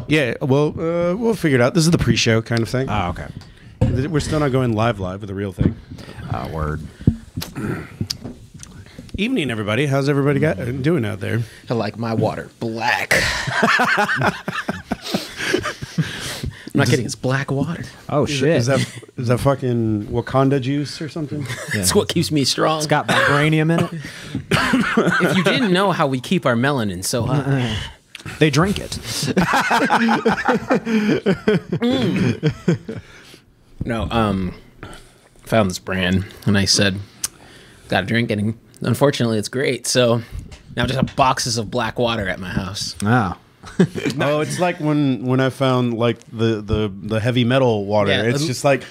Yeah, well, we'll figure it out. This is the pre-show kind of thing. Oh, okay. We're still not going live with the real thing. Word. Evening, everybody. How's everybody doing out there? I like my water black. I'm not kidding. It's black water. Oh, shit. Is that fucking Wakanda juice or something? It's what keeps me strong. It's got vibranium in it. If you didn't know how we keep our melanin so high. They drink it. No, found this brand and I said, gotta drink it. And unfortunately, it's great. So now I just have boxes of black water at my house. Oh. Oh, it's like when I found like the heavy metal water. Yeah, it's just like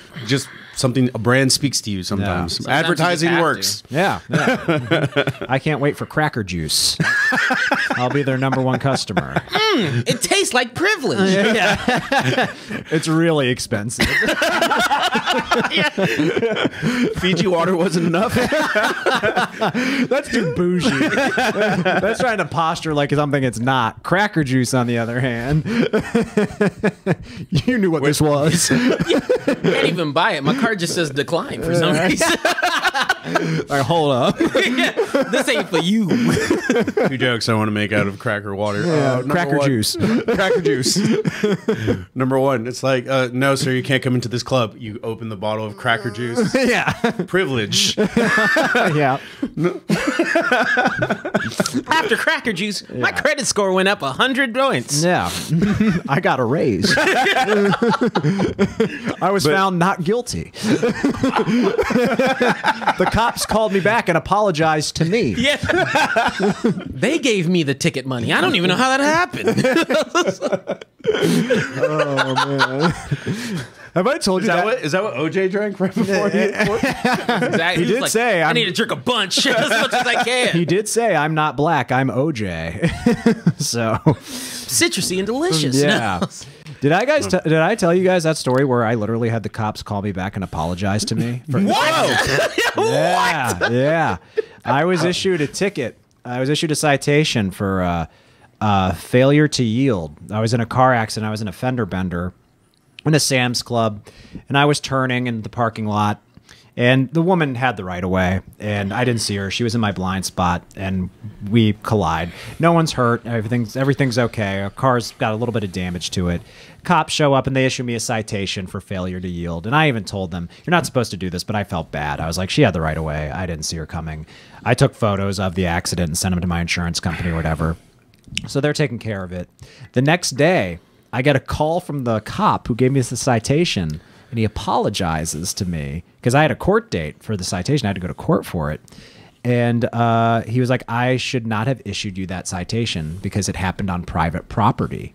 something a brand speaks to you sometimes. Sometimes Advertising you just have works. Yeah. I can't wait for Cracker Juice. I'll be their #1 customer. It tastes like privilege. Yeah. It's really expensive. Fiji water wasn't enough. That's too bougie. That's trying to posture like something it's not. Cracker Juice, on the other hand. You knew what this was. Can't even buy it. My card just says decline for some reason. Like, hold up. Yeah, this ain't for you. 2 jokes I want to make out of cracker water. Cracker Juice. Cracker juice. #1. It's like, no, sir, you can't come into this club. You open the bottle of cracker juice. Yeah. Privilege. Yeah. After Cracker Juice, my credit score went up 100 points. Yeah. I got a raise. I was found not guilty. The cops called me back and apologized to me. Yeah. They gave me the ticket money. I don't even know how that happened. Oh, man. Have I told you Is that what OJ drank right before he hit court? Exactly. He did say, I need to drink a bunch as much as I can. He did say, I'm not black, I'm OJ. So. Citrusy and delicious. Yeah. No. Did I tell you guys that story where I literally had the cops call me back and apologize to me? What? Yeah, yeah. I was issued a ticket. I was issued a citation for failure to yield. I was in a car accident. I was in a fender bender in a Sam's Club, and I was turning in the parking lot, and the woman had the right of way, and I didn't see her. She was in my blind spot, and we collide. No one's hurt. Everything's okay. Our car's got a little bit of damage to it. Cops show up, and they issue me a citation for failure to yield. And I even told them, you're not supposed to do this, but I felt bad. I was like, she had the right of way. I didn't see her coming. I took photos of the accident and sent them to my insurance company or whatever. So they're taking care of it. The next day, I get a call from the cop who gave me the citation, and he apologizes to me because I had a court date for the citation. I had to go to court for it. And he was like, I should not have issued you that citation because it happened on private property.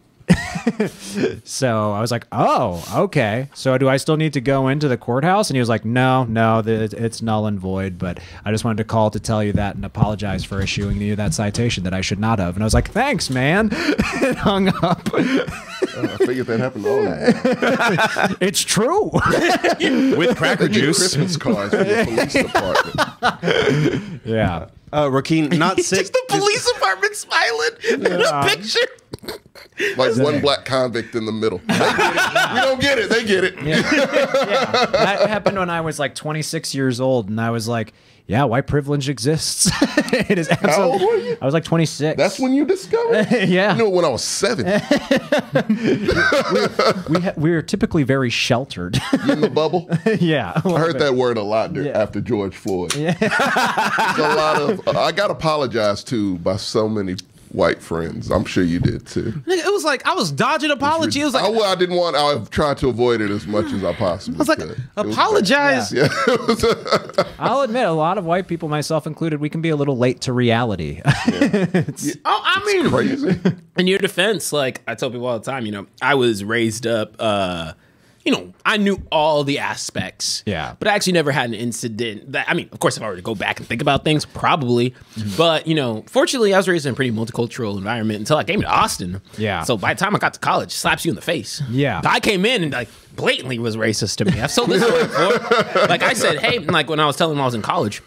So I was like, oh, okay. So do I still need to go into the courthouse? And he was like, no, it's null and void. But I just wanted to call to tell you that and apologize for issuing you that citation that I should not have. And I was like, thanks, man. And hung up. I figured that happened all night. It's true. With cracker juice. Christmas cards from the police department. Yeah. Rakeen, not sick. Just the police department smiling in the picture. Like one black convict in the middle. They get it. We don't get it. They get it. Yeah. Yeah. That happened when I was like 26 years old, and I was like, yeah, white privilege exists. It is absolutely. How old were you? I was like 26. That's when you discovered it? Yeah. I knew it when I was 7. we were typically very sheltered. You in the bubble? Yeah. I heard that word a lot after George Floyd. Yeah. There's a lot of. I got apologized to by so many white friends. I'm sure you did too. It was like I was dodging apology. It was like I didn't want. I tried to avoid it as much as I possibly I was like, could. apologize. Yeah. I'll admit, a lot of white people, myself included, we can be a little late to reality. I mean, crazy. In your defense, like I tell people all the time, I was raised up. I knew all the aspects. Yeah. But I actually never had an incident that, I mean, of course, if I were to go back and think about things, probably. But, fortunately, I was raised in a pretty multicultural environment until I came to Austin. Yeah. So by the time I got to college, it slaps you in the face. Yeah. I came in and, like, blatantly was racist to me. I've told this story before. Like, I said, hey, like, when I was telling him I was in college,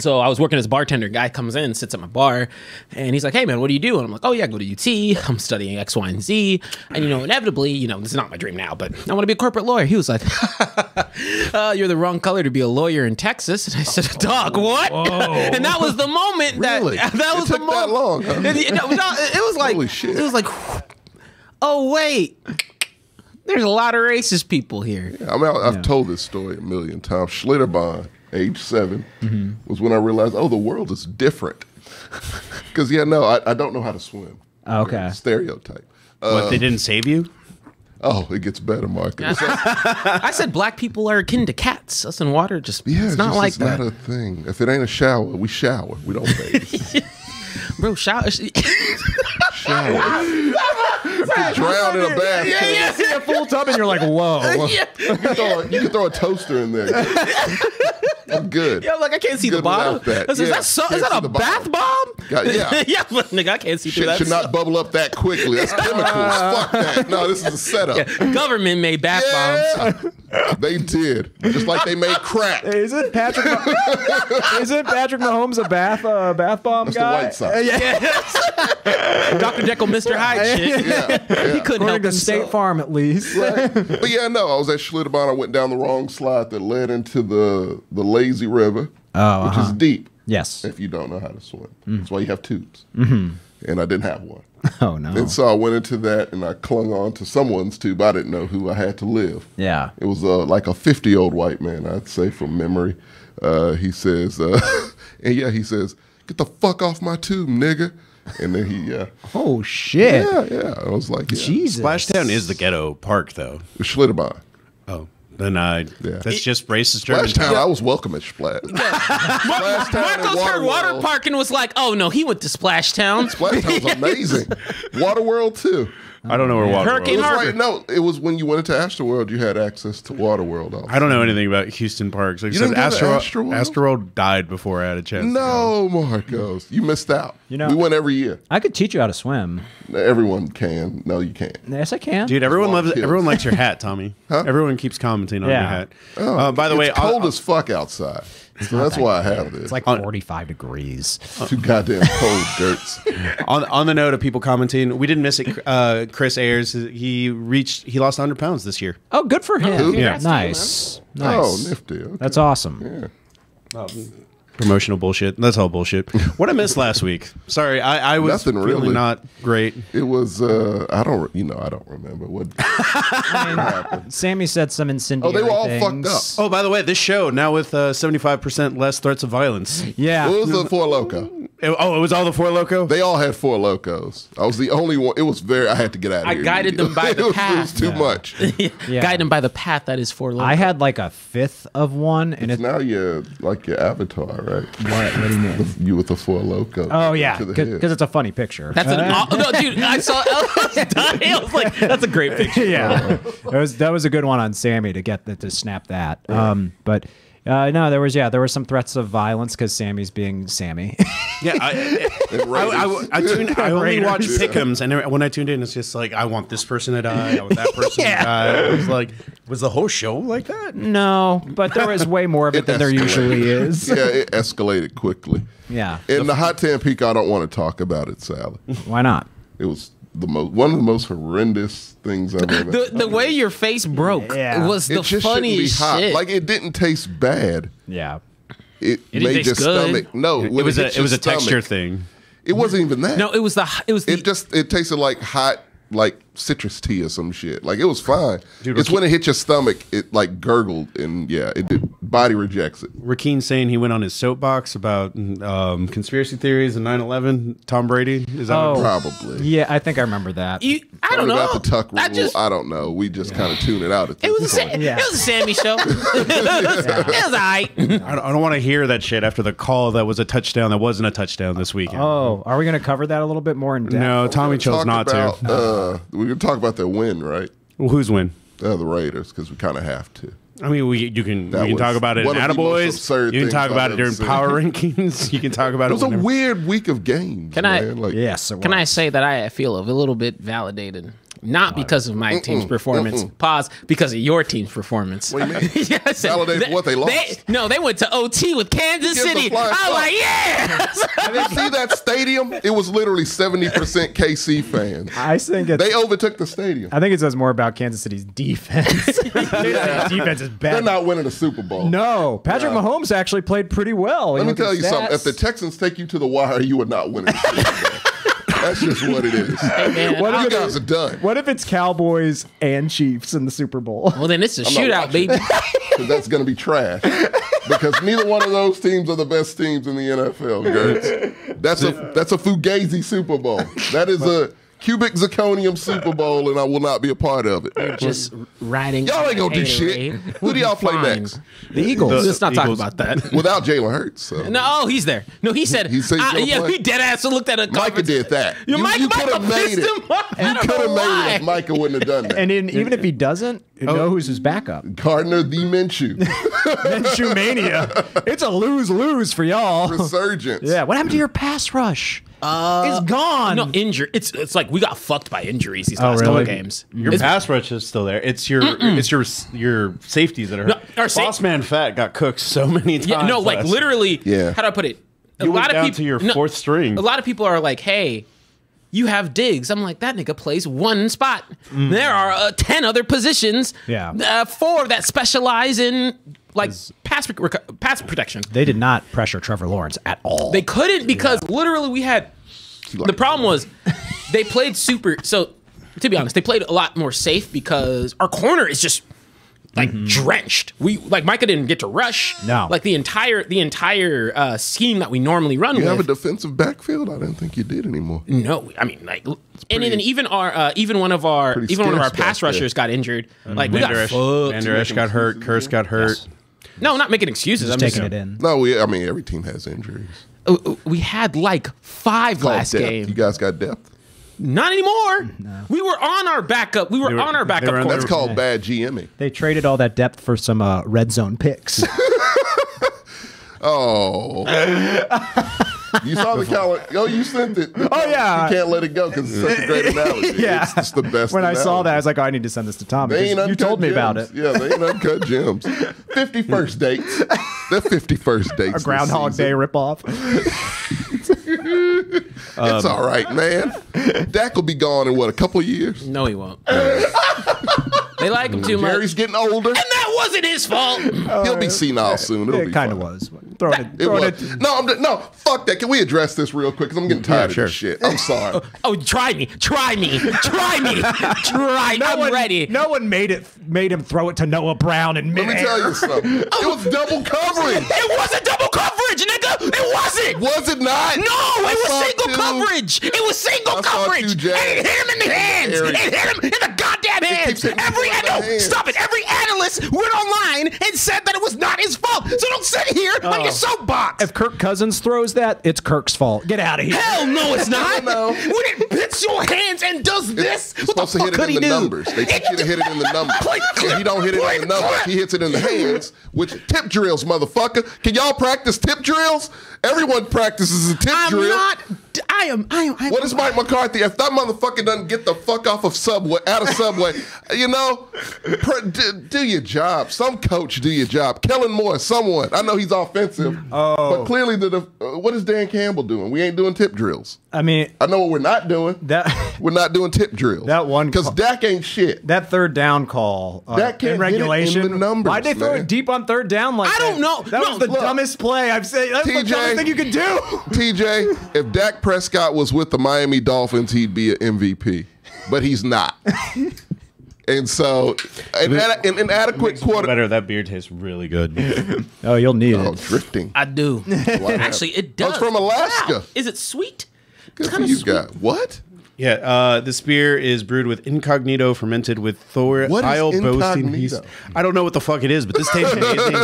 So I was working as a bartender. Guy comes in, sits at my bar, and he's like, "Hey man, what do you do?" And I'm like, "Oh yeah, I go to UT. I'm studying X, Y, and Z. And inevitably, this is not my dream now, but I want to be a corporate lawyer." He was like, "You're the wrong color to be a lawyer in Texas." And I said, "Dog, what?" And that was the moment Really? that was took the moment. that long, huh? It was like, Holy shit. it was like, oh wait, there's a lot of racist people here. I mean, I've told this story a million times. Schlitterbahn, age 7, was when I realized, the world is different. Because, I don't know how to swim. Okay. Stereotype. What, they didn't save you? Oh, it gets better, Mark. I said black people are akin to cats. Us in water, it's not like that. It's not a thing. If it ain't a shower, we shower. We don't bathe. Bro, shower. Shower. You can drown in a bath. You see a full tub and you're like, whoa. You can throw a toaster in there. I'm good. Yeah, like I can't see the Good bottom. without that. Is Yeah, that is can't that see a the bath bottom. bomb? Yeah. Yeah, but nigga, I can't see through Shit that. should not bubble up that quickly. That's chemicals. Fuck that. No, this is a setup. Government made bath bombs. They did. Just like they made crack. Isn't Patrick Mahomes a bath bomb That's guy? the White Sox. Dr. Jekyll, Mr. Hyde shit. Yeah. He couldn't According help to himself. State Farm, at least. Right. But I was at Schlitterbahn. I went down the wrong slide that led into the lazy river, which is deep. Yes. If you don't know how to swim, that's why you have tubes. And I didn't have one. Oh no. And so I went into that and I clung on to someone's tube. I didn't know who I had to live. Yeah. It was like a 50-year-old white man, I'd say from memory. He says, he says, "Get the fuck off my tube, nigga." And then he, Oh shit. yeah. I was like, Jesus. Splashtown is the ghetto park, though. Schlitterbahn. Oh, then that's just racist Splashtown, Germantown. I was welcome at Splash. Marcos heard water park and was like, "Oh no, he went to Splashtown." Splashtown's amazing. Waterworld too. I don't know where Waterworld Hurricane is. Harbor. Right, no, it was when you went into Astroworld, you had access to Waterworld. Also. I don't know anything about Houston parks. Like I said, didn't go to Astroworld? Astroworld died before I had a chance. to No, Marcos, you missed out. You know- we went every year. I could teach you how to swim. Everyone can. No, you can't. Yes, I can. Dude, everyone Long loves. kills. Everyone likes your hat, Tommy. Everyone keeps commenting on Yeah. your hat. By the way, it's cold as fuck outside. So that's why I have this. It's like 45 degrees. too goddamn cold, Gertz. on the note of people commenting, we didn't miss it. Chris Ayers, he lost 100 pounds this year. Oh, good for him. Who? Yeah. Nice. Oh, Nice. nifty. Okay. That's awesome. Yeah. Promotional bullshit. That's all bullshit. What I missed last week. Sorry, I was Nothing really really. not great. It was. I don't remember what happened. Sammy said some incendiary Oh, they were all things. fucked up. Oh, by the way, this show now with 75% less threats of violence. Yeah. What was the Four Loko? It was all the Four Loko? They all had Four Locos. I was the only one. It was I had to get out of I here. guided them by the It was path. too much. Yeah. Guide him by the path that is for I had like a fifth of one, and Now you're like your avatar, right? what do you mean? You with the Four Locos. Oh yeah, to the head. because it's a funny picture. That's no, dude. I saw Elvis die. I was like, "That's a great picture." yeah. that was a good one on Sammy to snap that. But no, there was some threats of violence because Sammy's being Sammy. Yeah, I only Raiders. watch pick'ems, and when I tuned in, it's just like I want this person to die, I want that person to die. It was like, was the whole show like that? No, but there was way more of it than there usually is. Yeah, it escalated quickly. Yeah. In the Hot Tan Peak, I don't want to talk about it, Sally. Why not? It was one of the most horrendous things I've ever. The way your face broke Yeah. was the it just shouldn't be funniest hot. shit. Like it didn't taste bad. Yeah. It didn't made taste your good. stomach. No, It was a texture thing. It wasn't even that. no, it was the It tasted like hot, like citrus tea or some shit. Like it was fine. Dude, it's when it hit your stomach, it like gurgled and it did. Body rejects it. Rakeem saying he went on his soapbox about conspiracy theories and 9/11. Tom Brady is that? Oh. Probably. Yeah, I think I remember that. I don't know. About the tuck rule. I I don't know. We just kind of tune it out at this It was point. it was a Sammy show. It was all right. I don't want to hear that shit after the call that was a touchdown that wasn't a touchdown this weekend. Oh, are we going to cover that a little bit more in depth? No, Tommy chose Talk not about, to. We're gonna talk about their win, right? Well, who's win? The Raiders, because we kind of have to. I mean, you can was talk about it in one of the most Attaboys. absurd You can things talk about I've it during ever seen. power rankings. You can talk about It was a whenever. weird week of games. Can I- man. Like, Yes. it Can I was. say that I feel a little bit validated? Not because of my team's performance. Pause. Because of your team's performance. What do you mean? Yes. Validate what they lost. They went to OT with Kansas Give the City. flying I was like, yeah. You see that stadium? It was literally 70% KC fans. I think They overtook the stadium. I think it says more about Kansas City's defense. Defense is bad. They're not winning the Super Bowl. No, Patrick Mahomes actually played pretty well. Let me tell you something. If the Texans take you to the wire, you are not winning the Super Bowl. That's just what it is. Hey, man, What You if guys are done. What if it's Cowboys and Chiefs in the Super Bowl? well, then it's a not shootout, watching. baby. Because that's going to be trash. Because neither one of those teams are the best teams in the NFL, Gertz. That's a Fugazi Super Bowl. That is a cubic zirconium Super Bowl, and I will not be a part of it. Just riding. Y'all ain't gonna do Haterade. shit. Who We'll do y'all be play fine. next? The Eagles. Let's not talk Eagles. about that. Without Jalen Hurts. So. No, he's there. No, he said. He said he's gonna yeah, play? he dead ass looked at a. Micah conference. did that. Yeah, Micah coulda pissed him off. I You don't could have know made why. it if Micah wouldn't have done that. And even if he doesn't, you know who's his backup. Gardner the Minshew. Minshew mania. It's a lose-lose for y'all. Resurgence. Yeah. What happened to your pass rush? It's gone. No, injured. It's like we got fucked by injuries these Oh, last couple really? games. Your pass rush is still there. It's your safeties that are hurt. No, our Boss Man Fat got cooked so many times. Yeah, no, like last- literally. Yeah. How do I put it? You went down to your fourth string. A lot of people are like, "Hey, you have Diggs." I'm like, that nigga plays one spot. There are 10 other positions. Yeah. 4 that specialize in like pass protection. They did not pressure Trevor Lawrence at all. They couldn't because literally we had. The problem was they played super. So to be honest, they played a lot more safe because our corner is just like drenched. We like Micah didn't get to rush. No. Like the entire scheme that we normally run You with. have a defensive backfield? I didn't think you did anymore. No, I mean like, and then even one of our pretty pass scarce back rushers got injured. Like we got Vander fucked. Vander Esch got hurt. Kurse got hurt. No, not making excuses. Just I'm taking just it in. No, every team has injuries. We had like 5 Called last depth. game. You guys got depth? Not anymore. We were on our backup. We were on our they backup were on corner. That's called bad GMing. They traded all that depth for some red zone picks. Oh. You saw the calendar. Oh, you sent it. Oh, yeah. You can't let it go because it's such a great analogy. Yeah. It's just the best When I saw analogy. that, I was like, oh, I need to send this to Tom. They ain't because you uncut told me about gems. it. Yeah, they ain't uncut gems. 51st dates. They're 51st dates. A this Groundhog Day season. ripoff. It's all right, man. Dak will be gone in, what, a couple of years? No, he won't. They like him too much. Jerry's getting older. And that wasn't his fault. He'll be senile soon. It'll It be kind of fine. was. Throwing It was. No, fuck that. Can we address this real quick? Because I'm getting tired of this shit. I'm sorry. Oh, try me. Try me. I'm ready. No one made him throw it to Noah Brown and Let me tell you something. It was double coverage. It wasn't double coverage, nigga. It wasn't. Was it not? No, I it was saw single two. coverage. It was single I saw coverage. two And jabs. it hit him in the hands. Eric. It hit him in the goddamn hands. keeps hitting people in the hands. Stop it. Every analyst went online and said that it was not his fault. So don't sit here on your soapbox. If Kirk Cousins throws that, it's Kirk's fault. Get out of here. Hell no, it's not. No. When it hits your hands and does this, It's what the supposed to fuck hit could it he in the do? numbers. They teach you to hit it in the numbers. If you don't hit it in the numbers, he hits it in the hands, which tip drills, motherfucker. Can y'all practice tip drills? Everyone practices a tip drill. I am. What is Mike McCarthy? If that motherfucker doesn't get the fuck off of Subway, out of Subway, you know, do your job. Some coach do your job. Kellen Moore, someone. I know he's offensive, but clearly, what is Dan Campbell doing? We ain't doing tip drills. I mean, I know what we're not doing. We're not doing tip drills. That one because call- Dak ain't shit. that third down call That can't in hit it in regulation. the numbers, Why'd they throw man. it deep on third down like I that? don't know. That No, was the look. dumbest play I've seen. That's the TJ. dumbest thing you could do. TJ, if Dak Prescott was with the Miami Dolphins, he'd be an MVP, but he's not. And so, an inadequate quarter. Better. That beard tastes really good. Oh, you'll need Oh, it. drifting. I do. Actually, it does. I was from Alaska. Wow. Is it sweet? Good It's for kinda you sweet. guys. What? Yeah, this beer is brewed with incognito, fermented with What is incognito? I don't know what the fuck it is, but this tastes amazing.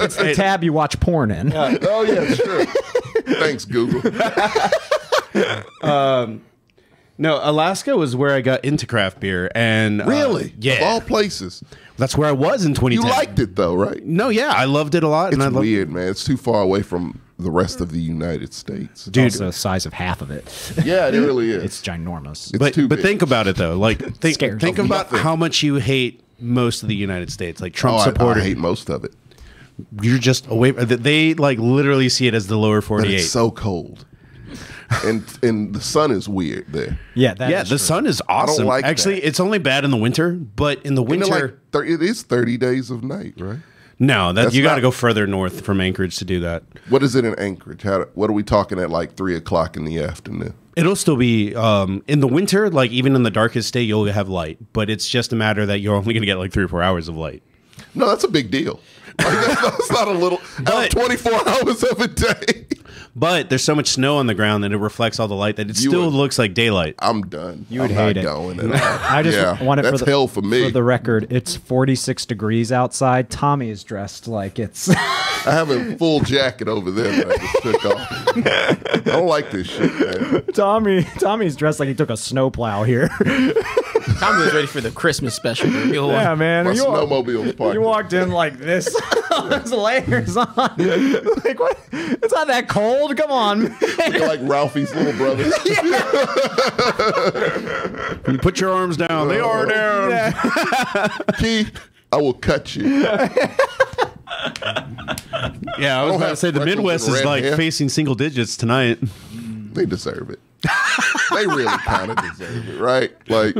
It's the tab you watch porn in. Oh, yeah, sure. Thanks, Google. No, Alaska was where I got into craft beer, and Really? yeah, Of all places. that's where I was in 2010. You liked it, though, right? No, yeah, I loved it a lot, It's and I loved weird, man. It's too far away from the rest of the United States. Dude, also the size of half of it. Yeah, it really is. It's ginormous. It's too But big. think about it though. Like Scares think of about nothing. how much you hate most of the United States. Like Trump I supporters. hate most of it. You're just away. They like literally see it as the lower But 48. it's so cold. And the sun is weird there. Yeah, that Yeah, is the true. sun is awesome. like Actually, that. it's only bad in the winter, but in the And they're winter, like it is 30 days of night, right? no, that That's you got to not- go further north from Anchorage to do that. What is it in Anchorage? What are we talking at like 3 o'clock in the afternoon? It'll still be in the winter, like even in the darkest day, you'll have light, but it's just a matter that you're only going to get like 3 or 4 hours of light. No, that's a big deal. Like, that's not a little. But- 24 hours of a day. But there's so much snow on the ground that it reflects all the light that it You still would- looks like daylight. I'm done. You would I'm hate not it. going at all. I just Yeah, want it that's for the hell for me. For the record, it's 46 degrees outside. Tommy is dressed like it's. I have a full jacket over there that I just took off. I don't like this shit, man. Tommy's dressed like he took a snowplow here. Tommy was ready for the Christmas special. The real Yeah, one. man. My You, snowmobile's parked. you walked in like this. There's layers on. Like what? It's not that cold. Come on. Man. You're like Ralphie's little brother. You put your arms down. They are down. Yeah. Keith, I will cut you. Yeah, I was don't about to have say the freckles Midwest and is red like hair. facing single digits tonight. They deserve it. They really kind of deserve it, right? Like,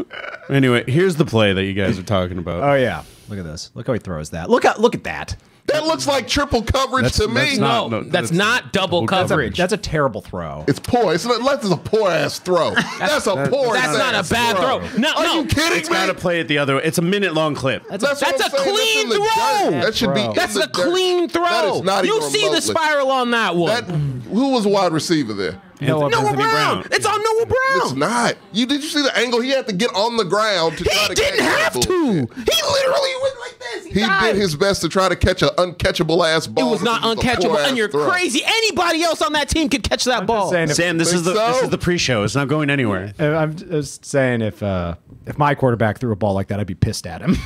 Anyway, here's the play that you guys are talking about. Oh yeah. Look at this. Look how he throws that. Look at that. that looks like triple coverage to me. that's not- No, no, that's not double coverage. That's a terrible throw. It's poor. It's a poor ass throw. That's a poor. That's not a ass bad throw. No, Are no. you kidding It's me? got to play it the other way. It's a minute-long clip. That's That's what a I'm saying. That's clean in the throw. dirt. That should be. Throw. in That's the a dirt. clean throw. That is not You even see the remotely. spiral on that one. That who was the wide receiver there? Noah Noah Anthony Brown. Brown. It's on Noah Brown. It's not. Did you see the angle? He had to get on the ground to try He to didn't catch have that to. bullshit. He literally went like this. He died. did his best to try to catch an uncatchable ass It ball. was not This is a uncatchable, poor-ass and you're throw. crazy. Anybody else on that team could catch that ball. saying if- Sam, this Think is the so? pre-show. It's not going anywhere. I'm just saying if my quarterback threw a ball like that, I'd be pissed at him.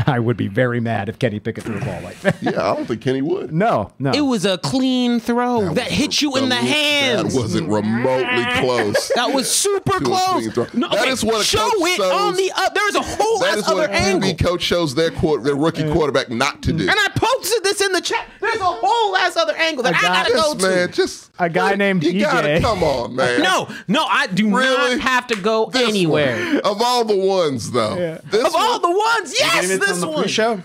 I would be very mad if Kenny Pickett threw a ball like that. Yeah, I don't think Kenny would. No. It was a clean throw that hit you in the hands. That wasn't remotely close. That was super a close. clean throw. No, That okay, is what a show coach it shows. on the there's a whole That ass is other what a angle. QB coach shows their rookie quarterback not to do. And I posted this in the chat. There's a whole ass other angle that I gotta go This to. man, just A guy named you gotta EJ. come on, man. No, I do Really? not have to go This anywhere. one. Of all the ones, though, this Of all the ones, yes, It's on this the one. pre-show.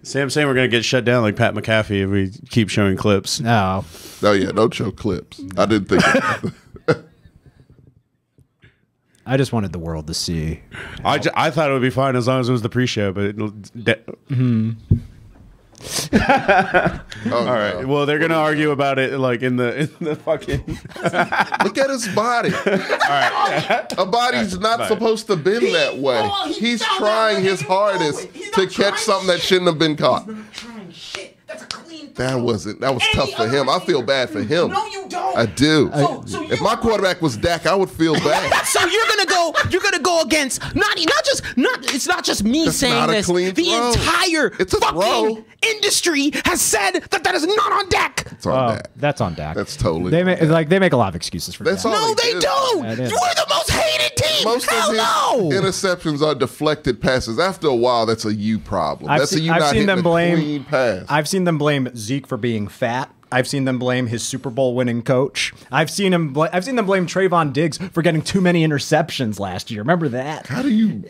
Sam's saying we're gonna get shut down like Pat McAfee if we keep showing clips. No. Oh yeah, don't show clips. I didn't think. I just wanted the world to see. I thought it would be fine as long as it was the pre-show, but All right. Well, they're gonna argue about it like in the fucking. Look at his body. A body's not supposed to bend that way. He's trying his hardest to catch something that shouldn't have been caught. Trying shit. That's a clean That was tough for him. I feel bad for him. No, you don't. I do. So If my quarterback was Dak, I would feel bad. So you're gonna go against it's not just me That's saying not a this. clean The throw. entire It's a fucking throw. industry has said that is not on deck. It's on Dak. That's on Dak. That's totally They on make Dak. they make a lot of excuses for That's Dak. all No, they did. don't. Yeah, it We're is. the most hated team. Most Hell of his no. interceptions are deflected passes. After a while, that's a you problem. I've That's seen- a you I've not seen hitting them a blame- clean pass. I've seen them blame Zeke for being fat. I've seen them blame his Super Bowl winning coach. I've seen them blame Trayvon Diggs for getting too many interceptions last year. Remember that? How do you?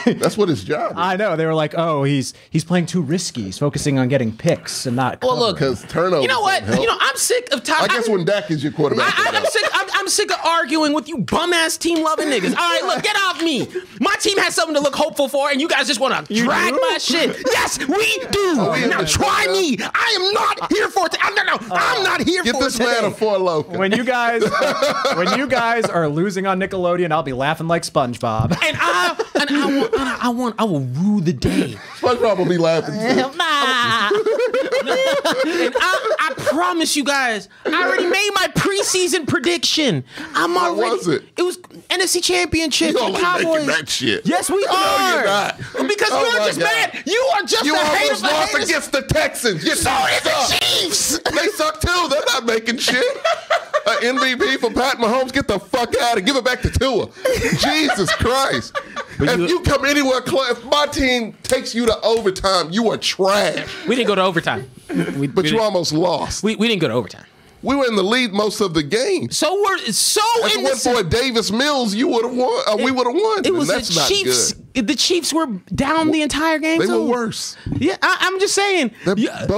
That's what his job is. I know. They were like, "Oh, he's playing too risky. He's focusing on getting picks and not." Well, look, covering." Because turnovers. you know what? don't help. I'm sick of I guess when Dak is your quarterback. I'm sick. I'm sick of arguing with you bum ass team loving niggas. All right, look, get off me. My team has something to look hopeful for, and you guys just want to drag do? my shit. Yes, we do. we in Now the try shutdown? me. I am not here for it. I'm not here Get for this it man today. a Four Loko. when you guys are losing on Nickelodeon, I'll be laughing like SpongeBob. And I will rue the day. SpongeBob will be laughing. too. And I promise you guys, I already made my preseason prediction. What was it? It was NFC Championship. You The only Cowboys. making that shit. Yes, we are. you're not. Because Oh you're my just God. mad. You are just You a hater almost for lost haters. against the Texans. You So suck. is the Chiefs. They suck too. They're not making shit. MVP for Pat Mahomes. Get the fuck out and give it back to Tua. Jesus Christ. If you come anywhere close, if my team takes you to overtime, you are trash. We didn't go to overtime. But you almost lost. We didn't go to overtime. We were in the lead most of the game. So we're so If it went for a Davis Mills, you would have won. We would have won. It was and that's the not Chiefs. good. The Chiefs were down the entire game. They too. were worse. Yeah, I'm just saying. Both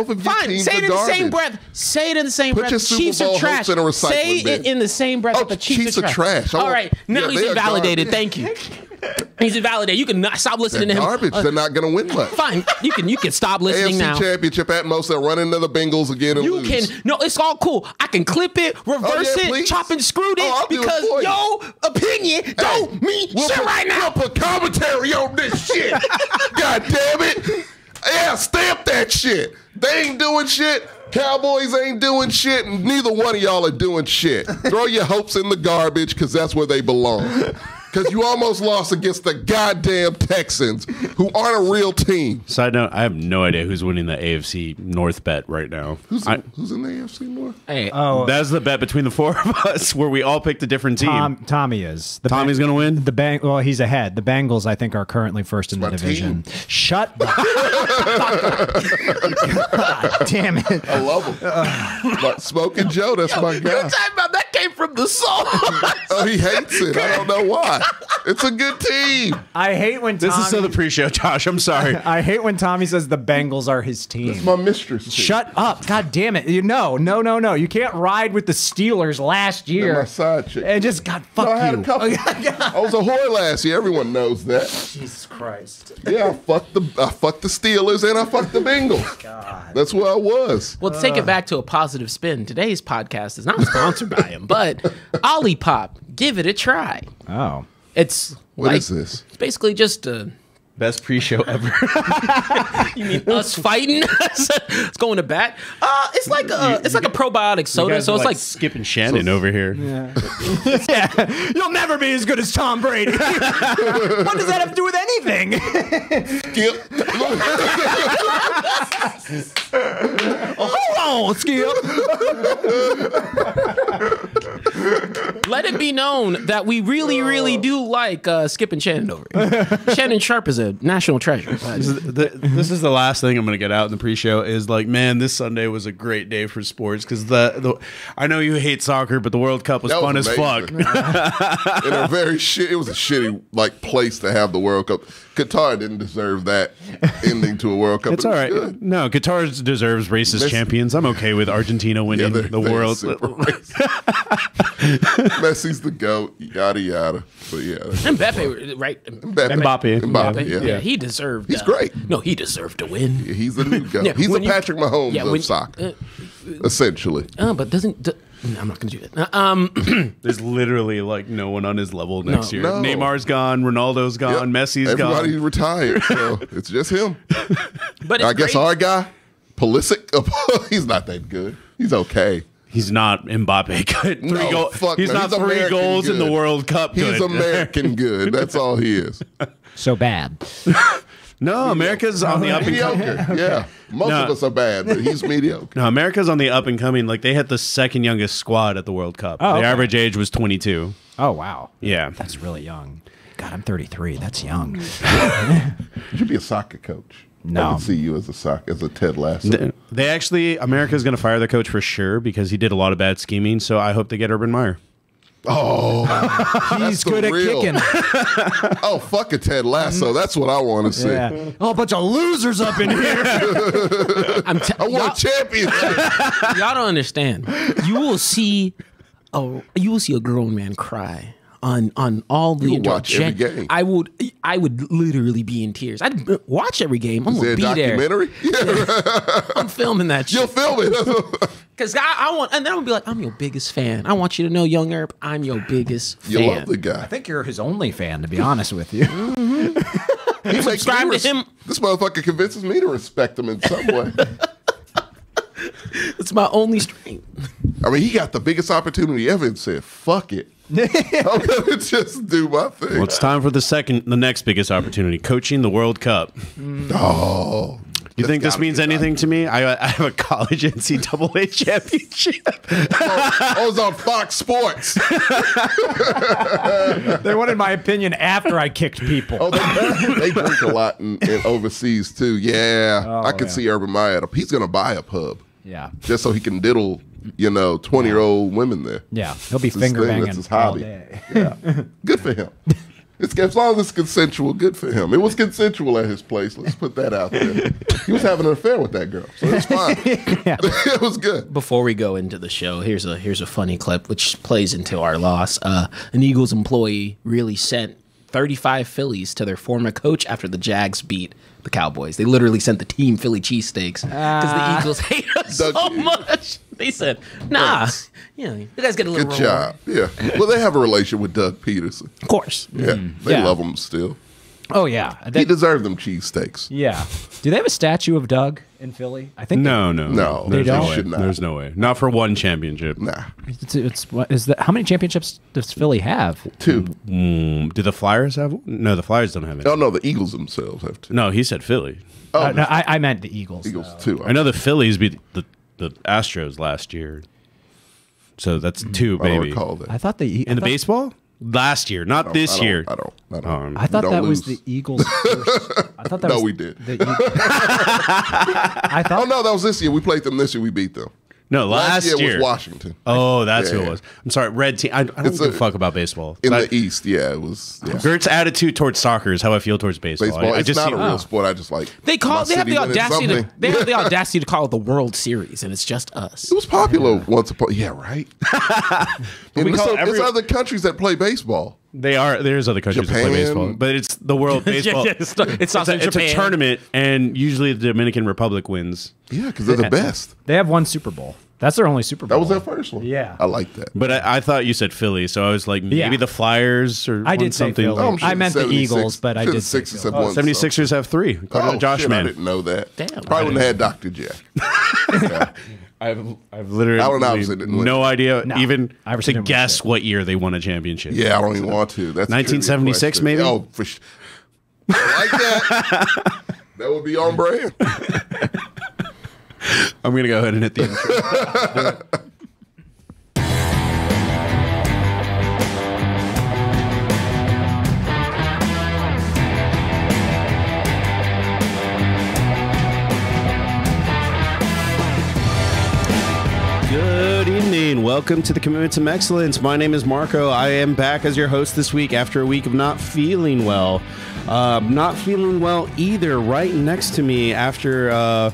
of your fine. teams Say it are in the same garbage. breath. Say it in the same Put breath. your The Super Chiefs Bowl are trash. hopes in a recycling Say it bin. in the same breath. Oh, that the Chiefs are trash. I All want- right, now yeah, he's they are invalidated. garbage. Thank you. He's invalidated. You can stop listening They're to him. garbage. They're not going to win much. Fine. You can stop listening AFC now. Championship at most. They'll run into the Bengals again and You lose. can no, it's all cool. I can clip it, reverse yeah, it, please. chop and screw it Oh, I'll do it because for you. your opinion don't mean We'll shit put, right now. We'll put commentary on this shit. God damn it. Yeah, stamp that shit. They ain't doing shit. Cowboys ain't doing shit, and neither one of y'all are doing shit. Throw your hopes in the garbage, because that's where they belong. Because you almost lost against the goddamn Texans, who aren't a real team. Side note, I have no idea who's winning the AFC North bet right now. Who's in the AFC North? Hey, That's the bet between the four of us where we all picked a different team. Tommy is. Tommy's going to win? Well, he's ahead. The Bengals, I think, are currently first in the my division. team. Shut the God damn it. I love him. But Smoking Joe, that's my you're guy. talking about that came from the soul. Oh, he hates it. I don't know why. It's a good team. I hate when This Tommy, is still the pre-show, Josh. I'm sorry. I hate when Tommy says the Bengals are his team. It's my mistress team. Shut up. God damn it. No. You can't ride with the Steelers last They're year. my side chick. And just, God, fuck No, I had you. a couple. I was a whore last year. Everyone knows that. Jesus Christ. Yeah, I fucked the Steelers and I fucked the Bengals. God. That's where I was. Well, to take it back to a positive spin, today's podcast is not sponsored by him, but Olipop, give it a try. Oh. It's What is this? It's basically just Best pre-show ever. you mean us fighting? It's going to bat. It's like a probiotic soda, so it's like skipping Shannon over here. Yeah. You'll never be as good as Tom Brady. What does that have to do with anything? Skip. Hold on, Skip. let it be known that we really do like Skip and Shannon over here. Shannon Sharp is a national treasure. This is the last thing I'm going to get out in the pre-show is like, man, this Sunday was a great day for sports because I know you hate soccer, but the World Cup was That fun was as fuck. amazing. In a very it was a shitty place to have the World Cup. Qatar didn't deserve that ending to a World Cup. It's but all it was right. good. No, Qatar deserves racist champions. I'm okay with Argentina winning they're the world. super racist. Messi's the GOAT, yada yada. But yeah, And Mbappe, right? Mbappe. yeah. He deserved. He's great. No, he deserved to win. He's the new GOAT. Yeah, He's the when you- Patrick Mahomes Yeah, of when- soccer, essentially. But doesn't. I'm not going to do that. There's literally like no one on his level next year. No. Neymar's gone, Ronaldo's gone, Yep. Messi's Everybody gone. retired, so it's just him. But it's I guess great. our guy, Pulisic, he's not that good. He's okay. He's not Mbappe good. No, fuck he's no. not He's three American goals in the good. World Cup He's good. American good. That's all he is. So bad. No, America's on the up and coming. Mediocre. Yeah. Most No. of us are bad, but he's mediocre. No, America's on the up and coming. Like they had the second youngest squad at the World Cup. Oh, the okay. average age was 22. Oh, wow. Yeah. That's really young. God, I'm 33. That's young. You should be a soccer coach. No. I can see you as a Ted Lasso. They actually, America's going to fire their coach for sure because he did a lot of bad scheming. So I hope they get Urban Meyer. Oh, He's the good at real- kicking. oh, fuck a Ted Lasso. That's what I want to see. Yeah. Oh, a bunch of losers up in here. I want a championship. Y'all don't understand. You will see a grown man cry on all the will watch every game. I would literally be in tears. I'd watch every game. I'm Is there gonna a be there. documentary? Yeah. I'm filming that You'll shit. film it. Because I want, and then I'm gonna be like, I'm your biggest fan. I want you to know, Young Herb, I'm your biggest You fan. love the guy. I think you're his only fan, to be honest with you. He makes subscribe me to him. This motherfucker convinces me to respect him in some way. It's my only strength. I mean, he got the biggest opportunity ever and said, "Fuck it, I'm gonna just do my thing." Well, it's time for the next biggest opportunity: coaching the World Cup. Oh, You think this means anything to me? I have a college NCAA championship. I was on Fox Sports. They wanted my opinion after I kicked people. Oh, they drink a lot in overseas too. Yeah, I can see Urban Meyer. He's gonna buy a pub. Yeah. Just so he can diddle, 20-year-old women there. Yeah. He'll be It's his finger thing, banging that's his all hobby. day. Yeah, good for him. As long as it's consensual, good for him. It was consensual at his place. Let's put that out there. He was having an affair with that girl, so it's fine. It was good. Before we go into the show, here's a funny clip which plays into our loss. An Eagles employee really sent 35 Phillies to their former coach after the Jags beat the Cowboys. They literally sent the team Philly cheesesteaks because the Eagles hate us so much. They said, "Nah, you guys get a little Good job. Yeah. Well, they have a relation with Doug Peterson. Of course. Yeah, they Yeah. love him still. Oh, yeah. He deserved them cheesesteaks. Yeah. Do they have a statue of Doug in Philly? I think No. No, There's they no don't. way. should not. There's no way. Not for one championship. Nah, it's what is that? How many championships does Philly have? 2. Do the Flyers have one? No, the Flyers don't have it. Oh no, the Eagles themselves have 2. No, he said Philly. Oh, No, I meant the Eagles. Eagles though. 2. I know the Phillies beat the Astros last year. So that's 2, I don't baby. recall that. I thought In the baseball? Last year, not this year. I don't. I thought don't that was lose. the Eagles' first. I thought that No, was we did. I Oh thought no, that was this year. We played them this year. We beat them. No, last year year. was Washington. Oh, that's who Yeah. it was. I'm sorry, red team. I don't It's give a a- fuck about baseball. In I- the East, yeah, it was. Yeah. Gert's attitude towards soccer is how I feel towards baseball. Baseball. I It's just not see- a real sport. I just like. They my have city the winning audacity to, something. they have the audacity to call it the World Series, and it's just us. It was popular once upon. Yeah, right. And we call there's every- other countries that play baseball. They are. There's other countries that play Japan. baseball, but it's the world baseball. It's not It's a Japan. tournament, and usually the Dominican Republic wins. Yeah, because they're the best. they have one Super Bowl. That's their only Super Bowl. That was their first one. Yeah. I like that. But I thought you said Philly, so I was like, maybe Yeah. the Flyers or I did won say something. Philly. Oh, I'm sure I meant the 76 Eagles, but I sure did the say Sixers Philly. have won. 76ers have 3, according to Josh shit, I Man. didn't know that. Damn. Probably wouldn't have had Dr. Jack. I've Allen literally Iverson didn't win. no idea No, even Iverson to didn't win guess shit. what year they won a championship. Yeah, I don't even want to. That's a trivia 1976 question. maybe? Oh, for sure. Like that. That would be on brand. I'm going to go ahead and hit the intro. Good evening. Welcome to the Commitment to Mexcellence. My name is Marco. I am back as your host this week after a week of not feeling well. Not feeling well either. Right next to me after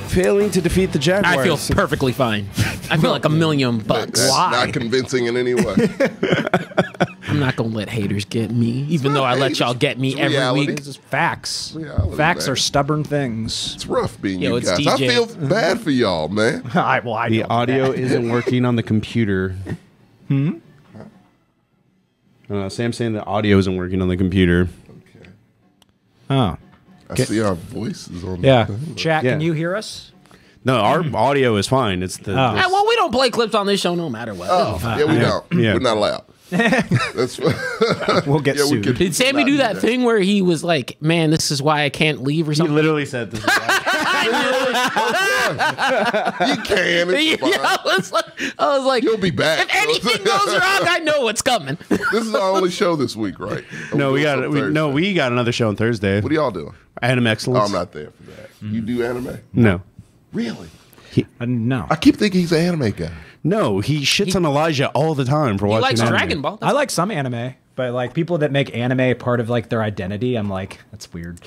failing to defeat the Jaguars. I feel perfectly fine. I feel like $1,000,000. That's not convincing in any way. I'm not gonna let haters get me, even though I let y'all get me It's every reality. week. This is facts. Reality, Facts man. are stubborn things. It's rough being Yo, you it's guys. I DJ. feel bad for y'all, man. I The don't. audio isn't working on the computer. Sam's saying the audio isn't working on the computer. Okay. Oh. I see our voices on Yeah. the thing. Chat, Yeah. can you hear us? No, our audio is fine. It's the Ah, well, we don't play clips on this show no matter what. Oh, yeah, we don't. Yeah. We're not allowed. That's We'll get yeah, we sued. could Did Sammy not do that thing where he was like, "Man, this is why I can't leave" or he something? literally said this. Is why. You can. It's fine. Yeah, I was like, You'll be back. if anything goes wrong, I know what's coming. This is our only show this week, right? No, we We're got doing we, some no, Thursday. we got another show on Thursday. What are y'all doing? Anime Oh, Excellence. I'm not there for that. You do anime? No, Really? No. I keep thinking he's an anime guy. no, he shits on Elijah all the time for He watching likes anime. Dragon Ball. I like some anime, but like people that make anime part of like their identity, I'm like, that's weird.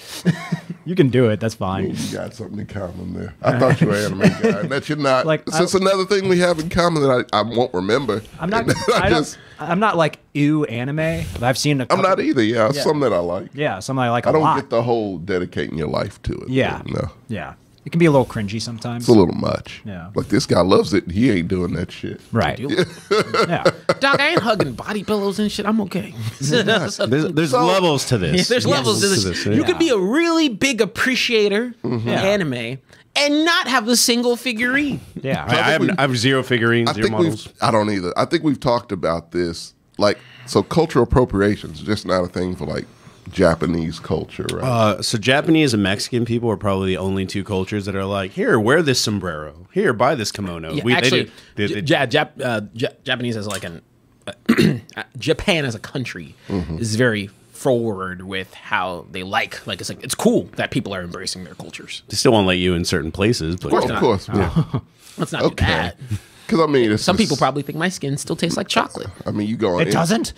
You can do it. That's fine. You got something in common there. I thought you were an anime guy. That you're not. Like, It's just another thing we have in common that I won't remember. I'm not. And I just, don't, I'm not like ew anime. But I've seen. I'm not either. Yeah, it's something that I like. Yeah, something I like I a don't lot. get the whole dedicating your life to it. Yeah. No. Yeah, it can be a little cringy sometimes. It's a little much. Yeah. Like this guy loves it and he ain't doing that shit. Right. Yeah. Dog, I ain't hugging body pillows and shit. I'm okay. There's So- levels to this. There's levels to this. You yeah. could be a really big appreciator of Yeah. anime and not have a single figurine. Yeah. I have zero figurines, zero models. I don't either. I think we've talked about this. Like, so cultural appropriation is just not a thing for like Japanese culture, right? So Japanese and Mexican people are probably the only two cultures that are like, here, wear this sombrero. Here, buy this kimono. Yeah, Japanese as like an Japan as a country is very forward with how they like it's cool that people are embracing their cultures. They still won't let you in certain places, but Of course. Yeah. Let's not do that. Because I mean, Some people probably think my skin still tastes like chocolate. I mean, you go on. It doesn't?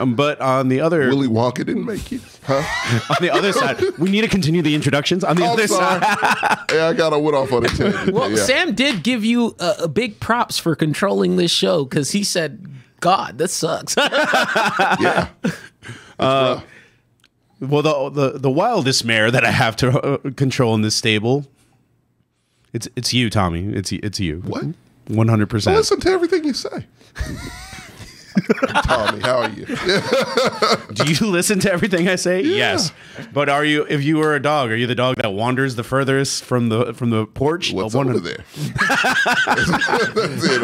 But on the other Willy Wonka didn't make you, huh? on the other side, we need to continue the introductions. On the other Sorry. side, Yeah, I got went off on a tangent. Well, yeah. Sam did give you a big props for controlling this show because he said, God, this sucks. Yeah. well, the wildest mare that I have to control in this stable, it's you, Tommy. It's you. What? 100%. Listen to everything you say. Tommy, how are you? Do you listen to everything I say? Yes. But are you? If you were a dog, are you the dog that wanders the furthest from the porch? What's over there? That's it.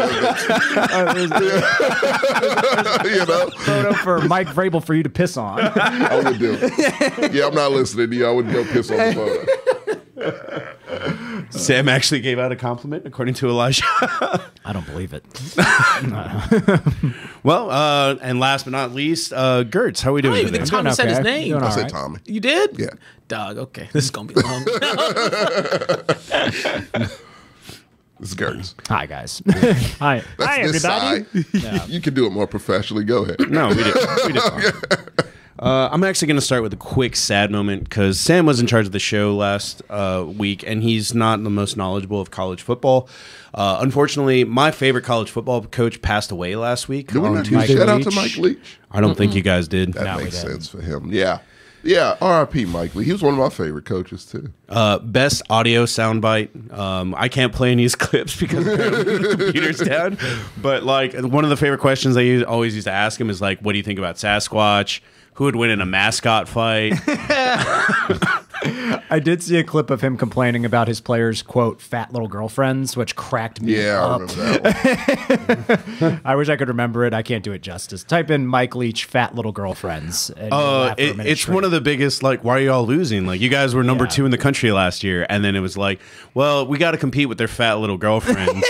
You know, Photo for Mike Vrabel for you to piss on. I would do it. Yeah, I'm not listening to you. I would go piss on the photo. Sam actually gave out a compliment, according to Elijah. I don't believe it. Well, and last but not least, Gertz, how are we doing I today? think Tommy said his name. Doing I all said right. Tommy. You did? Yeah. Dog, okay. This is going to be long. This is Gertz. Hi, guys. Hi. That's Hi, this everybody. side. You can do it more professionally. Go ahead. No, we did. I'm actually going to start with a quick sad moment because Sam was in charge of the show last week, and he's not the most knowledgeable of college football. Unfortunately, my favorite college football coach passed away last week. Do we on not do Tuesday. shout out to Mike Leach? I don't think you guys did. That we makes didn't. sense for him. Yeah. Yeah, R.I.P. Mike Lee. He was one of my favorite coaches, too. Best audio soundbite. I can't play any of these clips because the computer's down. But like one of the favorite questions I always used to ask him is like, "What do you think about Sasquatch? Who would win in a mascot fight?" I did see a clip of him complaining about his players' quote fat little girlfriends, which cracked me Yeah, I up. remember that one. I wish I could remember it. I can't do it justice. Type in Mike Leach fat little girlfriends. And you'll laugh for a minute It's straight. one of the biggest, like, why are y'all losing? Like, you guys were number 2 in the country last year, and then it was like, well, we got to compete with their fat little girlfriends.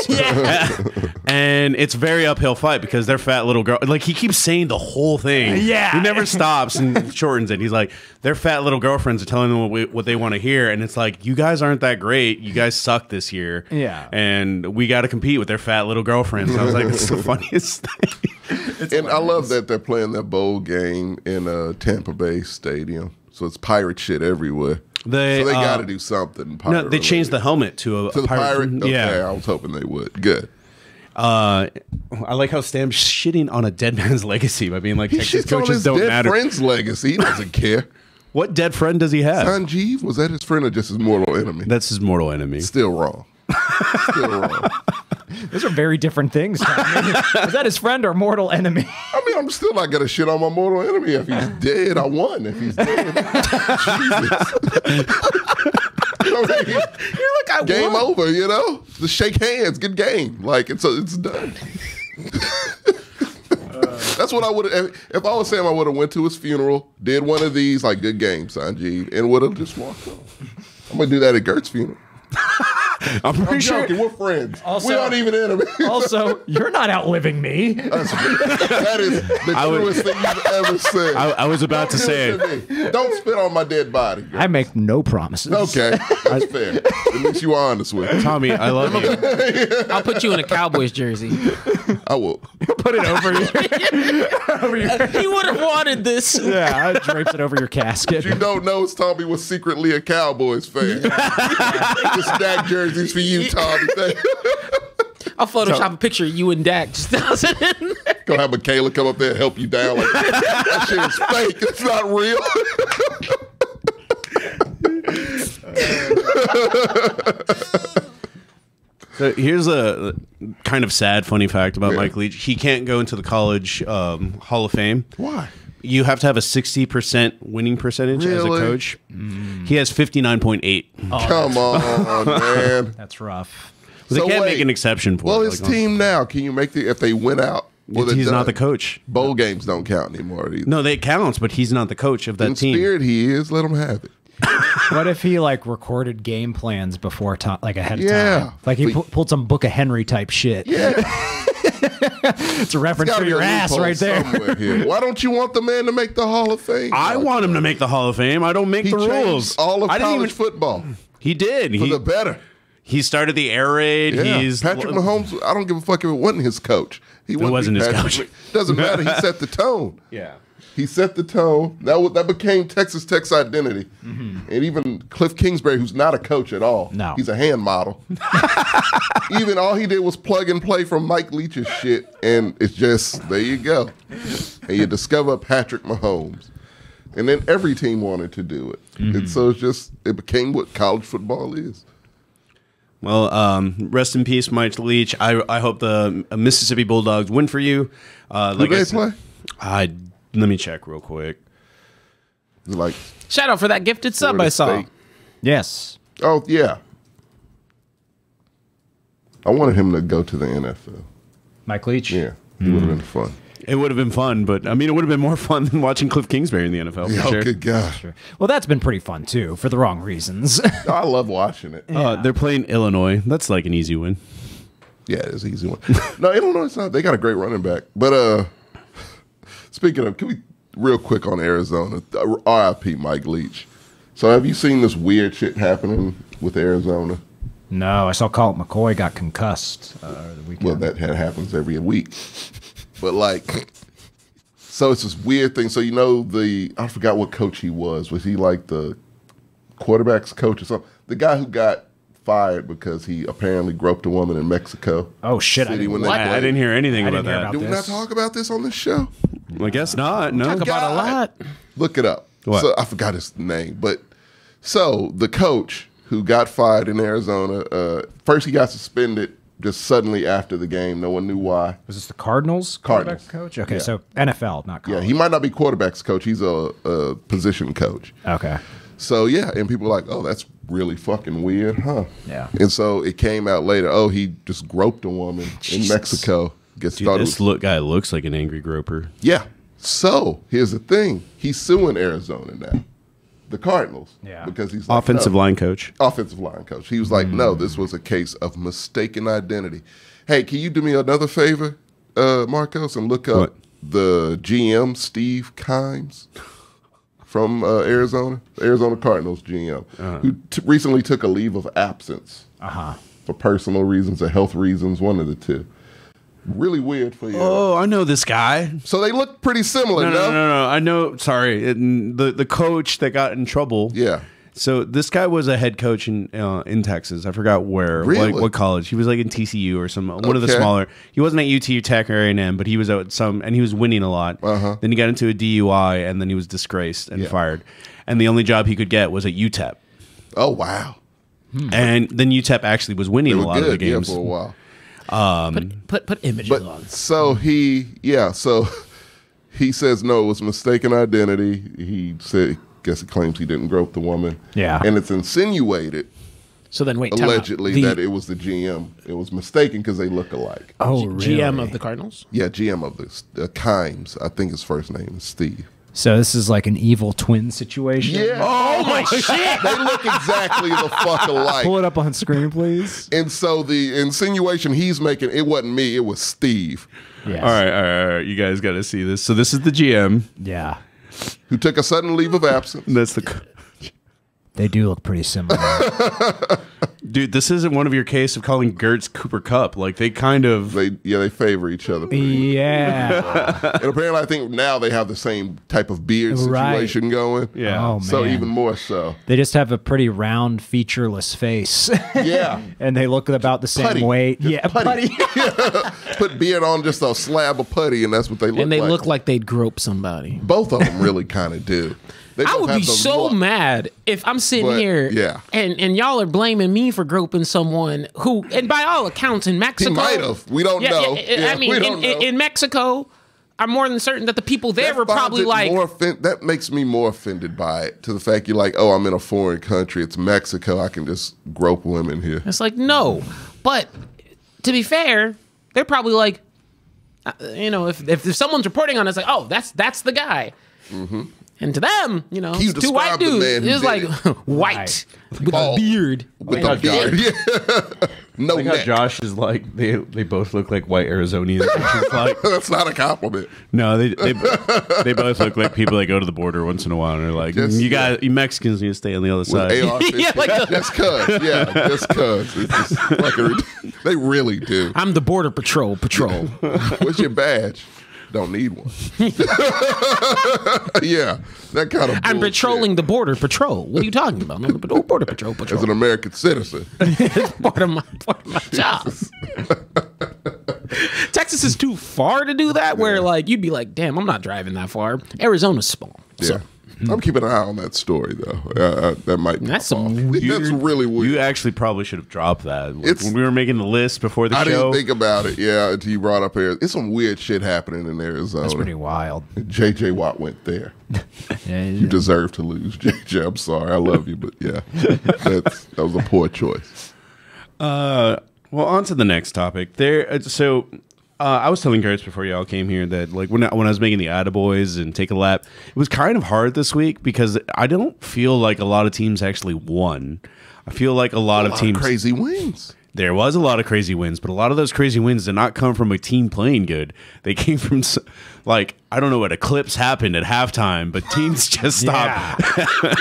And it's very uphill fight because their fat little girl, like, he keeps saying the whole thing. Yeah. He never stops and shortens it. He's like, their fat little girlfriends are telling them what they want to hear, and it's like, you guys aren't that great. You guys suck this year. Yeah. And we got to compete with their fat little girlfriends. And I was like, it's the funniest thing. And I love that they're playing that bowl game in Tampa Bay Stadium. So it's pirate shit everywhere. So they got to do something. No, they changed the helmet to a to the pirate. Okay, Yeah. I was hoping they would. Good. I like how Sam's shitting on a dead man's legacy by being like, He Texas shits on coaches his don't dead matter. friend's legacy. He doesn't care. What dead friend does he have? Sanjeev, was that his friend or just his mortal enemy? That's his mortal enemy. Still wrong. Still wrong. Those are very different things. Tommy. Is that his friend or mortal enemy? I mean, I'm still not gonna shit on my mortal enemy. If he's dead, I won. If he's dead, Jesus. You're like, I Game won. over, you know? Just shake hands, good game. Like it's done. That's what I would have. If I was Sam, I would have went to his funeral, did one of these, like good game, Sanjeev, and would have just walked off. I'm gonna do that at Gert's funeral. I'm pretty I'm sure. joking. We're friends. Also- we aren't even enemies. Also, you're not outliving me. That is the truest thing you've ever said. I was about to Don't do say it it. to me. Don't spit on my dead body. Gert. I make no promises. Okay, that's fair. At least you are honest with me. Tommy, I love you. I'll put you in a Cowboys jersey. I will. Put it over your. He would have wanted this. Yeah, I drapes it over your casket. You don't know Tommy was secretly a Cowboys fan. Just stack jerseys for you, Tommy. I'll Photoshop a picture of you and Dak. Just toss it in there. Go have Michaela come up there and help you down. Like, that shit is fake. It's not real. So here's a kind of sad, funny fact about Mike Leach. He can't go into the college Hall of Fame. Why? you have to have a 60% winning percentage as a Really? coach. He has 59.8. Come on, man. That's rough. They So can't wait. make an exception for Well, it. his Like, team now, can you make the if they win out? Well, he's they're not the done. coach. Bowl games don't count anymore. Either. No, they counts, but he's not the coach of that In team. spirit, he is. Let him have it. What if he like recorded game plans before time, like ahead of Yeah. time? Like he pulled some Book of Henry type shit. Yeah, It's a reference gotta for be your a ass loophole right there. somewhere here. Why don't you want the man to make the Hall of Fame? I want him to make the Hall of Fame. I don't make He the changed rules. all of I didn't college even. football He did. for the better. He started the air raid. Yeah, He's Patrick Mahomes. I don't give a fuck if it wasn't his coach. He wasn't his Patrick coach. Doesn't matter. He set the tone. Yeah. He set the tone. That became Texas Tech's identity. And even Cliff Kingsbury, who's not a coach at all. No. He's a hand model. Even all he did was plug and play from Mike Leach's shit. And it's just, there you go. And you discover Patrick Mahomes. And then every team wanted to do it. And so it became what college football is. Well, rest in peace, Mike Leach. I hope the Mississippi Bulldogs win for you. Who they play? Let me check real quick. Is it like Shout out for that gifted sub Florida I saw. State? Yes. Oh, yeah. I wanted him to go to the NFL. Mike Leach. Yeah, it would have been fun. It would have been fun, but I mean, it would have been more fun than watching Cliff Kingsbury in the NFL. For Oh, sure. good God. Well, that's been pretty fun too, for the wrong reasons. I love watching it. They're playing Illinois. That's like an easy win. Yeah, it's an easy one. No, Illinois, it's not. They got a great running back. But speaking of, can we real quick on Arizona? RIP Mike Leach. So have you seen this weird shit happening with Arizona? No, I saw Colt McCoy got concussed the weekend. Well, that happens every week. But like, so it's this weird thing. So you know I forgot what coach he was. Was he like the quarterback's coach or something? The guy who got fired because he apparently groped a woman in Mexico. Oh, shit, I City didn't- when they What? I played. didn't hear anything I about didn't hear that. about Did we not this. talk about this on this show? I guess not. No. Talk about a lot. Look it up. What? So I forgot his name, but so the coach who got fired in Arizona, first he got suspended just suddenly after the game. No one knew why. Was this the Cardinals? Cardinals. quarterback coach? Okay, Yeah. so NFL, not Yeah, college. he might not be quarterback's coach. He's a position coach. Okay. So yeah, and people are like, oh, that's really fucking weird, huh? Yeah. And so it came out later. Oh, he just groped a woman in Mexico. Gets Dude, started. this guy looks like an angry groper. Yeah. So here's the thing: he's suing Arizona now, the Cardinals. Yeah. Because he's like, Offensive no. line coach. Offensive line coach. He was like, no, this was a case of mistaken identity. Hey, can you do me another favor, Marcos, and look up What? the GM, Steve Kimes, from Arizona Cardinals GM, who recently took a leave of absence for personal reasons or health reasons, one of the two. Really weird for you. Oh, I know this guy. So they look pretty similar, No. I know. Sorry, the coach that got in trouble. Yeah. So this guy was a head coach in Texas. I forgot where, Really? what college. He was like in TCU or some one of the Okay. smaller. He wasn't at UT Tech or A&M, but he was at some, and he was winning a lot. Then he got into a DUI, and then he was disgraced and Yeah. fired. And the only job he could get was at UTEP. Oh, wow. And then UTEP actually was winning They a were lot of the good, yeah, games. for a while. Put images But on. so he says no, it was mistaken identity. He said, guess he claims he didn't grope the woman. Yeah. And it's insinuated, So then wait, time out. allegedly, that it was the GM. It was mistaken because they look alike. Oh, really? GM of the Cardinals. Yeah, GM of this, Kimes. I think his first name is Steve. So this is like an evil twin situation? Yeah. Oh my shit! They look exactly the fuck alike. Pull it up on screen, please. And so the insinuation he's making, it wasn't me, it was Steve, Yes. All right. You guys got to see this. So this is the GM. Yeah. who took a sudden leave of absence. That's the They do look pretty similar. dude. This isn't one of your case of calling Gertz Cooper Cup. Like they kind of. They favor each other. yeah. And apparently, I think now they have the same type of beard Right. situation going. Yeah. Oh, man. So even more so. They just have a pretty round, featureless face. Yeah. And they look about the same Putty. weight. Just Yeah, putty. putty. Put beard on just a slab of putty, and that's what they look like. And they look like they'd grope somebody. Both of them really kind of do. They I both would have be the so look. mad if I'm sitting But, here yeah. and y'all are blaming me for groping someone who, and by all accounts in He Mexico. might have. We don't know. I mean, we don't know. in Mexico, I'm more than certain that the people there were probably like, that makes me more offended by it, to the fact you're like, oh, I'm in a foreign country, it's Mexico, I can just grope women here. it's like, no. But to be fair, they're probably like, if someone's reporting on it, it's like, oh, that's the guy. Mm-hmm. And to them, You it's two white described the dudes. man who It's did like it. white with a Bald. beard. With a beard. Yeah. No Like how neck. Josh is like they both look like white Arizonians. It's like, That's not a compliment. no, they both look like people that go to the border once in a while and are like, Just- you Mexicans need to stay on the other With side. AR-15. Yeah, like just cuz. Yeah, just cuz. It's just fucking, they really do. I'm the border patrol. What's your badge? Don't need one. Yeah, that kind of I'm bullshit. patrolling the border patrol. What are you talking about? No, border patrol. As an American citizen. part of my job. Texas is too far to do that. Where like you'd be like, damn, I'm not driving that far. Arizona's small. Yeah. So I'm keeping an eye on that story, though. That might be That's some off. That's really weird. You actually probably should have dropped that. Like, It's- when we were making the list before the I show. didn't think about it, until you brought up Arizona. It's some weird shit happening in Arizona. That's pretty wild. J.J. Watt went there. Yeah, You deserve to lose, J.J. I'm sorry. I love you, but yeah. That was a poor choice. Well, on to the next topic. I was telling Gertz before y'all came here that like when I was making the Attaboys and Take a Lap, it was kind of hard this week because I don't feel like a lot of teams actually won. I feel like a lot of teams Crazy wins. There was a lot of crazy wins, but a lot of those crazy wins did not come from a team playing good. They came from like I don't know what eclipse happened at halftime, but teams just stopped.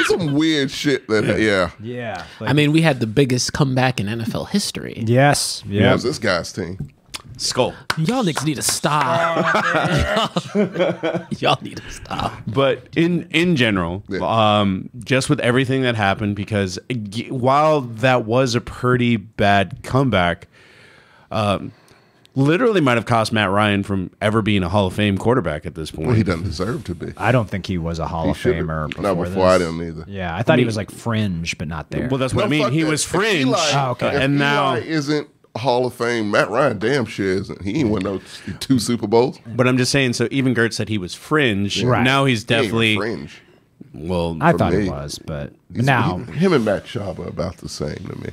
Some weird shit that, Yeah. I mean, we had the biggest comeback in NFL history. Yes. That Yeah. was this guy's team. Skull. Y'all niggas need to stop. Y'all need to stop. But in general, just with everything that happened, because while that was a pretty bad comeback, literally might have cost Matt Ryan from ever being a Hall of Fame quarterback at this point. Well, he doesn't deserve to be. I don't think he was a Hall of should've- Famer before Not before this. I didn't either. Yeah, I thought he was like fringe, but not there. Well, that's what I mean. fuck He that. was If fringe. Eli- okay. if And now, Eli isn't Hall of Fame. Matt Ryan damn sure isn't. He ain't won no 2 Super Bowls. but I'm just saying. So even Gertz said he was fringe. Right. Now he's He ain't definitely fringe. well. I for thought me. it was, but now Him and Matt Schaub are about the same to me.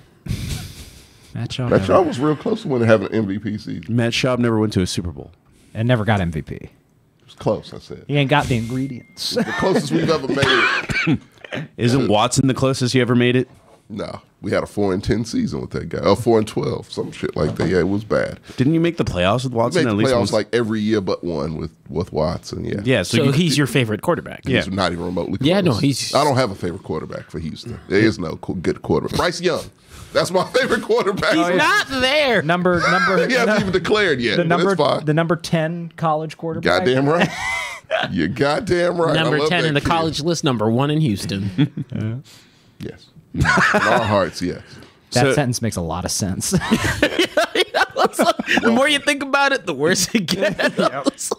Matt Schaub Matt never, Schaub was real close to winning, having an MVP season. Matt Schaub never went to a Super Bowl. and never got MVP. It was close, I said. He ain't got the ingredients. The closest we've ever made it. Isn't Watson the closest you ever made it? No. We had a 4-10 season with that guy. Or 4-12, some shit like that. Yeah, it was bad. Didn't you make the playoffs with We Watson made at the least playoffs once? like every year but one with Watson, yeah. Yeah, So he's your favorite quarterback. Yeah. He's not even remotely close. Yeah, no, he's- I don't have a favorite quarterback for Houston. There is no good quarterback. Bryce Young. That's my favorite quarterback. He's not there. number He hasn't even declared yet. the but it's fine. number 10 college quarterback. Goddamn right. You're goddamn right. I Number love 10 that in the kid. college list, number 1 in Houston. Yes. In our hearts, yes. That So- sentence makes a lot of sense. The more you think about it, the worse it gets.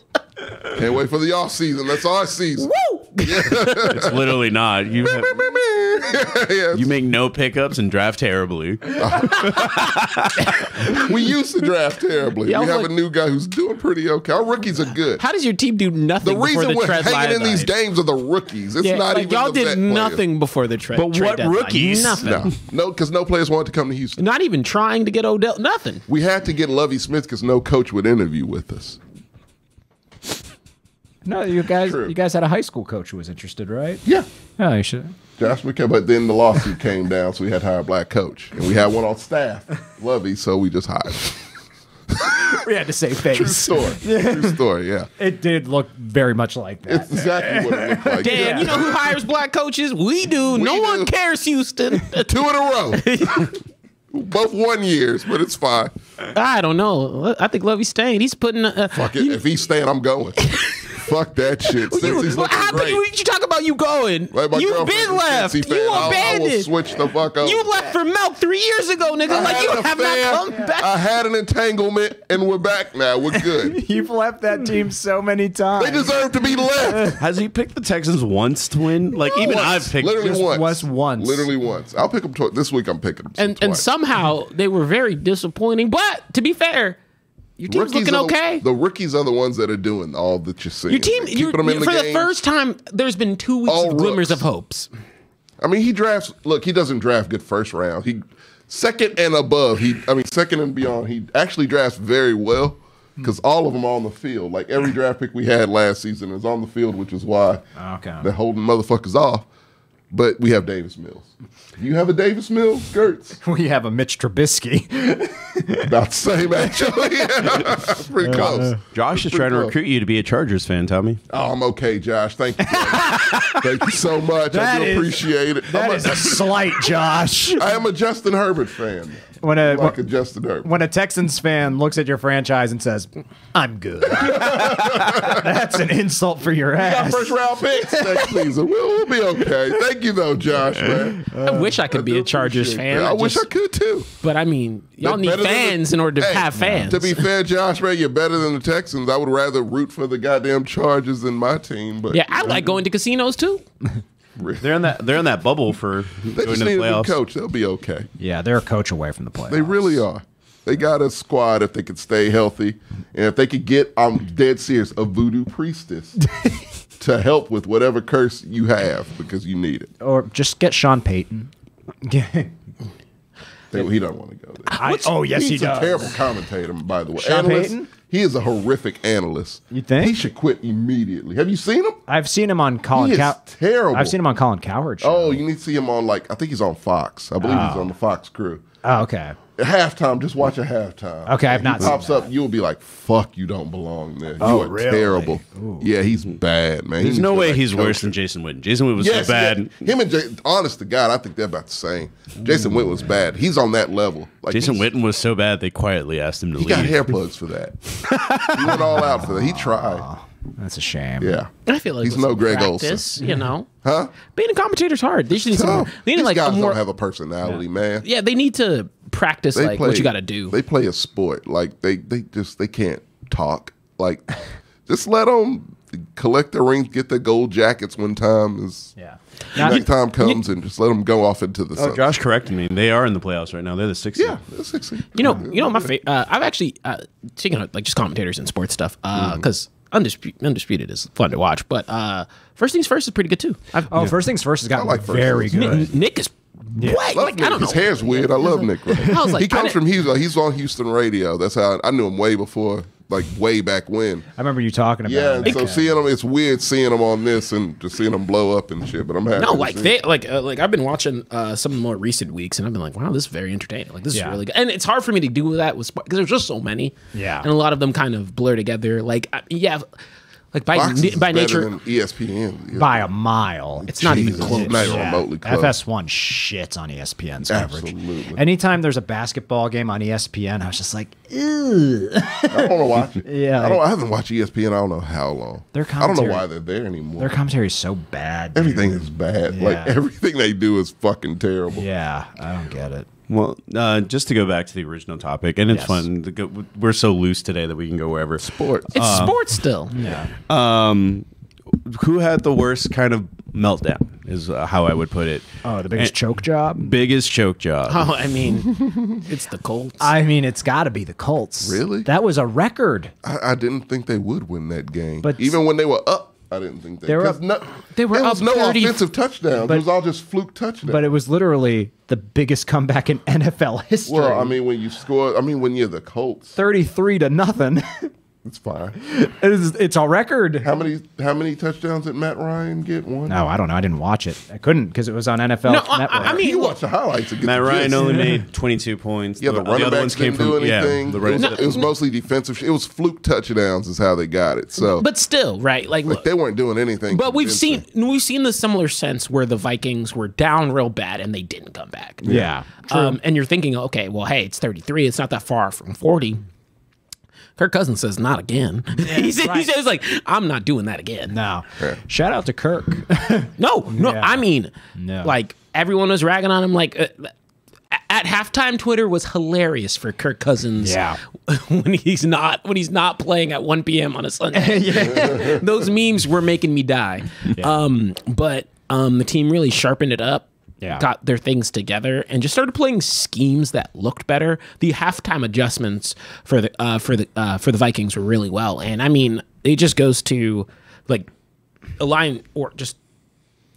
Can't wait for the off season. That's our season. It's literally not. Yes. You make no pickups and draft terribly. We used to draft terribly. Yeah, I We was have like- a new guy who's doing pretty okay. Our rookies are good. How does your team do The nothing before reason the we're trade hanging in line? these games are the rookies. It's Yeah, not like even y'all the vet did players. nothing before the trade. But trade what deadline. rookies? Nothing. No, because no players wanted to come to Houston. Not even trying to get Odell. Nothing. We had to get Lovie Smith because no coach would interview with us. No, you guys True. had a high school coach who was interested, right? Yeah. Oh, you should. Josh McCann, but then the lawsuit came down, so we had to hire a black coach. And we had one on staff, Lovey, so we just hired him. We had to save face. True story. True story, yeah. It did look very much like that. It's exactly what it looked like. Damn, you know who hires black coaches? We do. No do. one cares, Houston. 2 in a row. Both 1 years, but it's fine. I don't know. I think Lovey's staying. He's putting. Fuck it. If he's staying, I'm going. Fuck that shit. Since he's looking How great. you talk about you going? Like my You've girlfriend's been a left. Cincy fan. You I will abandoned. switch the fuck over. You left for milk 3 years ago, nigga. I Like had you an have not affair. come back. I had an entanglement, and we're back now. We're good. You've left that team so many times. They deserve to be left. Has he picked the Texans once to win? Like even Once. I've picked literally just- once. was once. Literally once. I'll pick them this week. I'm picking them. And twice. somehow they were very disappointing. But to be fair, Your team's looking okay. The rookies are the ones that are doing all that you're seeing. Your team, keeping them in for the games. first time, there's been 2 weeks All of glimmers rooks. of hopes. I mean, he doesn't draft good first round. He second and above. Second and beyond. He actually drafts very well because all of them are on the field. Like every draft pick we had last season is on the field, which is why they're holding motherfuckers off. But we have Davis Mills. You have a Davis Mills, Gertz? We have a Mitch Trubisky. About the same, actually. Pretty close. Josh is trying to recruit you to be a Chargers fan, Tommy. Oh, I'm okay, Josh. Thank you. Thank you so much. I do appreciate it. That is a slight, Josh. I am a Justin Herbert fan. When a Justin Herbert. When a Texans fan looks at your franchise and says, "I'm good," that's an insult for your We got ass. first round picks next season. We'll be okay. Thank you, though, Josh, man. I wish I could be a Chargers Appreciate fan. that. I wish I could, too. But I mean, y'all need Better than fans in order to Hey, have fans. To be fair, Josh, man, you're better than the Texans. I would rather root for the goddamn Chargers than my team. But Yeah, I like going to casinos too. They're in that bubble for they going just to need a new playoffs. coach. They'll be okay. Yeah, they're a coach away from the playoffs. They really are. They got a squad if they could stay healthy. And if they could get, I'm dead serious, a voodoo priestess to help with whatever curse you have because you need it. Or just get Sean Payton. He doesn't want to go there. Yes, he He's a does. terrible commentator, by the way. Sean Analyst, Payton? he is a horrific analyst. You think? He should quit immediately. Have you seen him? I've seen him on Colin. He is terrible. I've seen him on Colin Cowherd show. Oh, you need to see him on, I think he's on Fox. I believe he's on the Fox crew. Oh, okay. At halftime, just watch a halftime. Okay, I've If not he pops seen up, you'll be like, fuck, you don't belong there. You are really? terrible. Yeah, he's bad, man. There's no way he's worse than Jason Witten. Jason Witten was so bad. Yeah. Him and honest to God, I think they're about the same. Jason Witten was bad. He's on that level. Like Jason Witten was so bad they quietly asked him to He leave. got hair plugs for that. He went all out for that. He tried. That's a shame. Yeah. I feel like He's with no some Greg practice, Olson. you know, Huh? being a commentator's hard. They just need No. some. They need These like guys a more. don't have a personality, man. Yeah, they need to practice like what you got to do. They play a sport. Like they can't talk. Like just let them collect their rings, get their gold jackets when time is. Yeah. Next time comes and just let them go off into the sun. Oh, Josh corrected me. They are in the playoffs right now. They're the 6th. Yeah, that's 60. You know, my favorite. I've actually speaking of like just commentators and sports stuff because Undisputed is fun to watch. But First Things First is pretty good too. First Things First has gotten I like First very Things good. Nick is what? Love Like, Nick. I don't know. His hair's weird. I love Nick. I was like, he comes I from Houston. He's on Houston radio. That's how I knew him way before, like way back when. I remember you talking about Yeah, it. and so seeing him, it's weird seeing him on this and just seeing him blow up and shit. But I'm happy. No, to like see they like I've been watching some of the more recent weeks, and I've been like, wow, this is very entertaining. Like this is Yeah. really good, and it's hard for me to do that with because there's just so many. Yeah. and a lot of them kind of blur together. Like like Fox is by better nature, than ESPN. by a mile. it's not even Jesus. close. Not even remotely close. FS1 shits on ESPN's coverage. Absolutely. Anytime there's a basketball game on ESPN, I was just like, ew. I don't want to watch it. Yeah, I haven't watched ESPN. I don't know how long. Their I don't know commentary- why they're there anymore. Their commentary is so bad. dude. Everything is bad. Like Yeah. everything they do is fucking terrible. Yeah, I don't get it. Well, just to go back to the original topic, and it's Yes. fun. We're so loose today that we can go wherever. Sports. It's sports still. Yeah. Who had the worst kind of meltdown is how I would put it. Oh, the biggest And- choke job? Biggest choke job. Oh, I mean, it's the Colts. I mean, it's got to be the Colts. Really? That was a record. I didn't think they would win that game. But- even when they were up, I didn't think They were 'cause up- they were there up was no 30 offensive touchdowns. but- It was all just fluke touchdowns. But it was literally the biggest comeback in NFL history. well, I mean, when you score, when you're the Colts, 33-0. it's fine. It's a record. How many touchdowns did Matt Ryan get? One. No, I don't know. I didn't watch it. I couldn't because it was on NFL No, Network. I mean, You watch the highlights. To get Matt the Ryan gist. only made 22 points. Yeah, the running other backs didn't do anything. the It was mostly defensive. It was fluke touchdowns is how they got it. So, but still, right? Like, look, they weren't doing anything. but we've convincing. seen the similar sense where the Vikings were down real bad and they didn't come back. yeah. And you're thinking, okay, well, hey, it's 33. It's not that far from 40. Kirk Cousins says, not again. he says, like, I'm not doing that again. No. Yeah. Shout out to Kirk. No. Yeah. I mean, No. like, everyone was ragging on him. Like, at halftime, Twitter was hilarious for Kirk Cousins. Yeah. when he's not playing at 1 p.m. on a Sunday. Those memes were making me die. Yeah. But the team really sharpened it up. Yeah. got their things together and just started playing schemes that looked better. The halftime adjustments for the Vikings were really well, and I mean, it just goes to like a line or just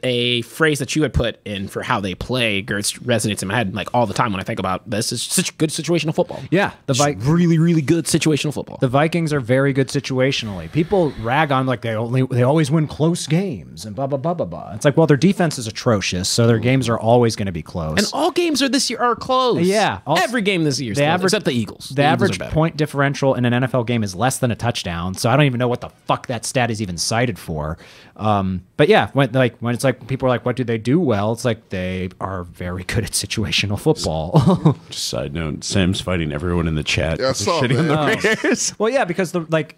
a phrase that you had put in for how they play resonates in my head like all the time when I think about this. It's such good situational football. Yeah, really, really good situational football. The Vikings are very good situationally. People rag on like they always win close games and blah blah blah blah blah. It's like, well, their defense is atrocious, so their games are always going to be close. And all games this year are close. Yeah, every game this year is close, except the Eagles. The average point differential in an NFL game is less than a touchdown, so I don't even know what the fuck that stat is even cited for. But yeah, when it's like people are like, what do they do well? It's like they are very good at situational football. Just side note: Sam's fighting everyone in the chat. Yeah, I saw shitting on that. the Raiders. Well, yeah, because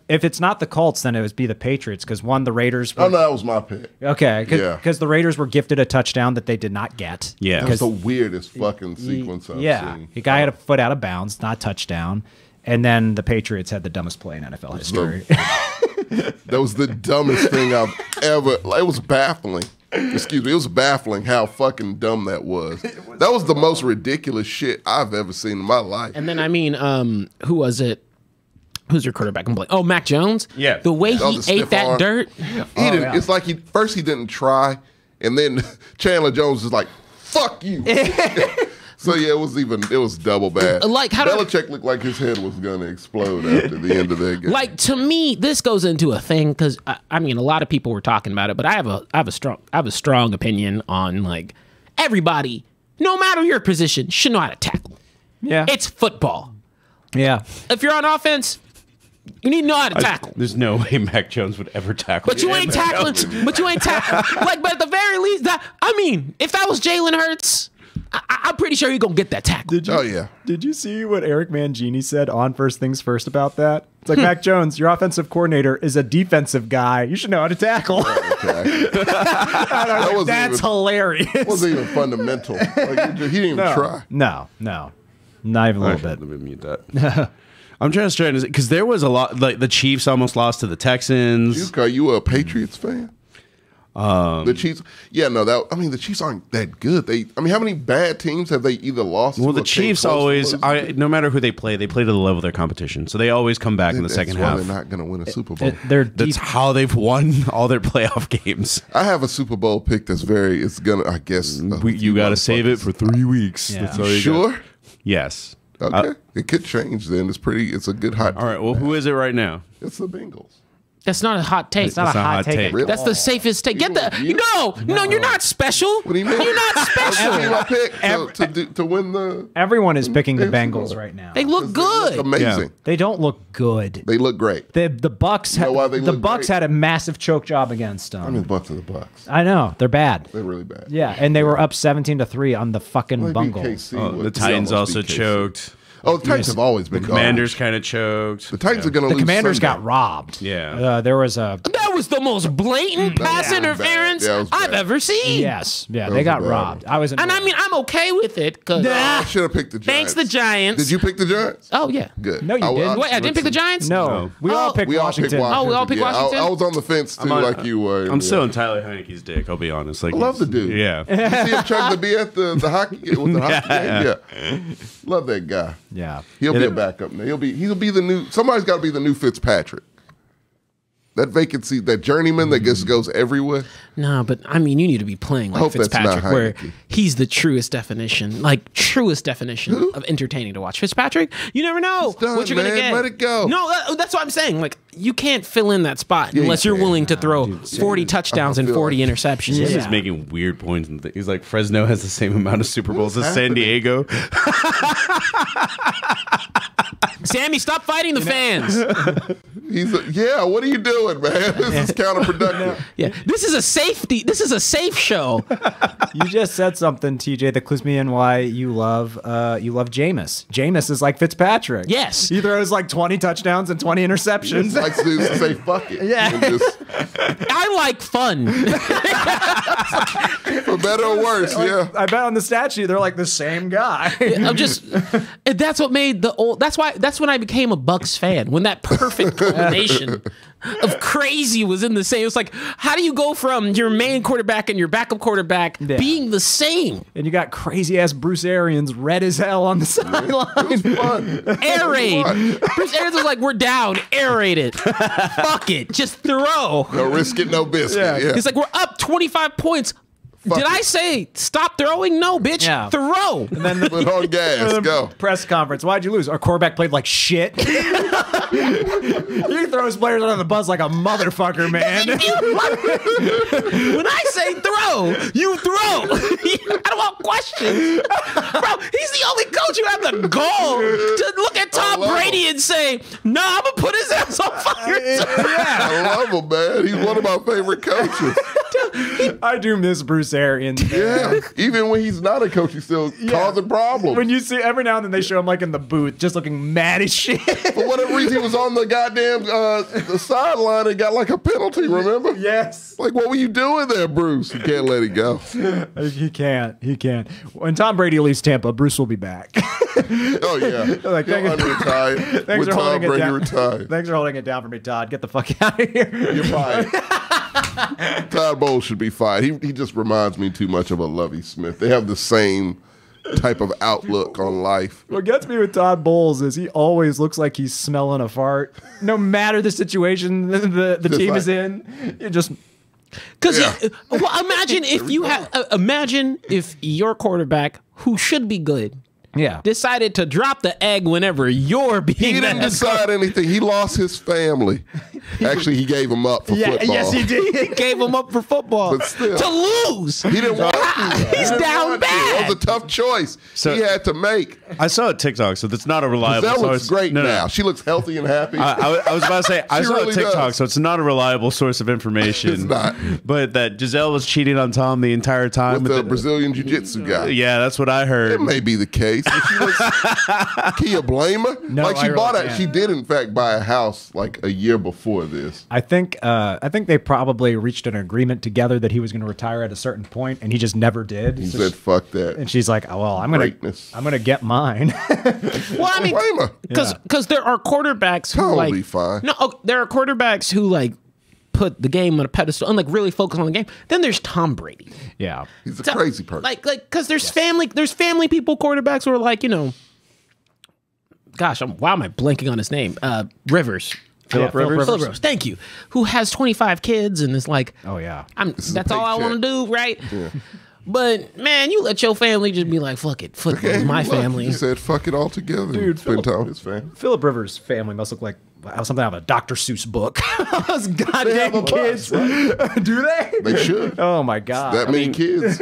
if it's not the Colts, then it would be the Patriots. Because the Raiders. Oh, no, that was my pick. Okay, Yeah. because the Raiders were gifted a touchdown that they did not get. Yeah. That's the weirdest fucking sequence I've seen. The guy had a foot out of bounds, not touchdown, and then the Patriots had the dumbest play in NFL history. That was the dumbest thing I've ever. It was baffling. Excuse me. It was baffling how fucking dumb that was. That was the most ridiculous shit I've ever seen in my life. And then I mean, who was it? Who's your quarterback? I'm blank. Oh, Mac Jones. Yeah. The way Oh, he the stiff ate that arm. dirt. He didn't. yeah. It's like he didn't try, and then Chandler Jones is like, "Fuck you." So yeah, it was double bad. Like, how do- Belichick looked like his head was gonna explode after the end of that game. Like, to me, this goes into a thing because I mean, a lot of people were talking about it, but I have a strong opinion on like everybody, no matter your position, should know how to tackle. Yeah, It's football. yeah. If you're on offense, you need to know how to tackle. There's no way Mac Jones would ever tackle. But you ain't tackling. But you ain't tackling. Like, but at the very least, if that was Jalen Hurts, I'm pretty sure you're gonna get that tackle. Oh yeah. Did you see what Eric Mangini said on First Things First about that? It's like, Mac Jones, your offensive coordinator is a defensive guy. You should know how to tackle. That wasn't That's even, hilarious. wasn't even fundamental. Like, he didn't even try. No, not even a little bit. Let me mute that. I'm just trying to, because there was a lot, like the Chiefs almost lost to the Texans. Are you a Patriots fan? The Chiefs, the Chiefs aren't that good. How many bad teams have they either lost? Well, to the or came Chiefs close to always, losing? no matter who they play to the level of their competition. So they always come back in the second That's why half. they're not going to win a Super Bowl. That's how they've won all their playoff games. I have a Super Bowl pick that's it's going to, I guess. You got to save it for 3 weeks. Yeah. That's all you Sure? got. Yes. Okay. It could change then. It's a good hot All right. Well, who is it right now? It's the Bengals. That's not a hot take. It's not a hot take. Really? That's the safest take. Get the no, you're not special. What do you mean? You're not That's special. my pick to win the. Everyone is picking the Bengals right now. They look good. Amazing. They don't look good. They look great. The Bucks. know why they The look Bucks great? had a massive choke job against them. I mean, Bucks are the Bucks. I know they're bad. They're really bad. Yeah, and they were up 17-3 on the fucking They beat Bungles. KC. The Titans also choked. Oh, the Titans have always been Commanders kind of choked. The Titans are going to The lose. Commanders Sunday. got robbed. Yeah. There was a That was the most blatant pass was interference bad. Yeah, it was I've bad. ever seen. yes, yeah, That they was got a bad robbed. one. I was, And I mean, I'm okay with it because I should have picked the thanks Giants. the Giants. Did you pick the Giants? Oh yeah. Good. No, you didn't. Wait, I didn't pick the Giants. no, we all Oh. picked We all picked Washington. Washington. Oh, we all picked Yeah, Washington? I was on the fence too, like you were. I'm still in Tyler Heineke's dick. I'll be honest. Like, I love the dude. Yeah. You see him chug the beer at the hockey with the hockey game? Yeah. Love that guy. Yeah, He'll be a backup now. He'll be the new. Somebody's got to be the new Fitzpatrick. That vacancy, that journeyman that just goes everywhere. No, but I mean, you need to be playing like hope that's not Fitzpatrick, where Heineke. he's the truest definition of entertaining to watch. Fitzpatrick, you never know done, what you're going to man. get. Let it go. No, that's what I'm saying. Like, you can't fill in that spot unless you you're can. willing to throw 40 touchdowns and feel 40 like- interceptions. He's Yeah. just making weird points. And he's like, Fresno has the same amount of Super Bowls as San happening? Diego. Sammy, stop fighting the fans. What are you doing, man? This is counterproductive. Yeah, this is a safety. This is a safe show. you just said something, TJ, that clues me in why you love Jameis. Jameis is like Fitzpatrick. Yes. he throws like 20 touchdowns and 20 interceptions. Like to say fuck it. Yeah. And just, I like fun. for better or worse, yeah. I bet on the stat sheet they're like the same guy. I'm just. That's what made the old. That's why that's when I became a Bucks fan. When that perfect combination of crazy was in the same. It was like, how do you go from your main quarterback and your backup quarterback being the same? And you got crazy ass Bruce Arians, red as hell on the sideline. Fun. Air raid. Bruce Arians was like, we're down. Air raid it. Fuck it. Just throw. No risk it, no biscuit. Yeah. He's like, we're up 25 points. Did I say stop throwing? No, bitch. Yeah. Throw. And then the Put on gas. Go. press conference. Why'd you lose? Our quarterback played like shit. He throws players under the bus like a motherfucker, man. When I say throw, you throw. I don't want questions. Bro, he's the only coach who had the gall to look at Tom Brady and say, nah, I'm going to put his ass on fire. I love him, man. He's one of my favorite coaches. I do miss Bruce Arians. Yeah. Even when he's not a coach, he's still causing problems. When you see every now and then they show him like in the booth, just looking mad as shit. For whatever reason, he was on the goddamn the sideline and got like a penalty, remember? Yes. Like, what were you doing there, Bruce? You can't let it go. He can't. He can't. When Tom Brady leaves Tampa, Bruce will be back. Oh, yeah. Like, He'll unretire Thanks when for Tom holding it Brady down. retired. Thanks for holding it down for me, Todd. Get the fuck out of here. You're fired. Todd Bowles should be fired. He just reminds me too much of a Lovie Smith. They have the same type of outlook on life. What gets me with Todd Bowles is he always looks like he's smelling a fart. No matter the situation the team is in, you just... Because well, imagine if your quarterback, who should be good, decided to drop the egg whenever you're being. He didn't decide anything. He lost his family. Actually, he gave him up for football. Yes, he did. He gave him up for football But still, to lose. He didn't want to. He's down bad. It was a tough choice he had to make. I saw a TikTok, so that's not a reliable Giselle source. looks great now. She looks healthy and happy. I was about to say, I She saw really a TikTok, does. so it's not a reliable source of information. It's not. But that Giselle was cheating on Tom the entire time. With the Brazilian Jiu-Jitsu guy. Yeah, that's what I heard. It may be the case. But she was, can you blame her? No, like, I she really bought it. can't. She did, in fact, buy a house like a year before this. I think they probably reached an agreement together that he was going to retire at a certain point, and he just never did. He said, fuck that. And she's like, "Oh, well, I'm Greatness. gonna get mine." Well, I mean, Blame her. because there are quarterbacks who Tom will like be fine. No, there are quarterbacks who like put the game on a pedestal and like really focus on the game. Then there's Tom Brady. Yeah. He's a crazy person. Like because there's family people quarterbacks who are like, you know, gosh, why am I blanking on his name? Rivers. Philip Rivers? Philip Rivers. Thank you. Who has 25 kids and is like, Oh yeah. is that's a all I paycheck. want to do, right? But man, you let your family just be like, fuck it, football's my Look, family. He said, fuck it all together. Dude, Spend Philip- time with his family. Philip Rivers' family must look like something out of a Dr. Seuss book. Those They have goddamn a bus, kids. Do they? They should. Oh my god. That many kids.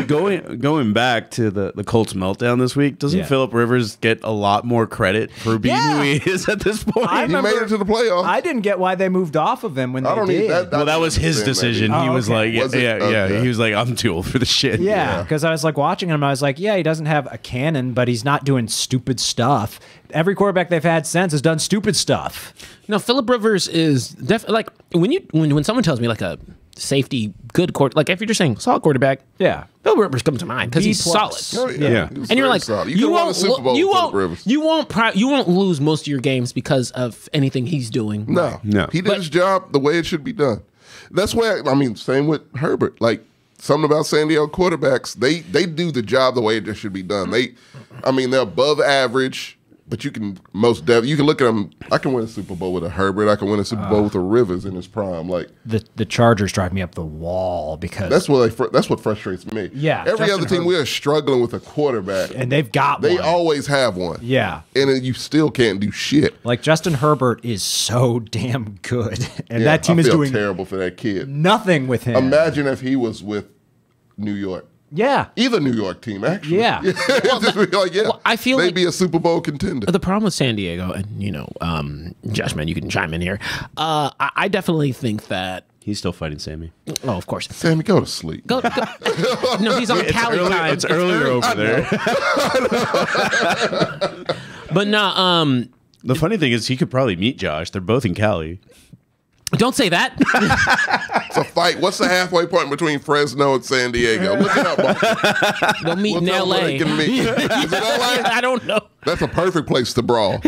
Going back to the Colts meltdown this week, doesn't Yeah. Philip Rivers get a lot more credit for being who he is at this point? I He made it to the playoffs. I didn't get why they moved off of him when I they don't did. need that. Well, that was his decision. He Oh, was okay. like, Was it? yeah. Okay. He was like, I'm too old for the shit. Yeah, because I was like watching him. I was like, yeah, he doesn't have a cannon, but he's not doing stupid stuff. Every quarterback they've had since has done stupid stuff. No, Philip Rivers is definitely like when someone tells me like a safety good quarter, like if you're just saying solid quarterback, Yeah. Philip Rivers comes to mind because B he's plus. solid. Oh, Yeah. He was And you're very like, solid. You won a Super Bowl with Phillip Rivers. you won't lose most of your games because of anything he's doing. No. He did his job the way it should be done. That's why, I mean, same with Herbert. Like, something about San Diego quarterbacks, they do the job the way it just should be done. They're above average, but you can you can look at them. I can win a Super Bowl with a Herbert. I can win a Super Bowl with a Rivers in his prime. Like, The Chargers drive me up the wall because that's what frustrates me. Yeah, Every Justin other team, Herbert. we are struggling with a quarterback. and they've got They one. always have one. Yeah. And you still can't do shit. Like Justin Herbert is so damn good, and Yeah, that team I is feel doing terrible for that kid. nothing with him. Imagine if he was with New York. Yeah. Either New York team, actually. Yeah. Just be like, yeah, I feel they'd like- be a Super Bowl contender. The problem with San Diego, and Josh, man, you can chime in here. I definitely think that. He's still fighting Sammy. Oh, of course. Sammy, go to sleep. Go. No, he's on Cali time. It's earlier over there. But no, The funny thing is, he could probably meet Josh. They're both in Cali. don't say that. It's a fight. What's the halfway point between Fresno and San Diego? Look it up. Mark. They'll meet in What's up L.A. where they can meet? Is it LA? I don't know. That's a perfect place to brawl.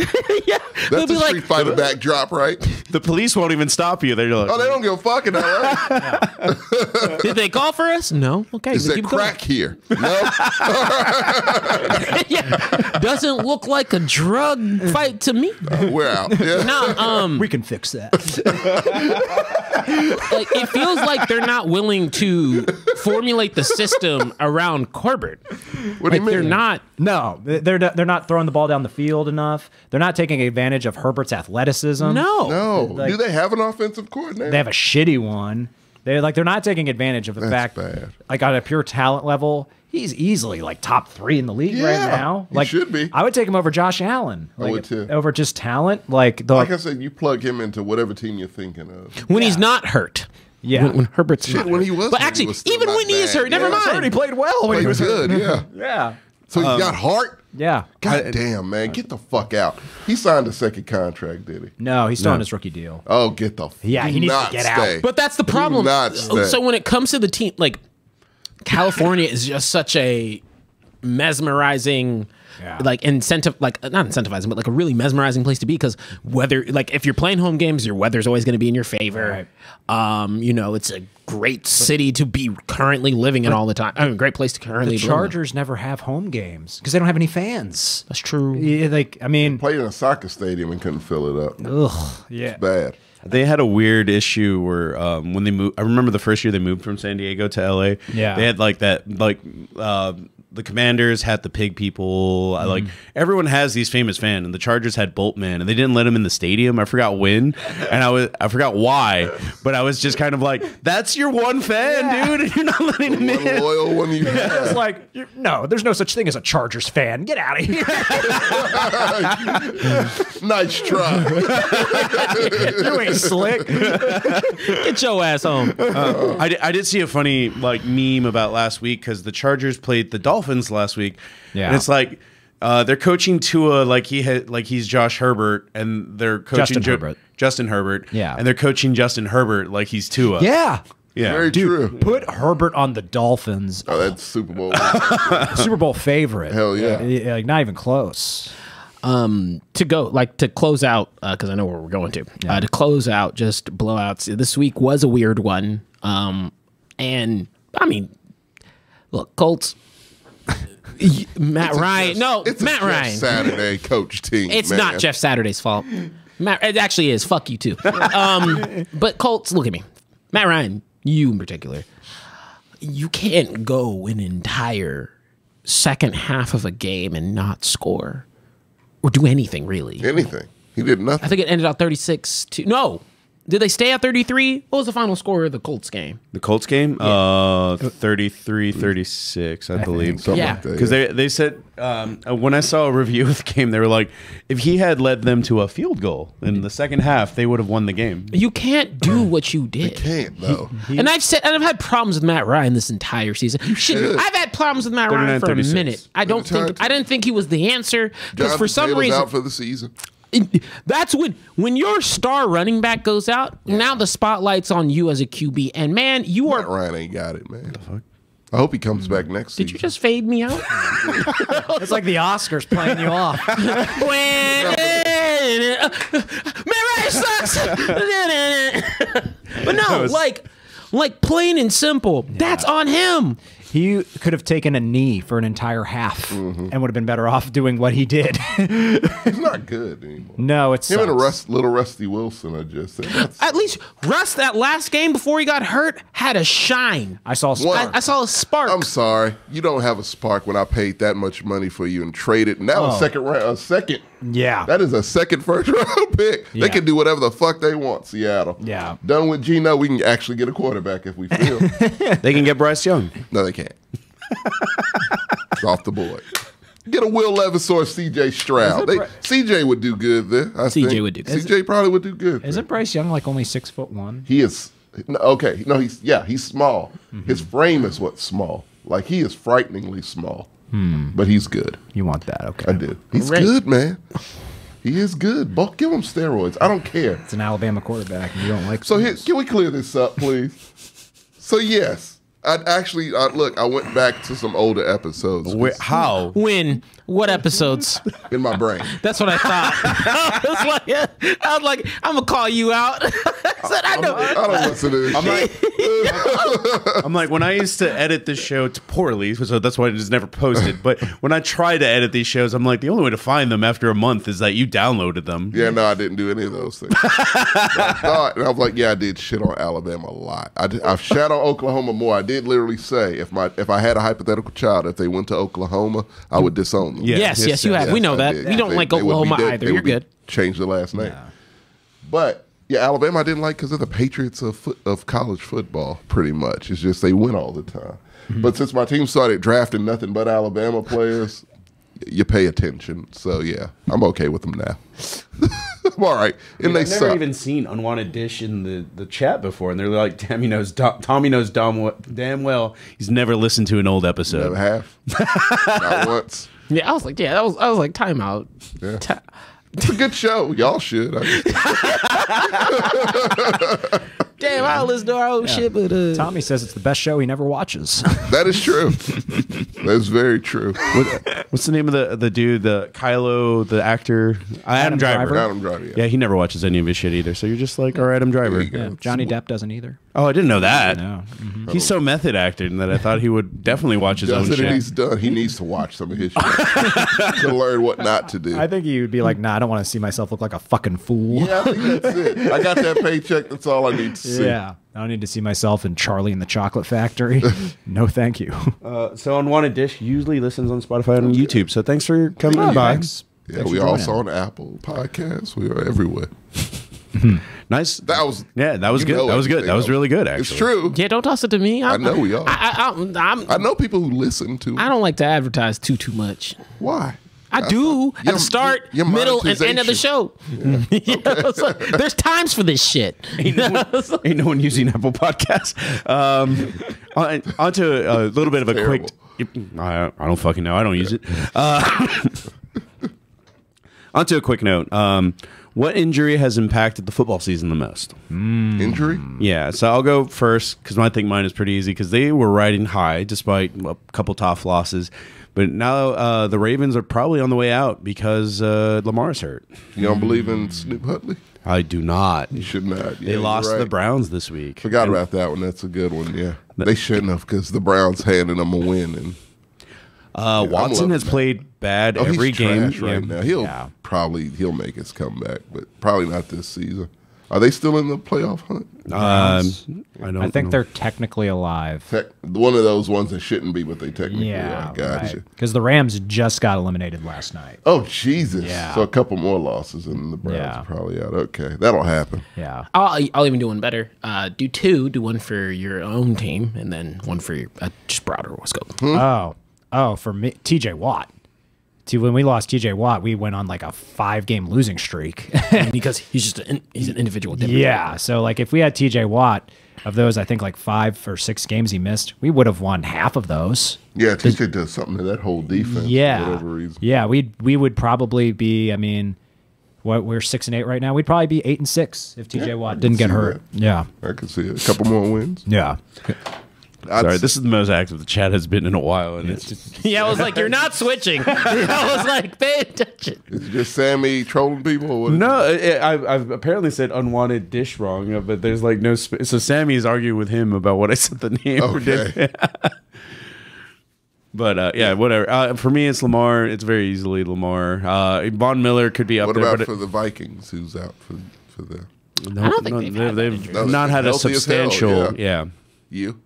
Yeah, they'll That's be a Street Fighter backdrop, right? The police won't even stop you. They're like, Oh, they don't give a fuck in LA. Did they call for us? No. Okay. Is then there keep going. crack here? No. Yeah. Doesn't look like a drug fight to me. We're out. Yeah. No, we can fix that. Like it feels like they're not willing to formulate the system around Corbett. What do you mean? They're not. No, they're not throwing the ball down the field enough. They're not taking advantage of Herbert's athleticism. No. No. Like- Do they have an offensive coordinator? They have a shitty one. They're not taking advantage of the fact, bad. like on a pure talent level, he's easily like top 3 in the league right Yeah, now. he Like should be. I would take him over Josh Allen. I would too. Over just talent. Like the Like I said, you plug him into whatever team you're thinking of. When he's not hurt. Yeah. When Herbert's Shit, not when hurt. he was But hurt, he actually, was still even not when he is bad. hurt, never Yeah. mind. he played well when he Played was good, yeah. Yeah. So he's got heart? Yeah. God damn, man. Get the fuck out. He signed a second contract, did he? No, he's still on his rookie deal. Oh, get the Yeah, he do needs to not get out. stay. But that's the Do problem. not stay. So when it comes to the team, like California is just such a mesmerizing, Yeah. like incentive, like not incentivizing, but like a really mesmerizing place to be because weather, like if you're playing home games, your weather's always going to be in your favor. You know, it's a great city to be currently living in all the time. I mean, great place to currently The live in. Chargers never have home games because they don't have any fans. That's true. Yeah, like I mean, Played in a soccer stadium and couldn't fill it up. ugh, yeah. Bad. They had a weird issue where when they moved, I remember the first year they moved from San Diego to LA. Yeah. They had like that, like the Commanders had the pig people. Like everyone has these famous fans, and the Chargers had Boltman, and they didn't let him in the stadium. I forgot when, and I forgot why, but I was just kind of like, that's your one fan, dude, and you're not letting him One in. loyal one you It's have. like no, there's no such thing as a Chargers fan. Get out of here. Nice try. You ain't slick. Get your ass home. I did see a funny like meme about last week because the Chargers played the Dolphins last week. Yeah. And it's like they're coaching Tua like he's Josh Herbert, and they're coaching Justin Herbert. Herbert. Yeah. And they're coaching Justin Herbert like he's Tua. Yeah. Yeah. Very true. Put Herbert on the Dolphins. Oh, that's Super Bowl. Super Bowl favorite. Hell yeah. Like not even close. To go like to close out because I know where we're going to close out just blowouts. This week was a weird one, and I mean, look, Colts. Matt Ryan. No, It's Matt a Jeff Ryan. Saturday coach team. It's man. not Jeff Saturday's fault. It actually is. Fuck you too. But Colts, look at me. Matt Ryan, you in particular. You can't go an entire second half of a game and not score or do anything really. Anything. He did nothing. I think it ended out 36-2. No. Did they stay at 33? What was the final score of the Colts game? The Colts game? 33-36, I believe. Something Yeah. like that, Because they said, when I saw a review of the game, they were like, if he had led them to a field goal in the second half, they would have won the game. You can't do what you did. Can't though. And I've had problems with Matt Ryan this entire season. should. I've had problems with Matt Ryan for a 39-36. minute. I didn't think he was the answer because for some Taylor's reason out for the season. that's when your star running back goes out. Now the spotlight's on you as a QB, and man, you Matt are. Ryan ain't got it, man. I hope he comes back next Did season. you just fade me out? It's like the Oscars playing you off. Matt Ryan sucks. But no, like plain and simple. That's on him. He could have taken a knee for an entire half and would have been better off doing what he did. He's not good anymore. No, it's Him and little Rusty Wilson are just. At least Russ, that last game before he got hurt, had a shine. I saw. One. I saw a spark. I'm sorry, you don't have a spark when I paid that much money for you and traded. And that was second round, a second. Yeah. That is a second first round pick. Yeah. They can do whatever the fuck they want. Seattle. Yeah. Done with Geno, we can actually get a quarterback if we feel. They can get Bryce Young. No, they can't. It's off the board. Get a Will Levis or CJ Stroud. CJ would do good there. CJ would do good. CJ probably would do good. Isn't Bryce Young like only 6'1"? He is okay. No, he's small. His frame is what's small. Like he is frighteningly small. But he's good. You want that? Okay. I do. He's Right. good, man. He is good. Bulk, give him steroids. I don't care. It's an Alabama quarterback, and you don't like. So here, can we clear this up, please? So yes, I went back to some older episodes. How? when What episodes? in my brain. That's what I thought. I was like, I'm gonna call you out. I said, I know. I don't listen to this. I'm like, when I used to edit this show poorly, so that's why it is never posted. But when I try to edit these shows, I'm like, the only way to find them after a month is that you downloaded them. Yeah, no, I didn't do any of those things. I was like, yeah, I did shit on Alabama a lot. I've shat on Oklahoma more. I did literally say if I had a hypothetical child, if they went to Oklahoma, I would disown them. Yeah. Yes, you have. We know I that. did. We don't They- like they would be Oklahoma dead. either. They You're would be good. Change the last name. But yeah, Alabama I didn't like because they're the Patriots of college football. Pretty much, it's just they win all the time. But since my team started drafting nothing but Alabama players, you pay attention. So yeah, I'm okay with them now. I'm all right, and they I've suck. never even seen Unwanted Dish in the chat before, and they're like, Tommy knows damn well he's never listened to an old episode. Never have. Not once. Yeah, I was like, I was like, timeout. Yeah. It's a good show. Y'all should. Damn, I don't listen to our own shit, but Tommy says it's the best show he never watches. That is true. That's very true. What's the name of the dude, the Kylo, the actor? Adam Driver. Adam Driver. Yeah. Yeah, he never watches any of his shit either. So you're just like, all right, Adam Driver. There you go. Yeah, Johnny Depp doesn't either. Oh, I didn't know that. No. He's so method acting that I thought he would definitely watch his own Does it and shit. he's done. He needs to watch some of his shit to learn what not to do. I think he would be like, nah, I don't want to see myself look like a fucking fool. Yeah, I think that's it. I got that paycheck. That's all I need to see. Yeah. I don't need to see myself in Charlie and the Chocolate Factory. No, thank you. So Unwanted Dish usually listens on Spotify and on YouTube. So thanks for coming by. Thanks. Yeah, Thanks we for also joining. on Apple Podcasts. We are everywhere. Nice. That was That was you good. know That was good. everything That was else. really good, actually. It's true. yeah, don't toss it to me. I know we are. I I know people who listen to. don't like to advertise too much. Why? I do at your- the start, your middle, and end of the show. You know, it's like, there's times for this shit. Ain't no one using Apple Podcasts. Onto a little bit of a quick. I don't fucking know. I don't use it. Onto a quick note. What injury has impacted the football season the most? Injury? Yeah, so I'll go first because I think mine is pretty easy because they were riding high despite a couple tough losses. But now the Ravens are probably on the way out because Lamar's hurt. You don't believe in Snoop Hutley? I do not. You should not. They lost to the Browns this week. Forgot about that one. That's a good one. Yeah, they shouldn't have because the Browns handed them a win. And Watson loving has that. played bad every he's game. trash right Yeah. now. He'll Yeah. he'll make his comeback, but probably not this season. Are they still in the playoff hunt? I don't. I think know. they're technically alive. One of those ones that shouldn't be, but they technically Yeah, are. Gotcha. Because the Rams just got eliminated last night. Oh Jesus! Yeah. So a couple more losses, and the Browns Yeah. are probably out. Okay, that'll happen. Yeah. I'll even do one better. Do two. Do one for your own team, and then one for your just broader scope. Oh, for me, TJ Watt. When we lost TJ Watt, we went on like a 5-game losing streak. Because he's just he's an individual. Yeah. So like if we had TJ Watt, of those, I think like 5 or 6 games he missed, we would have won half of those. Yeah, TJ does something to that whole defense Yeah. for whatever reason. Yeah, we would probably be, I mean, we're 6-8 right now. We'd probably be 8-6 if TJ Watt didn't get see hurt. Yeah. I can see it. A couple more wins. Yeah. Sorry, this is the most active the chat has been in a while, and it's just, Yeah, I was like, you're not switching. I was like, pay attention. Is it just Sammy trolling people? Or what? no. I've apparently said unwanted dish wrong, but there's like no. So Sammy's arguing with him about what I said the name for Okay. dish. But yeah, whatever. For me, it's Lamar. It's very easily Lamar. Von Miller could be up What there, about but for the Vikings? Who's out for them? no, I don't think they've had that they've injury. No, not had a healthy as hell, substantial. yeah. Yeah. You?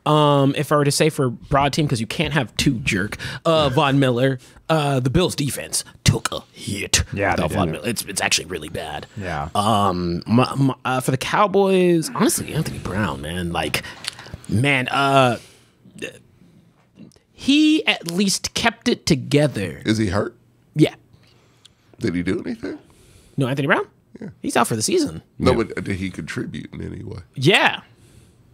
If I were to say for broad team, because you can't have two jerk, Von Miller, the Bills defense took a hit. Yeah, they without Von did. Miller. It's actually really bad. Yeah. For the Cowboys, honestly, Anthony Brown, man, he at least kept it together. Is he hurt? Yeah. Did he do anything? No, Anthony Brown? Yeah. He's out for the season. No, but did he contribute in any way? Yeah.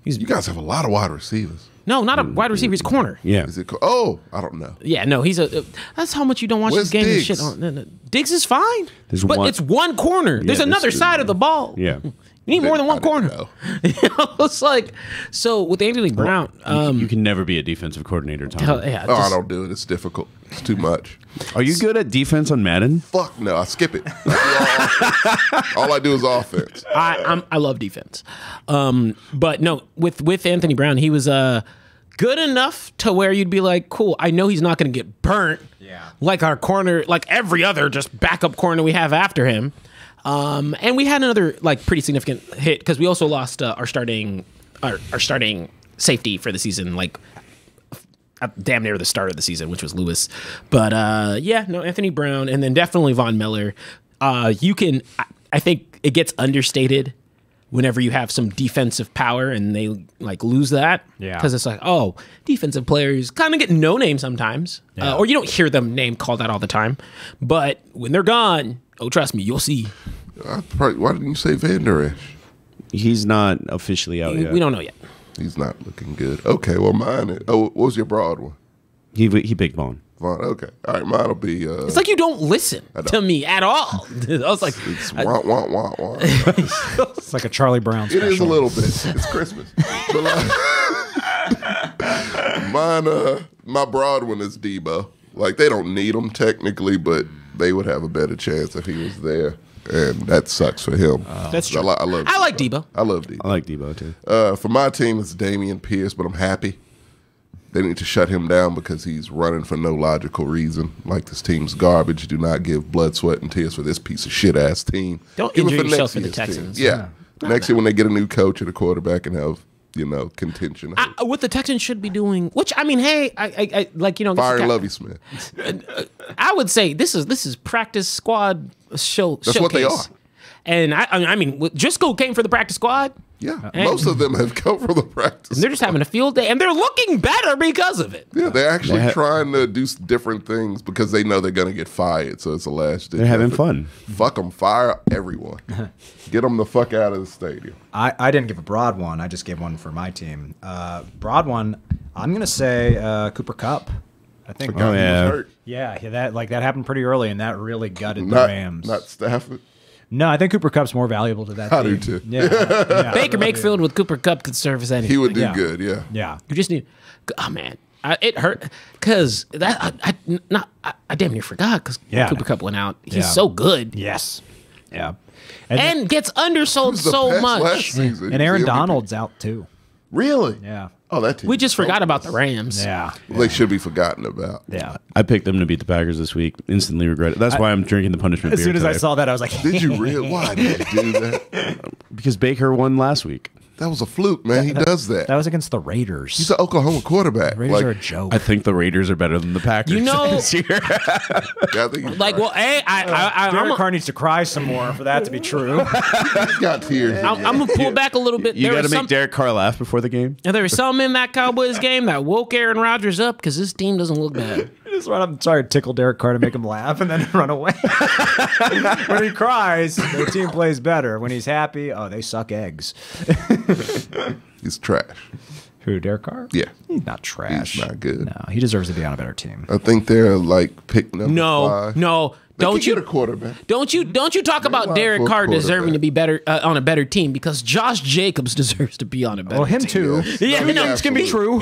You guys have a lot of wide receivers. No, not a wide receiver. He's a corner. Yeah. Is it? I don't know. Yeah, no, he's a. That's how much you don't watch Where's this game and Diggs? shit. No. Diggs is fine, There's but one- it's one corner. There's Yeah, another that's- side of the ball. Yeah. You need more than one I didn't corner. know. You know, it's like so with Anthony Brown. You can never be a defensive coordinator, Tom. Yeah, Oh, I just- don't do it. It's difficult. It's too much. Are you good at defense on Madden? Fuck no, I skip it. All I do is offense. I love defense, but no, with Anthony Brown, he was good enough to where you'd be like, cool. I know he's not going to get burnt, like our corner, like every other just backup corner we have after him. And we had another like pretty significant hit because we also lost our starting safety for the season, like damn near the start of the season, which was Lewis. But Anthony Brown, and then definitely Von Miller. I think it gets understated whenever you have some defensive power and they like lose that. Yeah. Because it's like, oh, defensive players kind of get no name sometimes. Or you don't hear them name called out all the time. But when they're gone, oh, trust me, you'll see. Why didn't you say Van Der Esch? He's not officially out yet. We don't know yet. He's not looking good. Okay, well, what was your broad one? He big bone. Okay. All right, mine will be... It's like you don't listen to me at all. I was like... It's wah. It's like a Charlie Brown special. It is a little bit. It's Christmas. But my broad one is Debo. Like, they don't need him technically, but they would have a better chance if he was there. And that sucks for him. That's true. I like Debo. I love Debo. I like Debo too. For my team, it's Damian Pierce, but I'm happy. They need to shut him down because he's running for no logical reason. Like, this team's garbage. Do not give blood, sweat, and tears for this piece of shit-ass team. Don't Give it injure yourself next for the year's Texans. team. Yeah. Next year when they get a new coach and a quarterback and have, contention. What the Texans should be doing, which, I mean, hey, I like, Fire Lovie Smith. I would say this is practice squad showcase. That's what they are. And I mean, Driscoll came for the practice squad. Yeah, most of them have come from the practice. And they're just having a field day, and they're looking better because of it. Yeah, they're actually trying to do different things because they know they're going to get fired, so it's a last ditch. They're having fun. Fuck them. Fire everyone. Get them the fuck out of the stadium. I didn't give a broad one. I just gave one for my team. Broad one, I'm going to say Cooper Kupp. I think. Oh, yeah. Hurt. Yeah, that happened pretty early, and that really gutted the Rams. Not Stafford. No, I think Cooper Kupp's more valuable to that I team. do too. Yeah. Damn. Baker Mayfield with Cooper Kupp could serve as anything. He would do Yeah. good, yeah. Yeah. You just need. Oh man, it hurt because I damn near forgot because Yeah. Cooper Kupp went out. He's Yeah. so good Yes. Yeah. and gets undersold Who's the so best much. last season? And Aaron He's the MVP. Donald's out too. Really? Yeah. Oh, that team. We just forgot about the Rams. Yeah. Well, they should be forgotten about. Yeah. I picked them to beat the Packers this week. Instantly regret it. That's why I'm drinking the punishment As beer soon as I today. saw that, I was like, Did you really? Why did you do that? Because Baker won last week. That was a fluke, man. He does that. that was against the Raiders. He's an Oklahoma quarterback. Raiders Like, are a joke. I think the Raiders are better than the Packers. You know- this year. yeah, I think he's Like, right. well, hey, I'm Derek Carr needs to cry some more for that to be true. He's got tears. I'm gonna pull back a little bit. You got to was make Derek Carr laugh before the game. There was something in that Cowboys game that woke Aaron Rodgers up because this team doesn't look bad. Just run up and try to tickle Derek Carr to make him laugh and then run away. When he cries, the team plays better. When he's happy, oh, they suck eggs. He's trash. Who, Derek Carr? Yeah. He's not trash. He's not good. No, he deserves to be on a better team. I think they're like pick number No, 5. no, They don't could you get a quarterback. Don't you talk about line Derek for a Carr deserving quarterback. to be better on a better team because Josh Jacobs deserves to be on a better Well, him team. too. Yeah, No, no, It's going to be true.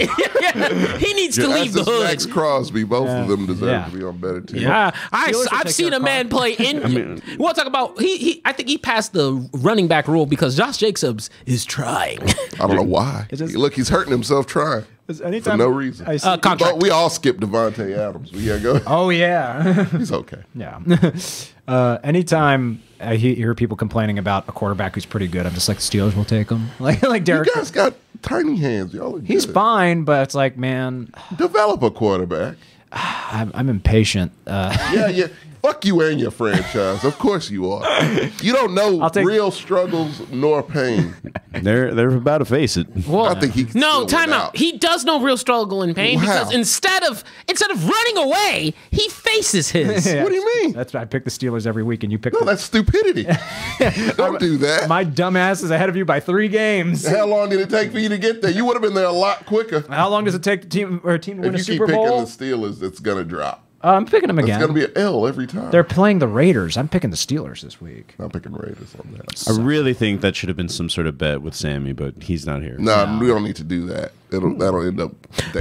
He needs to leave the That's hood. Max Crosby. Both of them deserve Yeah. to be on better teams. Yeah, Steelers will I've take seen care a of man play in. We'll talk about I think he passed the running back rule because Josh Jacobs is trying. I don't know why. just- Look, he's hurting himself trying for Anytime no reason. I see- Contract. But we all skipped Devontae Adams. We gotta go. Oh, yeah. He's okay. Yeah. Anytime I hear people complaining about a quarterback who's pretty good, I'm just like, the Steelers will take him. Like You Derek. guys got tiny hands. Y'all are He's good. fine, but it's like, man, Develop a quarterback. I'm impatient. Yeah. Fuck you and your franchise. Of course you are. You don't know I'll take- real struggles nor pain. They're about to face it. Well, I think he can no still time win out. out. He does know real struggle and pain Wow. because instead of running away, he faces his. Yeah. What do you mean? I pick the Steelers every week, and you pick No, that's stupidity. Don't do that. my dumbass is ahead of you by 3 games. How long did it take for you to get there? You would have been there a lot quicker. How long does it take a team to win If a you keep Super picking Bowl? the Steelers, it's gonna drop. I'm picking them It's again. gonna be an L every time. They're playing the Raiders. I'm picking the Steelers this week. I'm picking Raiders on that. I really think that should have been some sort of bet with Sammy, but he's not here. Nah, we don't need to do that. That'll end up.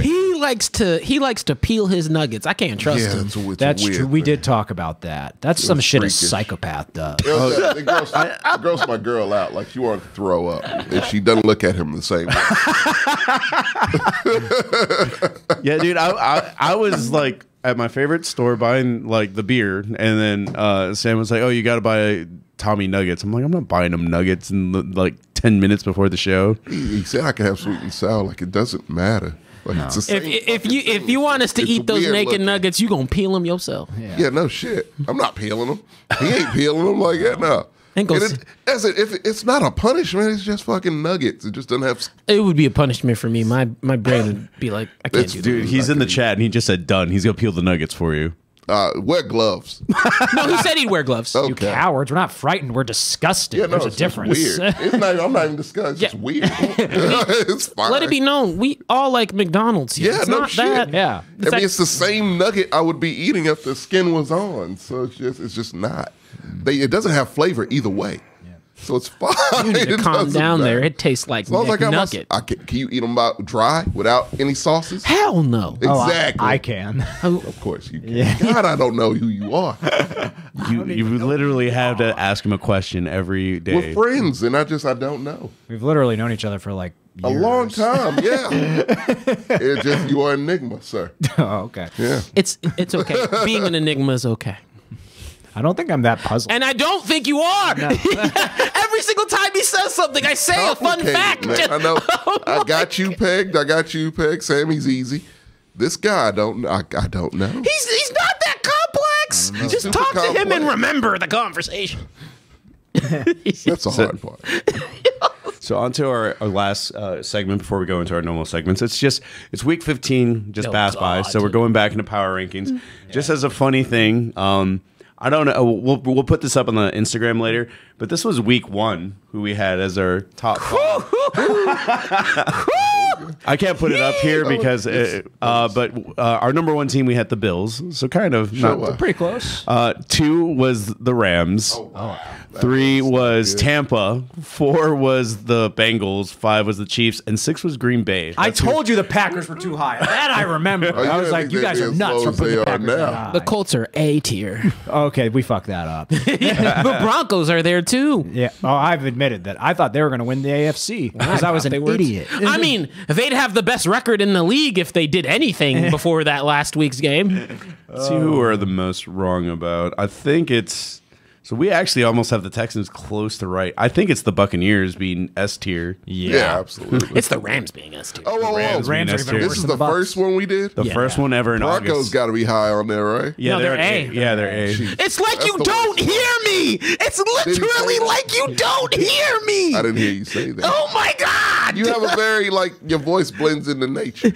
He likes to peel his nuggets. I can't trust Yeah, him. it's That's weird, true. We man. did talk about that. That's some shit freakish. a psychopath does. It grossed my girl out. Like, she wanted to throw up. And she doesn't look at him the same way. Yeah, dude, I was like at my favorite store buying like the beer, and then Sam was like, "Oh, you got to buy Tommy nuggets." I'm like, I'm not buying them nuggets in like 10 minutes before the show. He said I can have sweet and sour. Like, it doesn't matter. Like, it's the same If you want us to It's eat those weird naked looking. nuggets, you gonna peel them yourself. Yeah, no shit. I'm not peeling them. He ain't peeling them like that. No. Ain't gonna And if it's not a punishment, it's just fucking nuggets. It just doesn't have. It would be a punishment for me. My brain would be like, I can't It's- do Dude, that. he's in the chat and he just said done. He's gonna peel the nuggets for you. Wear gloves. No, he said he'd wear gloves. You Okay. cowards. We're not frightened. We're disgusted. Yeah, no, There's a it's just difference. weird. It's not. I'm not even discussing. It's just weird. It's fine. Let it be known, we all like McDonald's here. Yeah, it's no not shit. that. Yeah. I mean, it's the same nugget I would be eating if the skin was on. So it's just not. It doesn't have flavor either way. So it's fine. You need to It calm doesn't down matter. there. It tastes like As long as I got nugget. can you eat them out dry without any sauces? Hell no. Oh, Exactly. I can. Of course you can. God, I don't know who you are. You literally have to ask him a question every day. We're friends, and I don't know. We've literally known each other for like A years. long time, yeah. It's just you are an enigma, sir. Oh, okay. Yeah. It's okay. Being an enigma is okay. I don't think I'm that puzzled. And I don't think you are. Every single time he says something, I say a fun Complicated, fact. man. I know. I got you pegged. Sammy's easy. This guy, I don't know. He's not that complex. Just Super talk to him and complex. remember the conversation. That's the hard part. So on to our last segment before we go into our normal segments. It's week 15 just Oh, passed by, God. so we're going back into power rankings. Just as a funny thing, I don't know. We'll put this up on the Instagram later, but this was week 1 who we had as our top 5. I can't put it up here because, but our number 1 team we had the Bills, so kind of not. Pretty close. 2 was the Rams. 3 was Tampa. 4 was the Bengals. 5 was the Chiefs, and 6 was Green Bay. I told you the Packers were too high. That I remember. yeah, I was like, you they- guys they are as nuts low for as putting they the are Packers now. that high. The Colts are A tier. Okay, we fucked that up. The Broncos are there too. Yeah. Oh, I've admitted that. I thought they were going to win the AFC because I was an idiot. I mean, they'd have the best record in the league if they did anything before that last week's game. Let's see who we're the most wrong about. I think it's. So we actually almost have the Texans close to right. I think it's the Buccaneers being S tier. Yeah, absolutely. It's the Rams being S tier. Oh, Rams are even S tier. worse This is than the the Bucs. first one we did? The first one ever in Broncos August. got to be high on there, right? Yeah, No, they're at A. Yeah, they're A. It's like That's you the don't worst. hear me. It's literally that? like you don't hear me. I didn't hear you say that. Oh my God. You have a very, your voice blends into nature.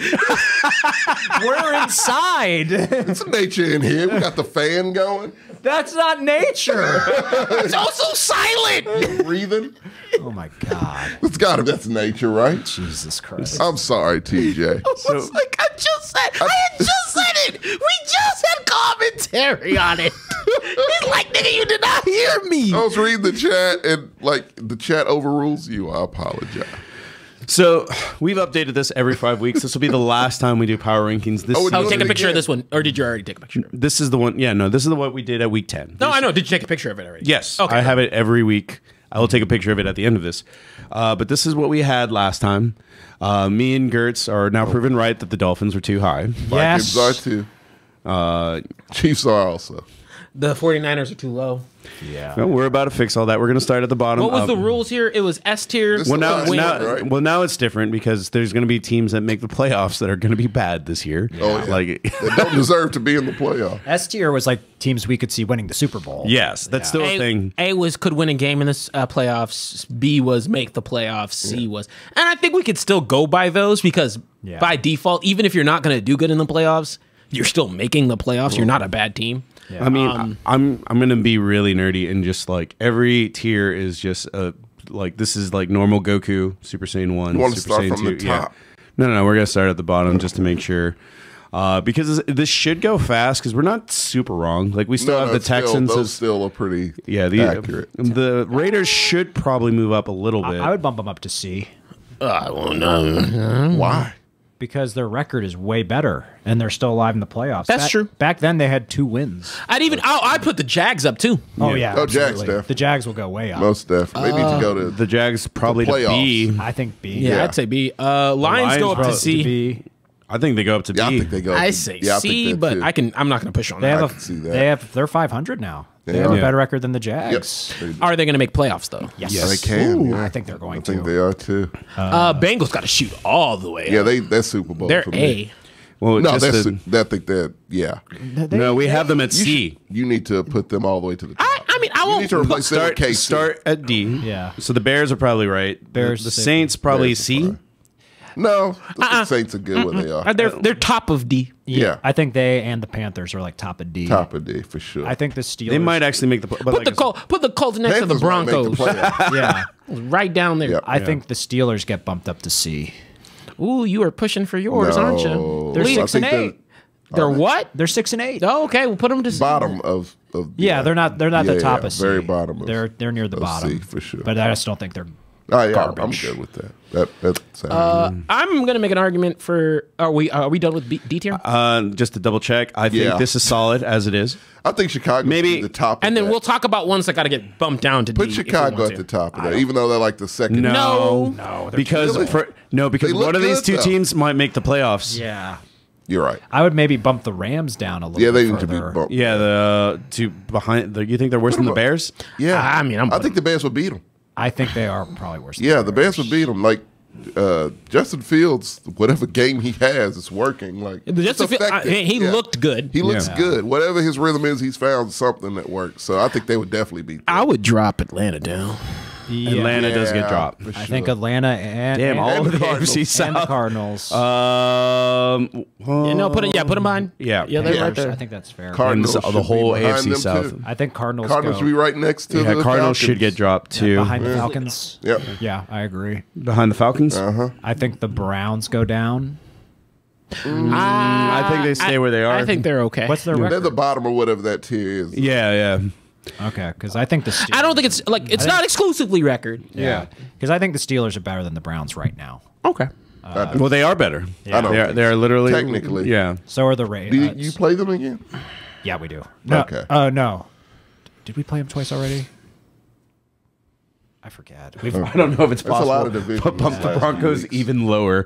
We're inside. It's nature in here. We got the fan going. That's not nature. It's also silent. You breathing. Oh my God. That's nature, right? Jesus Christ. I'm sorry, TJ. It's like I had just said it. We just had commentary on it. It's like, nigga, you did not hear me. I was reading the chat and the chat overrules you. I apologize. So we've updated this every 5 weeks. This will be the last time we do power rankings. This, Oh, and Oh, doing take a it picture of again. this one. Or did you already take a picture of it? this is the one. Yeah, no, this is the one we did at week 10. No, I know. Did you take a picture of it already? Yes, Okay. I have it every week. I will take a picture of it at the end of this. But this is what we had last time. Me and Gertz are now proven right that the Dolphins were too high. Yes. Vikings are too. Chiefs are also. The 49ers are too low. Yeah. No, we're about to fix all that. We're going to start at the bottom. What was the rules here? It was S tier. This- Well now, Win. Right. now it's different because there's going to be teams that make the playoffs that are going to be bad this year. Oh, yeah. Like, They don't deserve to be in the playoff. S tier was like teams we could see winning the Super Bowl. yes, that's still a thing. A was could win a game in the playoffs. B was make the playoffs. C was, and I think we could still go by those because Yeah. by default, even if you're not going to do good in the playoffs, you're still making the playoffs. You're not a bad team. I mean, I'm going to be really nerdy and just like every tier is just like this is like normal Goku, Super Saiyan 1, You want to Super start Saiyan from 2. the top. No, we're going to start at the bottom just to make sure. Because this should go fast because we're not super wrong. Like we still have the Texans. Those as, still are pretty accurate. The Raiders should probably move up a little bit. I would bump them up to C I don't know. Why? because their record is way better, and they're still alive in the playoffs. That's true. Back then, they had 2 wins. I'd put the Jags up too. Oh yeah, Oh, Jags, absolutely. Steph. The Jags will go way up. Most definitely. They need to go to The Jags probably to playoffs. B. I think B. Yeah, I'd say B. Lions go up to probably C. B. I think they go up to Yeah, I D. think they go. I to- say yeah, I C, think that but too. I'm not going to push on They that. have can see that. they're 500 now. They They have a are. better record than the Yep. Jags. They do. Are they going to make playoffs though? Yes, Yeah, they can. Ooh, yeah. I think they're going I think to. they are too. Bengals got to shoot all the way. Yeah, up. they're Super Bowl. They're for me. A. Well, No, just that's the- I think that. Yeah, no, we have them at C. you need to put them all the way to the top. I mean, I You won't. need to replace them with KC. Start at D. Yeah. So the Bears are probably right. Bears, The six. Saints probably Bears are C. fine. No, the Saints are good where they are. They're top of D. Yeah. I think they and the Panthers are like top of D. Top of D for sure. I think the Steelers. They might actually make the. But Put like the I said- Colts. Put the Colts next to the Panthers might make the Broncos. playoffs. Yeah. Right down there. Yeah. I think the Steelers get bumped up to C. Ooh, you are pushing for yours, aren't you? No. They're Leave- I 6 and think 8. They're what? They're 6 and 8. Oh, okay, we'll put them to C. bottom of Yeah, they're not. They're not Yeah, the top yeah, of C. very bottom of- They're near the of bottom C for sure. But I just don't think they're. Oh yeah, garbage. I'm good with that. That sounds I'm gonna make an argument for. Are we done with D tier? just to double check, I think Yeah. this is solid as it is. I think Chicago Maybe- should be the top. And of then that. we'll talk about ones that got to get bumped down to put D. if we Chicago want at to. the top of that, even though they're like the second. No. because Really? because They look one of these good, two though. teams might make the playoffs. Yeah. You're right. I would maybe bump the Rams down a little. Yeah, they bit need to be further. bumped. Yeah, the two behind. You think they're worse than the Bears? Yeah, I mean, I think the Bears would beat them. I think they are probably worse. Yeah, the Bears would beat them. Like Justin Fields, whatever game he has, it's working. Like Justin it's Fields, effective. he looked good. He looks Yeah. good. Whatever his rhythm is, he's found something that works. So I think they would definitely beat them. I would drop Atlanta down. Yeah. Atlanta does get Yeah, dropped. for I think sure. Atlanta and Damn, all and of the the Cardinals. AFC and the South. Cardinals. Put them behind. Yeah. yeah, they're Yeah. right there. I think that's fair. Cardinals And the should be whole behind AFC them, South. too. I think Cardinals. Cardinals go, should be right next to Yeah, the Cardinals should Falcons. get dropped too. behind the Falcons. Yep. Yeah, I agree. Behind the Falcons, I think the Browns go down. I think they stay where they are. I think they're okay. What's their They're record? the bottom or whatever that tier is. Yeah. Okay, because I think the Steelers, I don't think it's not exclusively record. Yeah, because I think the Steelers are better than the Browns right now. Okay. Well, they are better. I don't think They are literally Technically. Yeah. So are the Do Ravens. you play them again? Yeah, we do. No, Okay. no. Did we play them twice already? I forget. We've I don't know if it's That's a possible. lot of divisions But bump the last Broncos few weeks. even lower.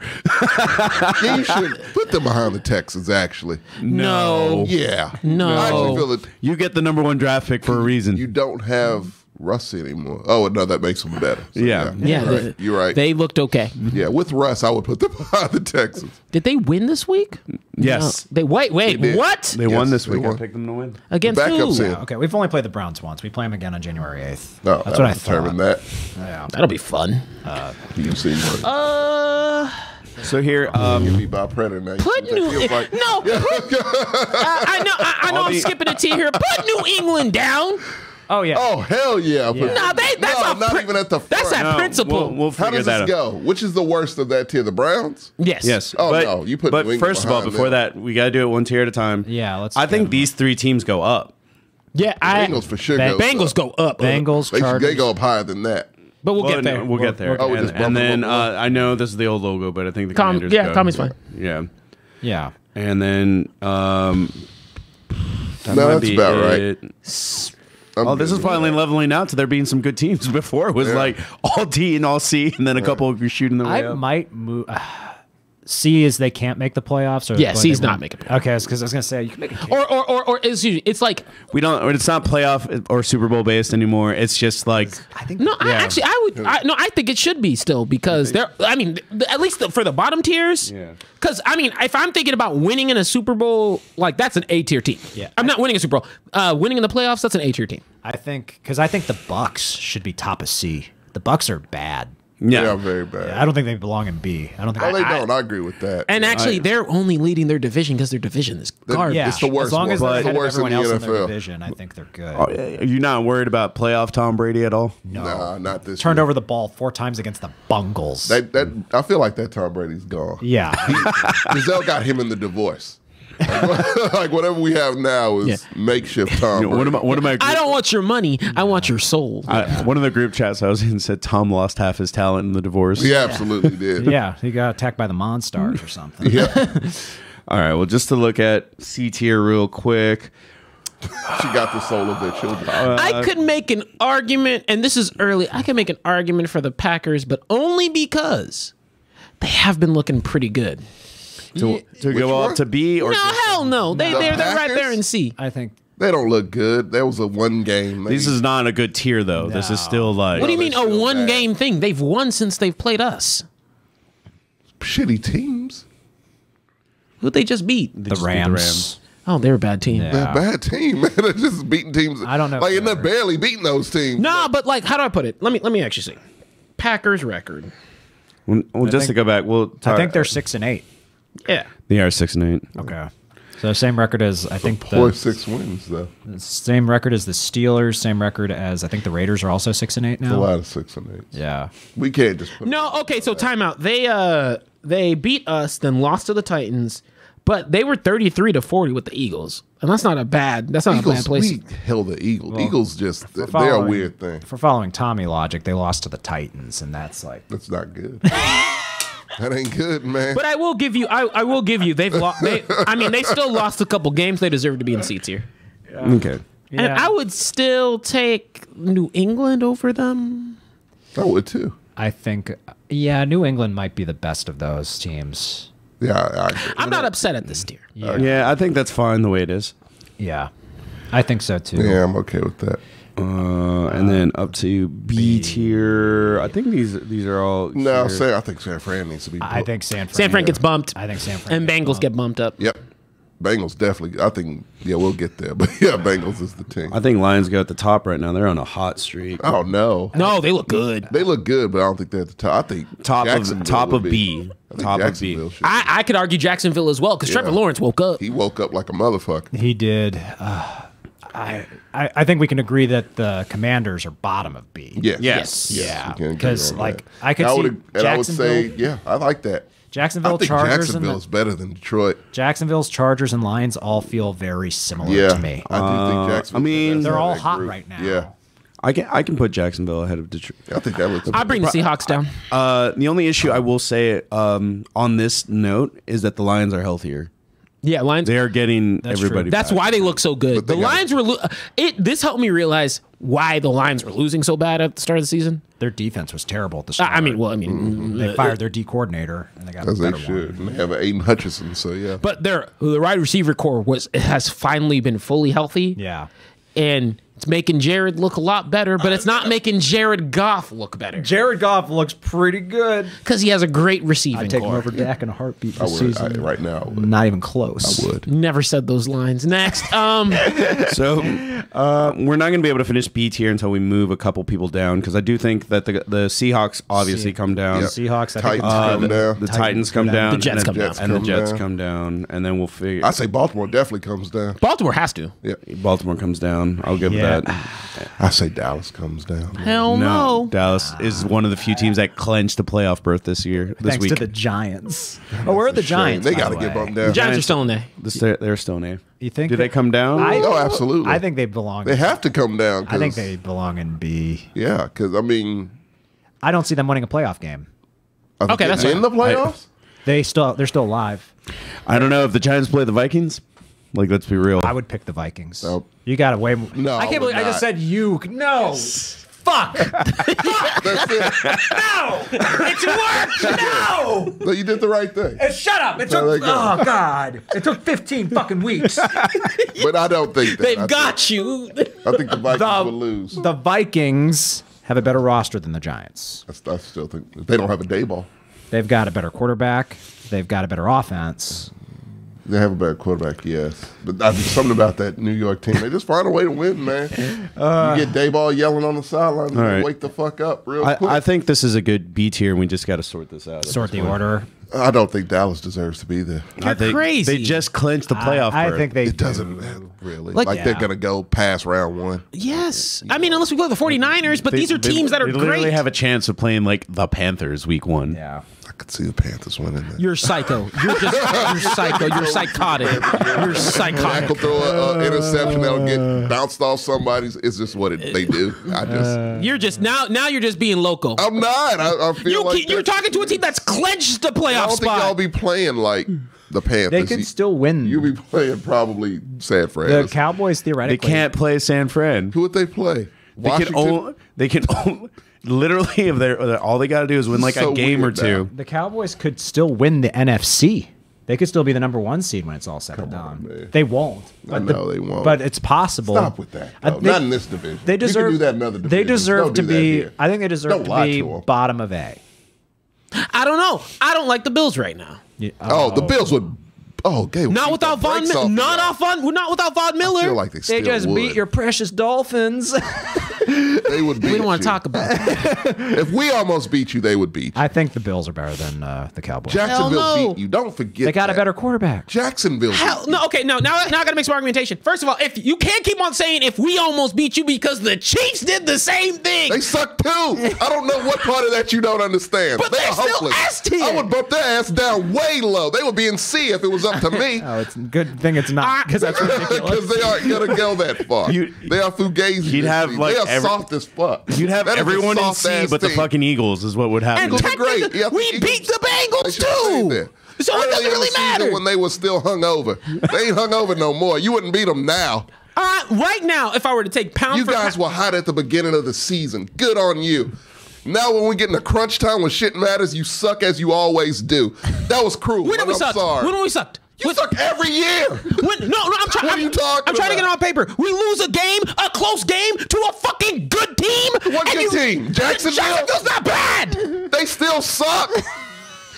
Yeah, you should put them behind the Texans. Actually, No. yeah. No. I actually feel that You get the number one draft pick for a reason. you don't have Russ anymore. Oh no, that makes them better. So, Yeah. Yeah, you're right. You're right. They looked okay. Yeah, with Russ, I would put them behind the Texans. Did they win this week? Yes. No. They wait. They did. What? They won Yes, this they week. I won. picked them to win. Against Backups who? in. okay. We've only played the Browns once. We play them again on January 8th. No, That's what I determine thought. that. Yeah. That'll be fun. You see what? So here, You be by Predator now. You Put see what New that feels like? no. I know. I'm skipping a T here. Put New England down. Oh yeah. Oh hell yeah! But- Nah, that's no, a not pri- even at the front. That's that No, principle. We'll How figure does that this out. go? Which is the worst of that tier? The Browns? Yes. Yes. Oh, but, no, you put But New England first of all, behind before them. that, we got to do it one tier at a time. Yeah, let's I get think 'em. these three teams go up. Yeah. Bengals for sure. Bengals go up. Bengals, They Chargers. go up higher than that. But we'll Well, get there. We'll get there. Oh, we and, just bump and them then up. I know this is the old logo, but I think the Com- Commanders. yeah, go. Tommy's fine. Yeah. Yeah. And then that No, might that's be about right. it. I'm Oh, this good is with finally that. leveling out to there being some good teams. Before it was Yeah. like all D and all C, and then a couple of shooting the way I up. might move. C is they can't make the playoffs. Or Yeah, but C's they not won't- making playoffs. Okay, because I was gonna say you can make a case. Or it's like We don't. It's not playoff or Super Bowl based anymore. It's just like I think no. Yeah. I think it should be still because they're. I mean, at least for the bottom tiers. Yeah. Because I mean, if I'm thinking about winning in a Super Bowl, like that's an A tier team. Yeah. I'm not winning a Super Bowl. Winning in the playoffs, that's an A tier team. I think the Bucks should be top of C. The Bucks are bad. yeah. Yeah, very bad. I don't think they belong in B. I don't think. Oh, they I- don't. I agree with that. And actually, they're only leading their division because their division is garbage. Yeah, It's the worst as long as one. they're It's the ahead of worst in everyone the else in their NFL. division, I think they're good. Are you not worried about playoff Tom Brady at all? Nah, not this. Turned year. over the ball 4 times against the Bungles. That I feel like that Tom Brady's gone. yeah, Giselle got him in the divorce. Like whatever we have now is makeshift Tom. You know, one of my I don't want your money. I want your soul. one of the group chats I was in said Tom lost half his talent in the divorce. He absolutely did. Yeah, he got attacked by the Monstars or something. Yeah. All right. Well, just to look at C tier real quick. She got the soul of their children. I could make an argument, and this is early. I can make an argument for the Packers, but only because they have been looking pretty good. To go one? up to B or No, hell no. They're right there in C. I think They don't look good. There was a one game. this is not a good tier though. No. This is still like. What do you mean they're a still one bad. game thing? They've won since they've played us. shitty teams. Who'd they just beat? the Rams. Oh, they're a bad team. Yeah. They're a bad team, man. They're just beating teams. I don't know Like, if and they're they're- barely beating those teams. Nah, but like, how do I put it? Let me actually see. Packers record. Well, just to think- go back, we'll talk, I think they're 6-8. Yeah. they are 6-8. Okay. So same record as I think Poor the 6 wins, though. same record as the Steelers. Same record as I think the Raiders are also 6-8 A now. lot of 6 and 8. Yeah. We can't just put No, okay, so timeout. They beat us, then lost to the Titans, but they were 33-40 with the Eagles. And that's not a bad Eagles. place. We held the Eagles. Well, Eagles just they're a following- weird thing. For following Tommy logic, they lost to the Titans, and that's like That's not good. That ain't good, man. But I will give you I will give you they've lost they still lost a couple games. They deserve to be in C tier. Okay. And Yeah. I would still take New England over them. I would too. I think New England might be the best of those teams. Yeah, I agree. I'm not upset at this tier. Yeah, I think that's fine the way it is. Yeah. I think so too. Yeah, I'm okay with that. And then up to B tier. I think these are all. No, here. I think San Fran needs to be. I think San Fran. San Fran gets bumped. I think San Fran And gets Bengals bumped. get bumped up. Yep. Bengals definitely. I think. Yeah, we'll get there. But yeah, Bengals is the team. I think Lions go at the top right now. They're on a hot streak. Oh no. No, they look good. They look good, but I don't think they're at the top. I think Top Jacksonville of would B. I think Top of Jacksonville B. should- I could argue Jacksonville as well because Trevor Lawrence woke up. He woke up like a motherfucker. He did. I think we can agree that the Commanders are bottom of B. Yes. Yes. Yeah, we can agree because on like that. I could see and I would say, Jacksonville, yeah, I like that. I Jacksonville think Chargers, Jacksonville is better than Detroit. Jacksonville's Chargers and Lions all feel very similar Yeah, to me. I do think Jacksonville. I mean, They're all that hot group. right now. Yeah, I can put Jacksonville ahead of Detroit. I think that looks. I bring the Seahawks down. The only issue I will say on this note is that the Lions are healthier. Yeah, Lions. They are getting That's everybody. true. That's back. why they look so good. they The got- Lions were. This helped me realize why the Lions were losing so bad at the start of the season. Their defense was terrible at the start. I mean, they fired their D coordinator and they got a as they better should. one. And they have Aiden Hutchinson, so yeah. but the wide receiver core has finally been fully healthy. Yeah. And it's making Jared look a lot better, but it's not making Jared Goff look better Jared Goff looks pretty good. because he has a great receiving I'd take him core. over Dak in a heartbeat I this would season. right now. I would. Not even close. I would. Never said those lines. Next, So we're not going to be able to finish B tier until we move a couple people down because I do think that the Seahawks obviously come down. Yep. Seahawks, I think Titans come down. The Titans come down. The Jets and come then- down. and the Come Jets down. come down, and then we'll figure. I say Baltimore definitely comes down. Baltimore has to. Yeah, Baltimore comes down. I'll give Yeah. that. I say Dallas comes down. Hell no. Dallas is one of the few teams that clinched a playoff berth this year. This thanks week. to the Giants. Oh, where are the Giants? They by got to the get way? bumped down. The Giants are still in there. They're still in A. You think Do they come down? Oh, absolutely. I think they belong. They have to come down. I think 'cause- they belong in B. Yeah, because I mean, I don't see them winning a playoff game. are Okay, they that's in the playoffs. They're still alive. I don't know if the Giants play the Vikings. Like, let's be real. I would pick the Vikings. Nope. You got to way. No, I I can't would believe I just not. said you. No. Fuck. That's it. No. It worked. No. No, you did the right thing. Shut up. It There took. they go. Oh God. It took 15 fucking weeks. But I don't think that. They've I got you. I think the Vikings will lose. The Vikings have a better roster than the Giants. I still think they don't have a day ball. They've got a better quarterback. They've got a better offense. They have a better quarterback, yes. But I think something about that New York team. They just find a way to win, man. You get Dayball yelling on the sideline, All right. wake the fuck up real quick. I think this is a good B tier, and we just got to sort this out. Sort the order. I don't think Dallas deserves to be there. I think crazy. They just clinched the playoff I berth. think they. It doesn't matter, really. Like- Like they're Yeah. going to go past round one. Yes. I mean, unless we play the 49ers, but these are teams that are They literally great. have a chance of playing like the Panthers week 1. Yeah. I could see the Panthers winning that. You're psycho. You're psycho. You're psychotic. You're Jack psychotic. will throw an interception that'll get bounced off somebody's. It's just what they do. You're just now you're just being loco. I'm not. I feel like you're talking to a team that's clenched the I playoff don't think y'all spot. be playing like the Panthers. They could still win. You be playing probably San Fran. The Cowboys They theoretically can't play San Fran. Who would they play? They can only literally if they're all they got to do is win like So a game or weird two. now. The Cowboys could still win the NFC. They could still be the #1 seed when it's all said and done. man. They won't. I know they won't. But it's possible. Stop with that. No, not in this division. They deserve. You can do that in other They divisions. deserve Don't to do that be. here. I think they deserve Don't to lie be to 'em. bottom of A. I don't know. I don't like the Bills right now. Oh, the Bills would. Oh, okay. Not without Von Miller. Not without Von I Miller. feel like they still They just would. beat your precious Dolphins. They would beat We don't want you. to talk about that. If we almost beat you, they would beat you. I think the Bills are better than the Cowboys. Jacksonville Hell no. beat you. Don't forget They got a that. better quarterback. Jacksonville. Hell, no, okay, no. Now I gotta make some argumentation. First of all, if you can't keep on saying if we almost beat you because the Chiefs did the same thing. They suck too. I don't know what part of that you don't understand. But they're are still hopeless. S tier. I would bump their ass down way low. They would be in C if it was up to me. Oh, it's a good thing it's not because that's ridiculous. Because they aren't gonna go that far. They are fugazi. You'd have, like, they are soft as fuck. You'd have That is a everyone in C soft-ass but the team. fucking Eagles is what would happen. And Eagles are great. technically, Yeah, we Eagles- beat the They Bengals should have stayed too. there. So it Early doesn't in the really season matter. when they were still hungover. They ain't hungover no more. You wouldn't beat them now. Right now, if I were to take pound You for guys pound, were hot at the beginning of the season. Good on you. Now when we get in the crunch time when shit matters, you suck as you always do. That was cruel. when but we I'm sucked? sorry. When we sucked? You suck every year. No, I'm trying. What are you talking I'm trying to get it about? on paper. We lose a game, a close game, to a fucking good team. What and good team? Jacksonville? Jacksonville's not bad. They still suck.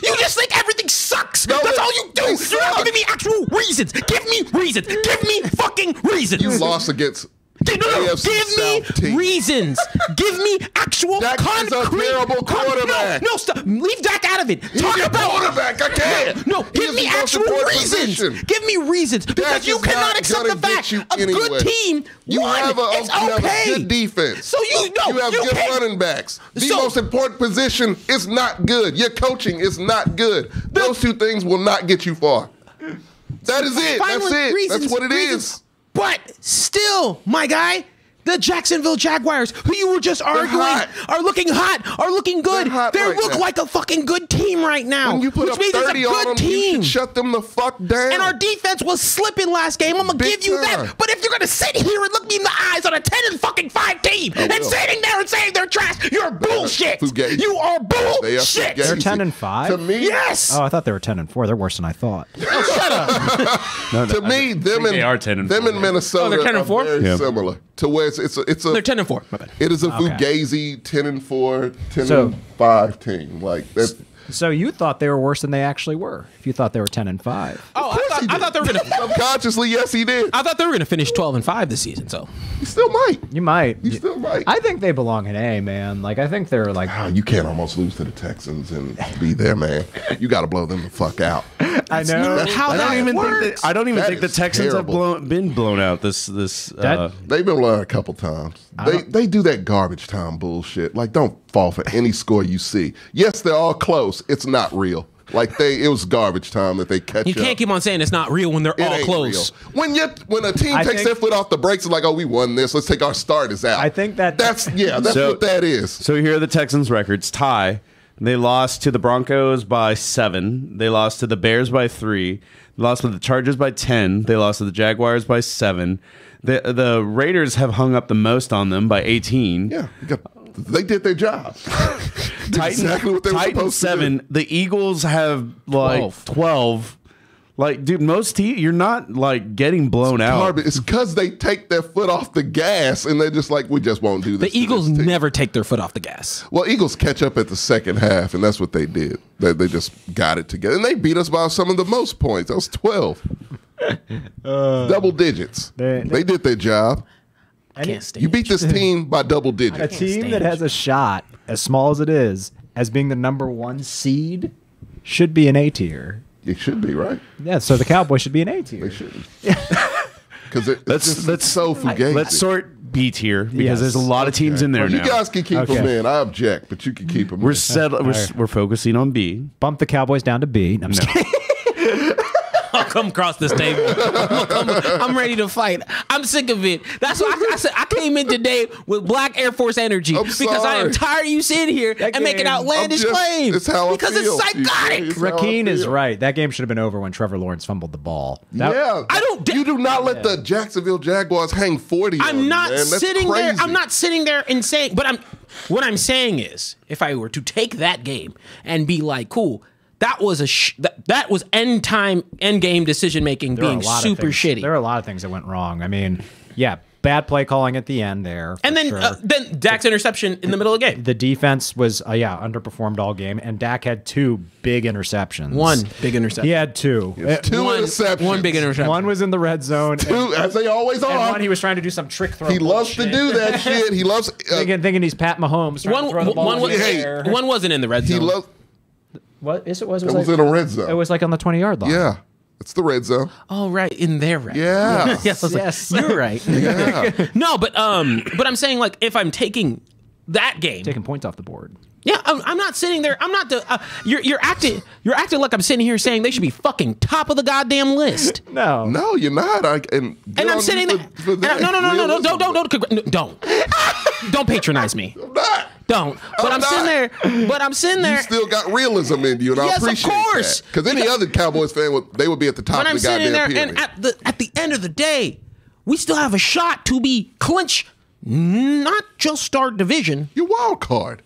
You just think everything sucks. No, That's they- all you do. they You're not suck. giving me actual reasons. Give me reasons. Give me fucking reasons. You lost against No, AFC give South me team. reasons. Give me actual Dak is a concrete. terrible quarterback. No, stop. Leave Dak out of it. He's Talk your about quarterback. I can't. No, He give is me the most actual important reasons. position. Give me reasons because you is cannot not accept gonna the get fact you a anywhere. good team You won. have It's you have okay. a good defense. So you have good can't- running backs. The So- most important position is not good. Your coaching is not good. Those two things will not get you far. That is it. Fine That's with it. reasons, That's what it reasons. is. But still, my guy, the Jacksonville Jaguars, who you were just arguing, hot. are looking hot, are looking good. They're hot They right look now. like a fucking good team right now. When you put which up means it's a 30 on good them, you team. should shut them the fuck down. And our defense was slipping last game. I'm gonna Big give you time. that. But if you're gonna sit here and look me in the eyes on a 10-5 team and will. sitting there and saying they're trash, you're bullshit. fugazi. You are They are bullshit. fugazi. They're 10-5? To me, Yes. Oh, I thought they were 10-4. They're worse than I thought. to me, them they are 10 and them 4. in Minnesota Oh, they're 10 and 4? are very Yeah. similar to where it's a They're 10-4. My bad. it is a Okay. fugazi 10-4, 10-5 So- team. Like that's So you thought they were worse than they actually were. If you thought they were 10-5. Oh, I thought they were gonna. subconsciously, yes, he did. I thought they were gonna finish 12-5 this season. So He still might. You might. He still might. I think they belong in A, man. Like I think they're like. Oh, you can't almost lose to the Texans and be there, man. You got to blow them the fuck out. I know. how I don't that even works. think I don't even That think the is Texans terrible. have been blown out this. That- They've been blown out a couple times. They do that garbage time bullshit. Like, don't fall for any score you see. Yes, they're all close. It's not real. Like it was garbage time that they catch you up. can't keep on saying it's not real when they're It all ain't close. real. When a team I takes think- their foot off the brakes, it's like, oh, we won this. Let's take our starters out. I think that's So- what that is. So here are the Texans' records. Tie. They lost to the Broncos by 7. They lost to the Bears by 3. They lost to the Chargers by 10. They lost to the Jaguars by 7. The Raiders have hung up the most on them by 18. Yeah, they did their job. Titans, exactly what they were Titans supposed to 7. do. The Eagles have like 12. Like, dude, most teams, you're not like getting blown out. Garbage. It's because they take their foot off the gas and they're just like, we just won't do this. The Eagles to this team. never take their foot off the gas. Well, Eagles catch up at the second half, and that's what they did. They just got it together. And they beat us by some of the most points. That was 12. Double digits. They did their job. I can't stand You beat this team by double A digits. team stand that has a shot, as small as it is, as being the #1 seed, should be an A tier. It should be, right? Yeah, so the Cowboys should be an A tier. They shouldn't. Because it's so fugazi. Let's sort B tier because Yes. there's a lot of teams in there You now. guys can keep them in. I object, but you can keep them We're in. settled. We're focusing on B. Bump the Cowboys down to B. No, I'm just kidding. I'll come across this table. I'm ready to fight. I'm sick of it. That's why I said I came in today with Black Air Force energy because I am sorry. tired of you sitting here and making outlandish claims. It's how I because feel. it's psychotic. It's how I Rakeen is feel. right. That game should have been over when Trevor Lawrence fumbled the ball. That- Yeah, I don't- You do not let the Jacksonville Jaguars hang 40. on I'm you, not man. That's sitting there. crazy. I'm not sitting there and saying. But what I'm saying is, if I were to take that game and be like, cool. That was that was end game decision making there were being a lot super of things, shitty. There were a lot of things that went wrong. I mean, yeah, bad play calling at the end there. And for then sure. then Dak's interception in the middle of the game. The defense was underperformed all game, and Dak had 2 big interceptions. One big interception. He had 2. Two one, interceptions. one big interception. One was in the red zone, Two, as they always and are. one he was trying to do some trick throw. He loves to bullshit. do that shit. He loves. Thinking he's Pat Mahomes. Trying to throw the ball One, in the Hey, air. one wasn't in the red He zone. loves. What? Yes, it was. It was in a red zone. It was like on the 20-yard line. Yeah, it's the red zone. Oh, right, in there, right? Yeah. Yes, I was like, Yes. you're right. Yeah. No, but I'm saying like if I'm taking that game, Taking points off the board. yeah, I'm not sitting there. I'm not the. You're acting like I'm sitting here saying they should be fucking top of the goddamn list. No. No, you're not. And I'm sitting there. Don't patronize me. I'm not. Don't. But I'm sitting there. But I'm sitting You there. still got realism in you, and Yes, I of appreciate course. that. Because any other Cowboys fan they would be at the top But of I'm the sitting there, goddamn and pyramid. at the end of the day, we still have a shot to be clinch, not just our division. You're wild card.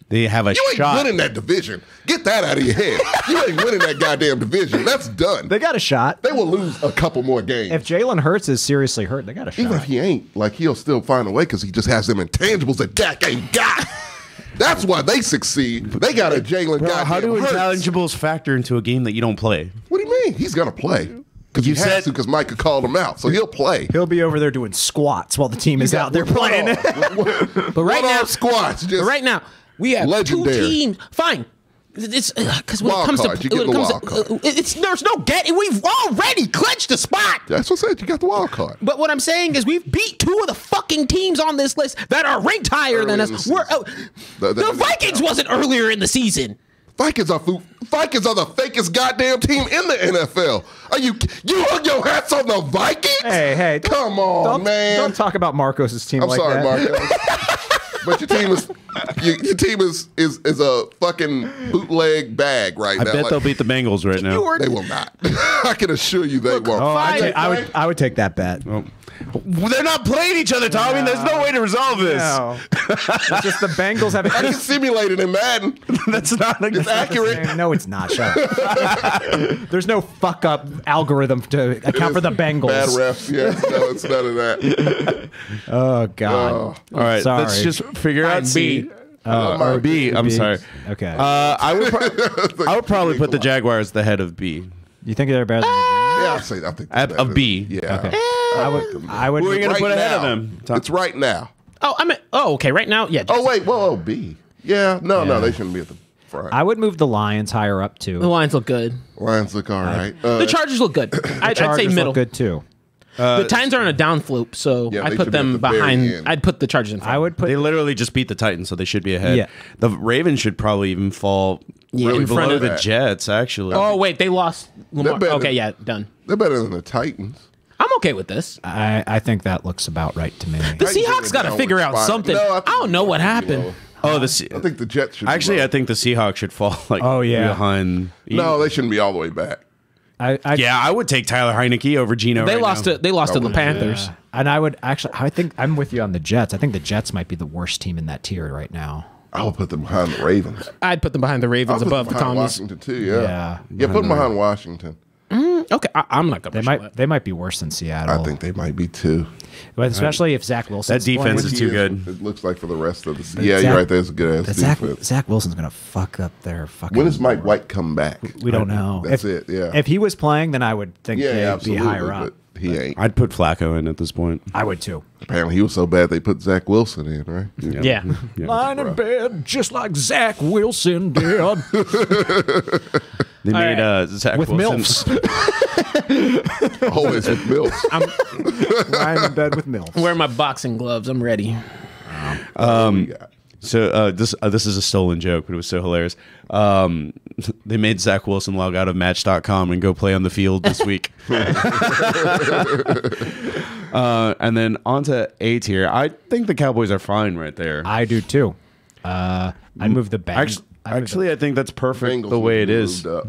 They have a You ain't shot. winning that division. Get that out of your head. You ain't winning that goddamn division. That's done. They got a shot. They will lose a couple more games. If Jalen Hurts is seriously hurt, they got a shot. Even if he ain't, like, he'll still find a way because he just has them intangibles that Dak ain't got. That's why they succeed. They got a Jalen Bro, goddamn how do Hurts. intangibles factor into a game that you don't play? What do you mean? He's going to play. Because You he has said- to because Micah called him out. So he'll play. He'll be over there doing squats while the team is out there playing. But right now, squats. Just right now, we have Legendary. 2 teams. Fine. It's because when it Wild comes card. You to get when it the comes wild to card. it's there's no getting. We've already clinched the spot. That's what I said. You got the wild card. But what I'm saying is we've beat 2 of the fucking teams on this list that are ranked higher Early than in the us. season. The Vikings wasn't earlier in the season. Vikings are the fakest goddamn team in the NFL. Are you hung your hats on the Vikings? Hey, Come on, man. Don't talk about Marcos's team I'm like sorry, that. Marcos. But your team is a fucking bootleg bag right I now. bet Like, they'll beat the Bengals right You now. were they will not. I can assure you they won't. Oh, Fine. I would take that bet. They're not playing each other, Tommy. There's no way to resolve this. No. It's just the Bengals have I can simulate it in Madden. That's not a It's accurate. No, it's not. Shut up. There's no fuck up algorithm to account for the Bengals. Bad refs. Yes, no, it's none of that. Oh God. All right, Sorry. let's just figure out C. B. Or B. I'm B. sorry. Okay. I would probably put the Jaguars the head of B. You think they're better than the Yeah, I think that's Of B. Yeah. Okay. I would. Who are you gonna Right put ahead now. of them? It's right now. Okay, right now, yeah. Oh wait, whoa, B. Yeah, no, they shouldn't be at the front. I would move the Lions higher up too. The Lions look good. Lions look all right. The Chargers look good. I'd say Chargers middle. look good too. The Titans are on a down slope, so Yeah, I'd they put should be at them the very behind. end. I'd put the Chargers in front. I would put. They literally just beat the Titans, so they should be ahead. Yeah. The Ravens should probably even fall really in front below of the that. Jets, actually. Oh wait, they lost. Lamar. better Okay, than- yeah, done. They're better than the Titans. I'm okay with this. I think that looks about right to me. The Titans Seahawks are got to down figure with out spot. something. No, I don't know what happened. Oh, I think the Jets should. Actually, be I think the Seahawks should fall like Oh, yeah. behind. no, they shouldn't be all the way back. Yeah, I would take Tyler Heineke over Geno. They right lost now. to the would- Panthers. And I would actually. I think I'm with you on the Jets. I think the Jets might be the worst team in that tier right now. I would put them behind the Ravens. I'd put them behind the Ravens I'll put above them the behind commies. Washington too. Yeah, Yeah. yeah. Put them behind Washington. Okay, I'm not gonna. They might be worse than Seattle. I think they might be too. but especially if Zach Wilson. That defense is too good. It looks like for the rest of the season. Yeah, Zach- you're right. There's a good ass defense. Zach Wilson's gonna fuck up their fucking. When does Mike White come back? We don't know. That's it. Yeah. If he was playing, then I would think Yeah, they'd absolutely. be higher up. He ain't. I'd put Flacco in at this point. I would too. Apparently, he was so bad they put Zach Wilson in, right? Yeah. Lying in bed just like Zach Wilson did. They made right. Zach With Wilson. MILFs. Always with Mills. Lying in bed with MILFs. I'm wearing my boxing gloves. I'm ready. So this is a stolen joke, but it was so hilarious. They made Zach Wilson log out of Match.com and go play on the field this week. And then on to A tier. I think the Cowboys are fine right there. I do too. I'd move the Bengals. Actually, I think that's perfect Bengals the way it moved is. up.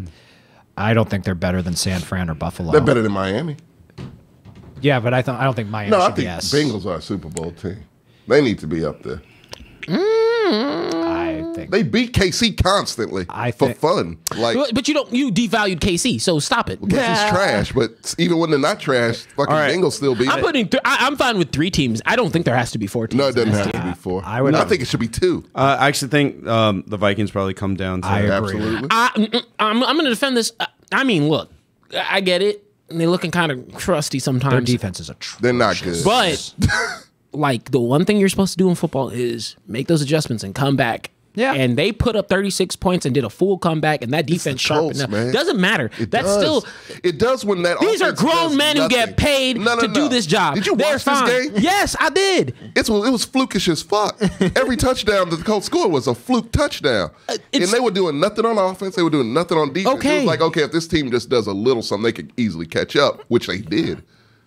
I don't think they're better than San Fran or Buffalo. They're better than Miami. Yeah, but I don't think Miami No, I should be think S. Bengals are a Super Bowl team. They need to be up there. I think They beat KC constantly I for think- fun. Like, But you devalued KC, so stop it. KC's trash, but even when they're not trash, fucking right. Bengals still beat I'm it. putting. I'm fine with 3 teams. I don't think there has to be 4 teams. No, it doesn't have to be 4. I think it should be 2. I actually think the Vikings probably come down to. I agree. Absolutely. I'm going to defend this. I mean, look, I get it. And they're looking kind of crusty sometimes. their defense is They're not good. But like the one thing you're supposed to do in football is make those adjustments and come back. Yeah. And they put up 36 points and did a full comeback, and that defense sharpened Colts, up. man. Doesn't matter. It That's does. still. It does when that These are offense does grown men who nothing. get paid No, to do this job. Did you They're watch fine. this game? Yes, I did. It was flukish as fuck. Every touchdown that the Colts scored was a fluke touchdown. And it's- they were doing nothing on offense. They were doing nothing on defense. It Okay. was like, okay, if this team just does a little something, they could easily catch up, which they did.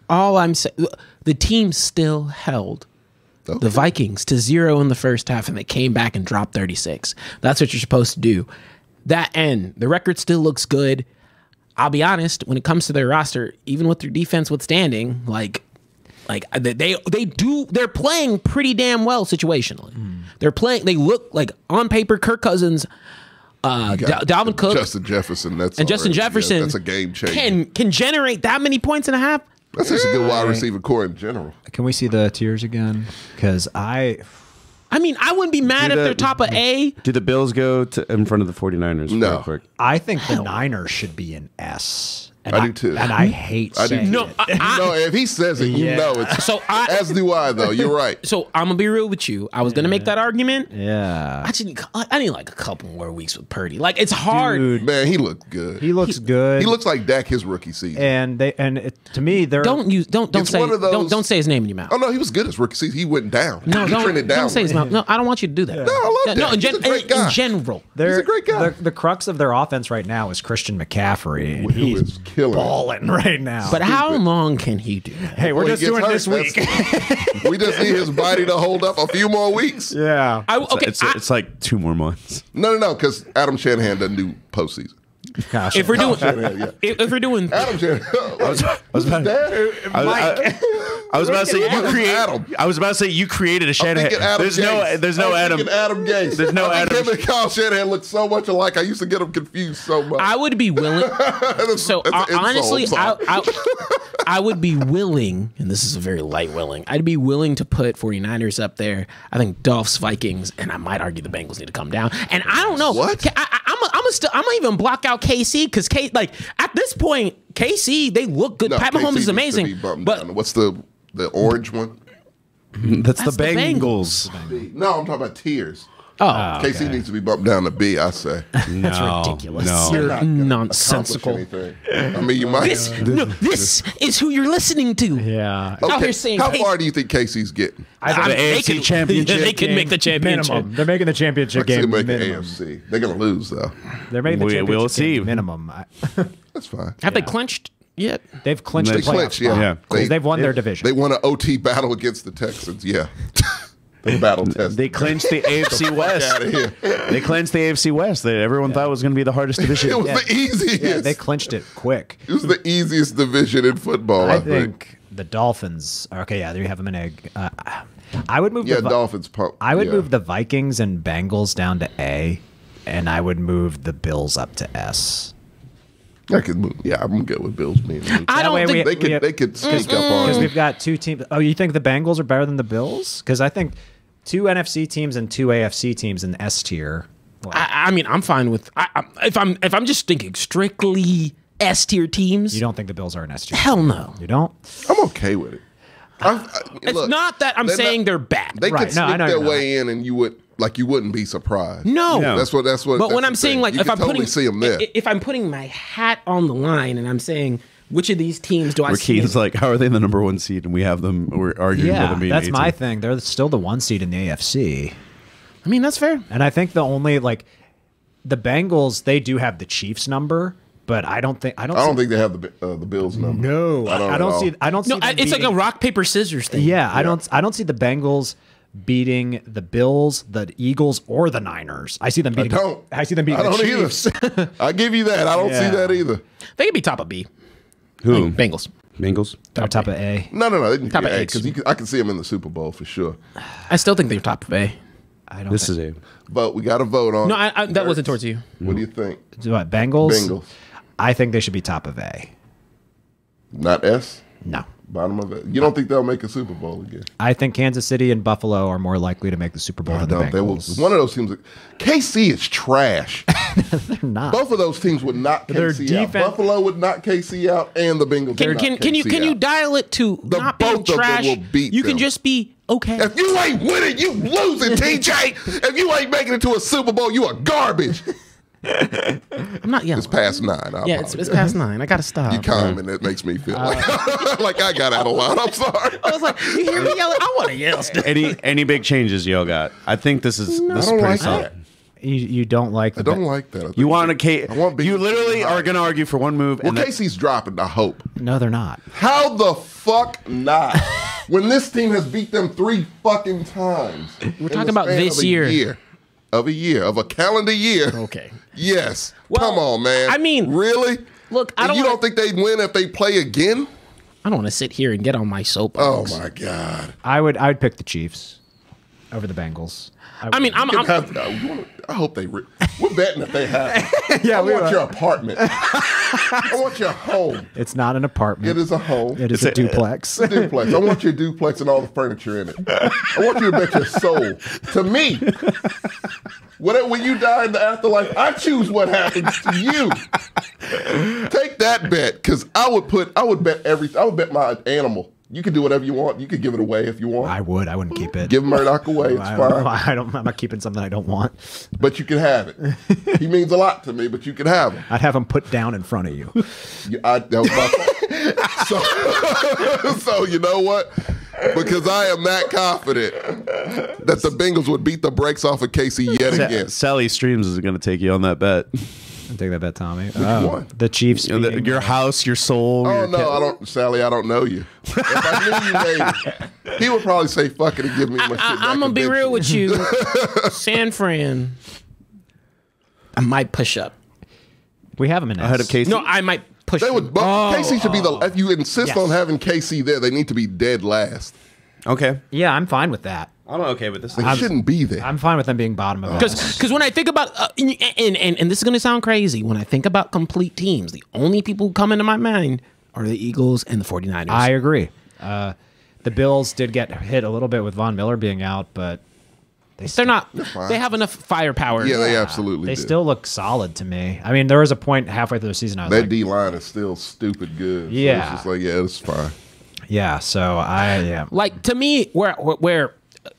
All I'm saying, the team still held Okay. the Vikings to 0 in the first half, and they came back and dropped 36. That's what you're supposed to do. That end, the record still looks good. I'll be honest, when it comes to their roster, even with their defense withstanding, they're playing pretty damn well situationally. They're playing. They look like on paper, Kirk Cousins, Dalvin Cook, Justin Jefferson. and Justin Jefferson. that's a game changer. Can generate that many points and a half. That's just a good wide receiver core in general. Can we see the tiers again? Because I mean, I wouldn't be mad if they're top of A. Do the Bills go in front of the 49ers No. real quick? I think the Niners should be an S. And I do too. And I hate I do saying too. No, it. No, if he says it, you Yeah. know it's. So as do I, though. You're right. So I'm gonna be real with you. I was gonna make that argument. Yeah. I need like a couple more weeks with Purdy. Like it's hard. Dude, Man, he looked good. he looks good. He looks like Dak his rookie season. To me, they're Don't It's say one of those- don't say his name in your mouth. Oh no, he was good his rookie season. He went down. No, he trended down. don't say his mouth. No, I don't want you to do that. No, I love No, Dak. He's a great guy. in general. They're, He's a great guy. The crux of their offense right now is Christian McCaffrey. And Who he's is killing it. balling right now. But how long can he do that? hey, we're Well, he just gets doing hurt. this week. We just need his body to hold up a few more weeks. Yeah. It's like 2 more months. No, because Adam Shanahan doesn't do postseason. Gosh, If we're doing, Yeah. if we're doing, Adam Shanahan. I was about, I was about to say you Adam. create. Adam. I was about to say you created a I'm Shanahan. thinking Adam There's Gase. no I'm Adam. thinking Adam Gase. There's no I think Adam. him and Kyle Shanahan look so much alike. I used to get them confused so much. I would be willing. So That's an insult. honestly, I'm sorry. I would be willing, and this is a very light willing. I'd be willing to put 49ers up there. I think Dolphs, Vikings, and I might argue the Bengals need to come down. And I don't know What? I'm gonna even block out KC because at this point KC they look good. No, Pat KC Mahomes needs is to amazing, be bumped but down. What's the orange one? That's the the Bengals. Bengals. No, I'm talking about tiers. oh, KC needs to be bumped down to B, I say. that's ridiculous. No. You're Accomplish nonsensical. anything. I mean, you might. This is who you're listening to. Yeah. Out here saying how K- far do you think KC's getting? The they AFC could- Championship They could make the championship. Minimum. They're making the championship They're game. making Minimum. AFC. They're gonna lose though. They're making the We'll championship see. game minimum. That's fine. Have they clinched yet? They've clinched They the playoff clinched, spot. yeah. Yeah. Because they've won their division. They won an OT battle against the Texans. Yeah, the battle test. They clinched the AFC West. out of here. They clinched the AFC West that everyone thought was going to be the hardest division. It was the easiest. Yeah, they clinched it quick. It was the easiest division in football. I I think the Dolphins. Okay, yeah, there you have them in egg. I would move. Yeah, the, Dolphins pump. I would yeah. move the Vikings and Bengals down to A, and I would move the Bills up to S. I could move. Yeah, I'm good with Bills being. I don't think They could sneak up on. Because them. we've got 2 teams. Oh, you think the Bengals are better than the Bills? Because I think 2 NFC teams and 2 AFC teams in S tier. I mean, I'm fine with if I'm just thinking strictly S tier teams. You don't think the Bills are an S tier? Hell no. You don't? I'm okay with it. It's not that I'm saying they're bad. They Right. could No, I sneak know their you're way in, and you wouldn't be surprised. No. No. That's what. But that's when I'm the saying thing. like you if can I'm totally putting see them there. if I'm putting my hat on the line and I'm saying which of these teams do I see? Rakeen's like, how are they the number 1 seed? And we have them. We're arguing with Yeah, them being that's 18. my thing. They're still the 1 seed in the AFC. I mean, that's fair. And I think the only the Bengals, they do have the Chiefs number, but I don't think I don't think they have the Bills number. No, I don't see. I don't see. No, them it's like a beating- rock paper scissors thing. Yeah, I don't see the Bengals beating the Bills, the Eagles, or the Niners. I see them beating. I see them beating I the don't Chiefs. either. I give you that. I don't Yeah. see that either. They could be top of B. Who? Bengals. Bengals? Or top of A. No. They can Top be of A, X. because I can see them in the Super Bowl for sure. I still think they're top of A. I don't. This think, is a. But we got to vote on. No, it. that wasn't towards you. What do you think? what Bengals. Bengals, I think they should be top of A. not S. No. Bottom of it. You don't think they'll make a Super Bowl again? I think Kansas City and Buffalo are more likely to make the Super Bowl than the They will. Bengals. One of those teams. KC is trash. They're not. Both of those teams would knock Their KC out. defense- Buffalo would knock KC out, and the Bengals would knock Can you KC out. dial it to not being both of them trash? will beat You can them. just be okay. If you ain't winning, you losing, TJ. If you ain't making it to a Super Bowl, you are garbage. I'm not yelling. It's past 9. Yeah, it's past 9. I gotta stop. You comment. It makes me feel like I got out of line. I'm sorry. I was like, you hear me yelling? I want to yell still. Any big changes y'all got? I think this is I pretty don't like solid. that. You don't like. I don't like that. I think You want I want big You literally teams. are going to argue for one move. Well, And that- Casey's dropping. I hope. No, they're not. How the fuck not? When this team has beat them 3 fucking times. We're talking about this year. Of a calendar year. Okay. Yes. Well, Come on, man. I mean, really? look, I And don't you wanna- don't think they'd win if they play again? I don't want to sit here and get on my Oh soapbox. my God. I would pick the Chiefs over the Bengals. I mean, I'm I hope they. We're betting if they have. Yeah, I we want are. your apartment. I want your home. It's not an apartment. It is a home. It is a duplex. Duplex. I want your duplex and all the furniture in it. I want you to bet your soul to me. When you die in the afterlife, I choose what happens to you. Take that bet, because I would bet everything. I would bet my animal. You can do whatever you want. You could give it away if you want. I would. I wouldn't keep it. Give Murdoch away. It's fine. I'm not keeping something I don't want. But you can have it. He means a lot to me, but you can have him. I'd have him put down in front of you. That was my fault. So you know what? Because I am that confident that the Bengals would beat the brakes off of Casey yet again. Sally Streams is going to take you on that bet. I'll take that bet, Tommy. one? The Chiefs. You know, beating- your house, your soul. Oh your no, I don't, Sally. I don't know you. If I knew you, maybe he would probably say "fuck it" and give me my shit back. I'm gonna be real eventually. with you, San Fran. I might push up. We have him in ahead of S. Casey. No, I might push. They would. Casey should be the. If you insist Yes. on having Casey there, they need to be dead last. Okay. Yeah, I'm fine with that. I'm okay with this. They shouldn't be there. I'm fine with them being bottom of S. Because when I think about and this is gonna sound crazy, when I think about complete teams, the only people who come into my mind are the Eagles and the 49ers. I agree. The Bills did get hit a little bit with Von Miller being out, but They're not. fine. They have enough firepower. Yeah, they absolutely. they do. still look solid to me. I mean, there was a point halfway through the season I was That like, D line is still stupid good. So Yeah. it's just like it's fine. yeah. So yeah. Like to me,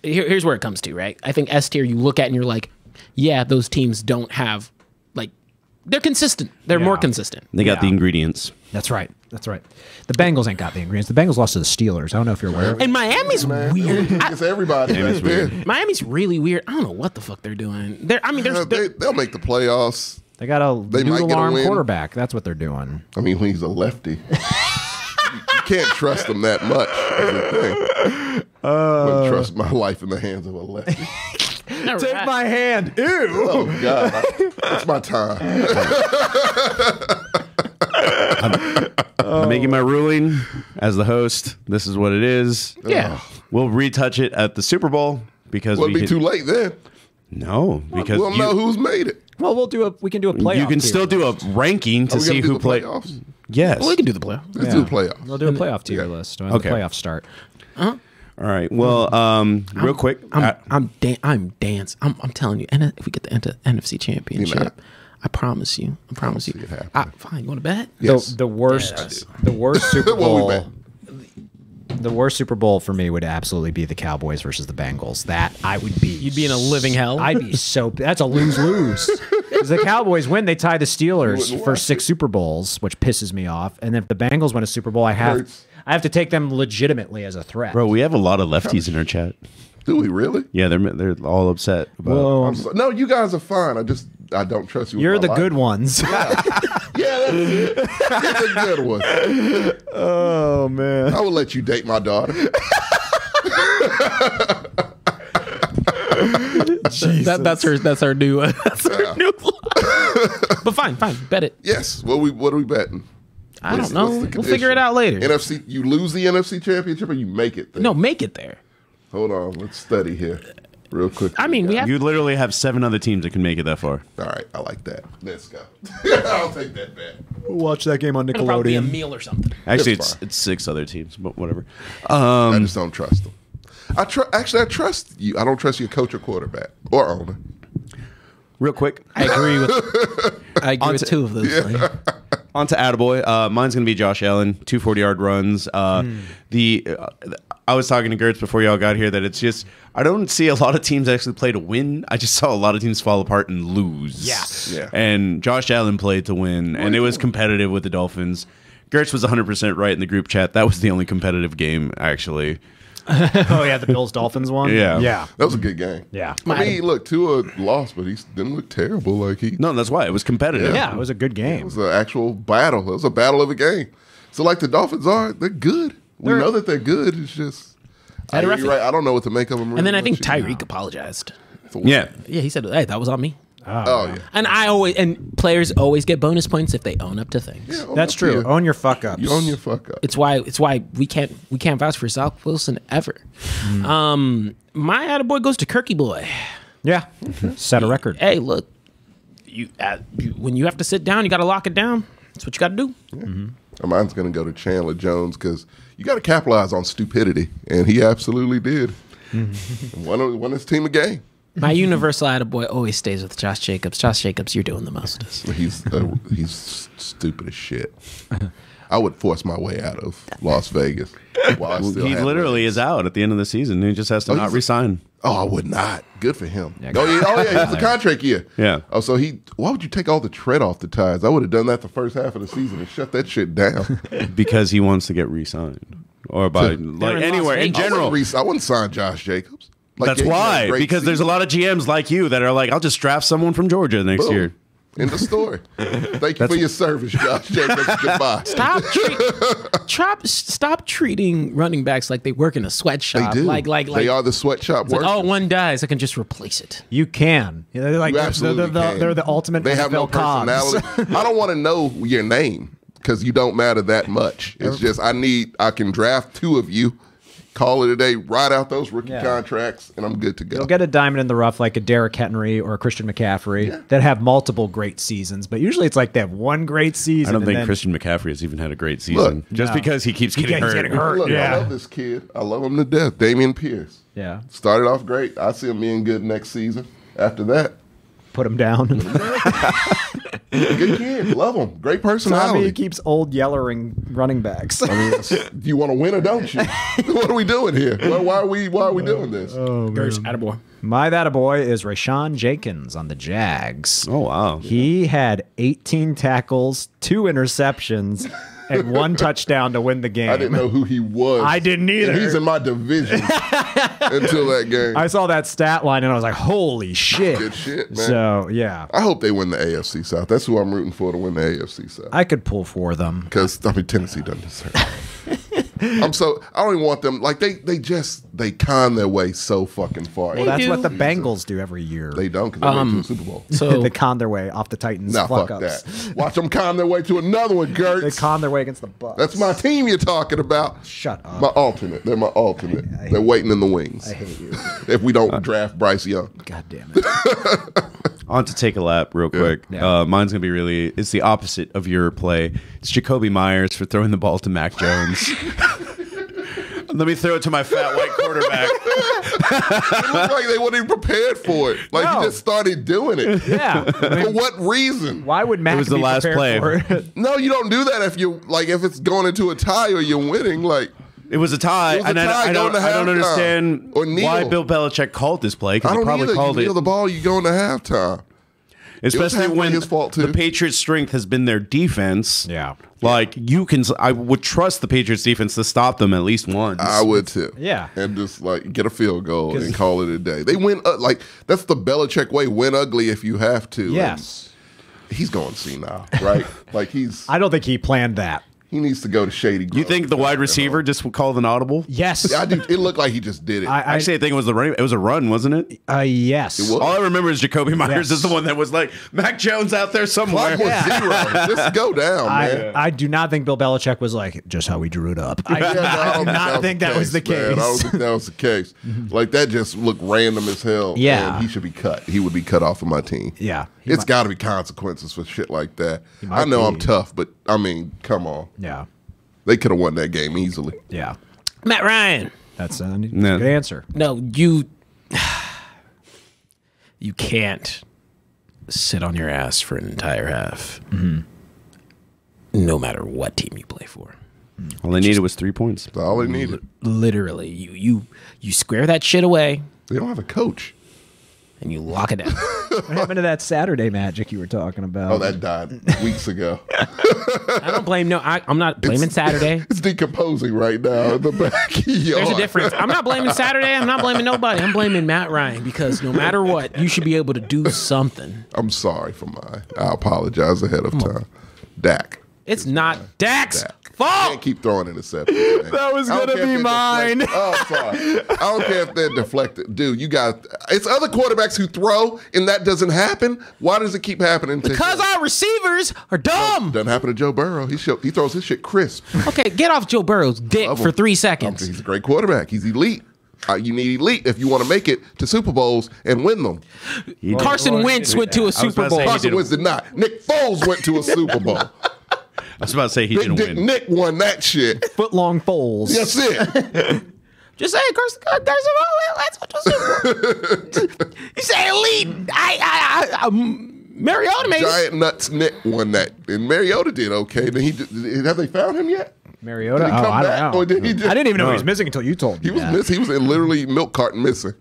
here's where it comes to, right? I think S tier, you look at and you're like, yeah, those teams don't have they're consistent. They're more consistent. They got the Yeah. ingredients. That's right. That's right. The Bengals ain't got the ingredients. The Bengals lost to the Steelers. I don't know if you're aware of it. And Miami's weird. It's everybody. Miami's right there. weird. Miami's really weird. I don't know what the fuck they're doing. They'll make the playoffs. They got a They might noodle get a arm win. quarterback. That's what they're doing. I mean, when he's a lefty, you can't trust him that much. Is the thing. Wouldn't trust my life in the hands of a lefty. Take my hand. Ew. Oh God, it's my time. I'm making my ruling as the host. This is what it is. Yeah. We'll retouch it at the Super Bowl because Well, it'd be too late then. No, because We'll know who's made it. Well, we can do a playoff. you can tier. still do a ranking to Are we see gonna do who the played. playoffs? Yes. Well, we can do the playoff. Let's do playoffs. We'll do a playoff tier list when Okay. the playoffs start. All right. Well, real quick. I'm telling you, and if we get the NFC Championship, I promise you. I promise you. see it happen. Fine. You want to bet? Yes. The worst, Yes. the worst Super What we Bowl. bet? The worst Super Bowl for me would absolutely be the Cowboys versus the Bengals. That I would be. You'd be in a living hell. I'd be so. That's a lose-lose. Because the Cowboys win, they tie the Steelers wouldn't for watch 6 Super Bowls, which pisses me off. And if the Bengals win a Super Bowl, I Hurts. have to take them legitimately as a threat. Bro, we have a lot of lefties in our chat. Do we really? Yeah, they're all upset about. Whoa. No, you guys are fine. I don't trust you. with You're my the life. good ones. Yeah, that's it. You're the good one. Oh man. I will let you date my daughter. That's our new. That's Yeah. our new. But fine. Bet it. Yes. What are we betting? I What's- don't know. what's the We'll figure condition? it out later. NFC. You lose the NFC Championship, or you make it there? No, make it there. Hold on. Let's study here, real quick. I mean, we have. You literally have 7 other teams that can make it that far. All right. I like that. Let's go. I'll take that bet. We'll watch that game on It'll probably be a Nickelodeon. meal or something. Actually, That's it's 6 other teams, but whatever. I just don't trust them. I trust you. I don't trust your coach or quarterback or owner. Real quick, I agree with 2 of those. Things. on to Attaboy. Mine's going to be Josh Allen, 2 40-yard runs. I was talking to Gertz before y'all got here that it's just, I don't see a lot of teams actually play to win. I just saw a lot of teams fall apart and lose. Yeah. And Josh Allen played to win, and it was competitive with the Dolphins. Gertz was 100% right in the group chat. That was the only competitive game, actually. Oh yeah, the Bills Dolphins one. Yeah. Yeah. That was a good game. Yeah. I mean, look, Tua lost, but he didn't look terrible. Like he. No, that's why. It was competitive. Yeah, it was a good It game. was an actual battle. It was a battle of a game. So, like the Dolphins are, they're good. We know that they're good. It's just, Had a you're roughie. right. I don't know what to make of them. And then I think really much. Tyreek apologized. For what? Yeah. Yeah, he said, "Hey, that was on me." Oh yeah. And players always get bonus points if they own up to things. Yeah, own That's up to true. you. Own your fuck ups. You own your fuck up. It's why we can't vouch for Zach Wilson ever. My attaboy goes to Kirky Boy. Yeah. Set a record. Hey, look, when you have to sit down, you got to lock it down. That's what you got to do. Mine's going to go to Chandler Jones because you got to capitalize on stupidity, and he absolutely did. Won his team a game. My universal attaboy always stays with Josh Jacobs. Josh Jacobs, you're doing the most. He's stupid as shit. I would force my way out of Las Vegas. While I still He had literally Vegas. is out at the end of the season. He just has to not he's- resign. Oh, I would not. Good for him. Yeah, Oh yeah, he's a contract year. Yeah. Oh, so why would you take all the tread off the tires? I would have done that the first half of the season and shut that shit down. Because he wants to get re-signed. Or by, like, Las anywhere in Vegas. general. I wouldn't sign Josh Jacobs. Like, That's yeah, he had a why. great Because there's a season. lot of GMs like you that are like, I'll just draft someone from Georgia next Boom. year. End of story. Thank you for your service, Josh Jacobs. Goodbye. Stop treating running backs like they work in a They sweatshop. do. Like they are the sweatshop It's like, workers. oh, one dies, I can just replace it. You can. You know, they're like You absolutely can. they're the ultimate. They have no NFL cogs. personality. I don't want to know your name because you don't matter that much. It's just I can draft 2 of you, call it a day, ride out those rookie contracts, and I'm good to go. You'll get a diamond in the rough like a Derrick Henry or a Christian McCaffrey that have multiple great seasons, but usually it's like they have one great season. I don't and think then Christian McCaffrey has even had a great season. Just No. because he keeps getting keeps hurt. getting hurt. Look, I Yeah. love this kid. I love him to death. Damian Pierce. Yeah, Started off great. I see him being good next season. After that, put him down. good kid. Love him. Great Tommy personality. keeps old yellering running backs. Do you want to win or don't you? What are we doing here? Why are we doing this? Gersh, attaboy. My attaboy is Rashawn Jenkins on the Jags. Oh, wow. He had 18 tackles, 2 interceptions, and 1 touchdown to win the game. I didn't know who he was. I didn't either. And he's in my division until that game. I saw that stat line and I was like, holy shit. Good shit, man. So, yeah. I hope they win the AFC South. That's who I'm rooting for to win the AFC South. I could pull for them. Because Tennessee doesn't deserve it. I don't even want them. Like they con their way so fucking far. Well, that's do. what the Bengals do every year. They don't because they went to the Super Bowl. So They con their way off the Titans. Nah, fuck fuck-ups. that. Watch them con their way to another one, They Gertz. con their way against the Bucks. That's my team you're talking about. Shut up. My alternate. They're my alternate. I hate They're waiting in the wings. I hate you. If we don't draft Bryce Young. God damn it. On to take a lap real quick. Yeah. Mine's going to be it's the opposite of your play. It's Jacoby Myers for throwing the ball to Mac Jones. Let me throw it to my fat white quarterback. It looked like they weren't even prepared for it. Like No. he just started doing it. Yeah. For what reason? Why would Mac was the be last prepared play. for it? No, you don't do that if it's going into a tie or you're winning. Like It was a tie, It was a and tie I going don't to halftime. understand Or kneel. why Bill Belichick called this play, because I he don't probably either. called You it. kneel the ball, you go into halftime. Especially halfway when his fault, too. the Patriots' strength has been their defense. Yeah. Like I would trust the Patriots' defense to stop them at least once. I would too. Yeah. And just like get a field goal and call it a day. They win like that's the Belichick way. Win ugly if you have to. Yes. And he's going senile, right? Like I don't think he planned that. he needs to go to Shady Grove. You think the wide receiver just called an audible? Yes. I do. It looked like he just did it. Actually, I think it was it was a run, wasn't it? Yes. It was. All I remember is Jacoby Myers Yes. is the one that was like, Mac Jones out there somewhere. Clock was zero. Just go down, man. I do not think Bill Belichick was like, just how we drew it up. I do not think that was the man. I don't case. think that was the case. Like that just looked random as hell. Yeah. And he should be cut. He would be cut off of my team. Yeah. It's got to be consequences for shit like that. might I know I'm be. tough, but I mean, come on. Yeah. They could have won that game easily. Yeah. Matt Ryan. That's a No. good answer. No, you can't sit on your ass for an entire half. No matter what team you play for. All they needed was 3 points. That's all they needed. Literally, you square that shit away They don't have a coach. and you lock it down. What happened to that Saturday magic you were talking about? Oh, that died weeks ago. I don't blame I'm not blaming Saturday. It's decomposing right now in the backyard. There's a difference. I'm not blaming Saturday. I'm not blaming nobody. I'm blaming Matt Ryan because no matter what, you should be able to do something. I'm sorry for mine. I apologize ahead of time. Dak. It's not Dak's Can't fault. keep throwing interceptions. man. That was I don't gonna care if be they're mine. deflected. Oh, I'm sorry. I don't care if they're deflected. Dude, you got it's other quarterbacks who throw and that doesn't happen. Why does it keep happening? to Because him? our receivers are dumb. Doesn't happen to Joe Burrow. He throws his shit crisp. Okay, get off Joe Burrow's dick Love for him. 3 seconds. He's a great quarterback. He's elite. You need elite if you want to make it to Super Bowls and win them. Carson Wentz went to a was about Super to Bowl. say he Carson didn't- Wentz did not. Nick Foles went to a Super Bowl. I was about to say he Big didn't Dick win. Nick won that shit. Foot long foals. That's it. Just saying, Carson Wentz went to a Super Bowl. You say elite. Mariota made it. Giant Nuts Nick won that. And Mariota did okay. Then have they found him yet? Mariota? Did he come I back? don't know. Or did he just, I didn't even know he was missing until you told me. He was that. missing. He was in literally milk carton missing.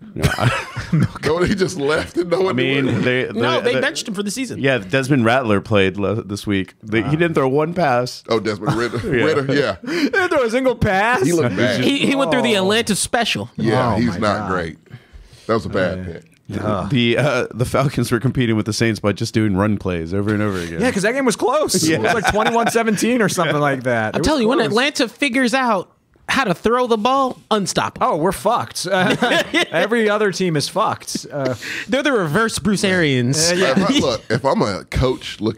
No, he just left and no one I mean, knew it. They benched him for the season. Yeah, Desmond Rattler played this week. He didn't throw one pass. Oh, Desmond Ritter. Yeah. He didn't throw a single pass. He looked bad. He went through the Atlanta special. Yeah, Oh, he's my not God. great. That was a bad pick. The Falcons were competing with the Saints by just doing run plays over and over again. Yeah, because that game was close. It was like 21-17 or something like that. I'm telling you, when Atlanta figures out how to throw the ball, unstoppable. Oh, we're fucked. Every other team is fucked. They're the reverse Bruce Arians. If I'm a coach if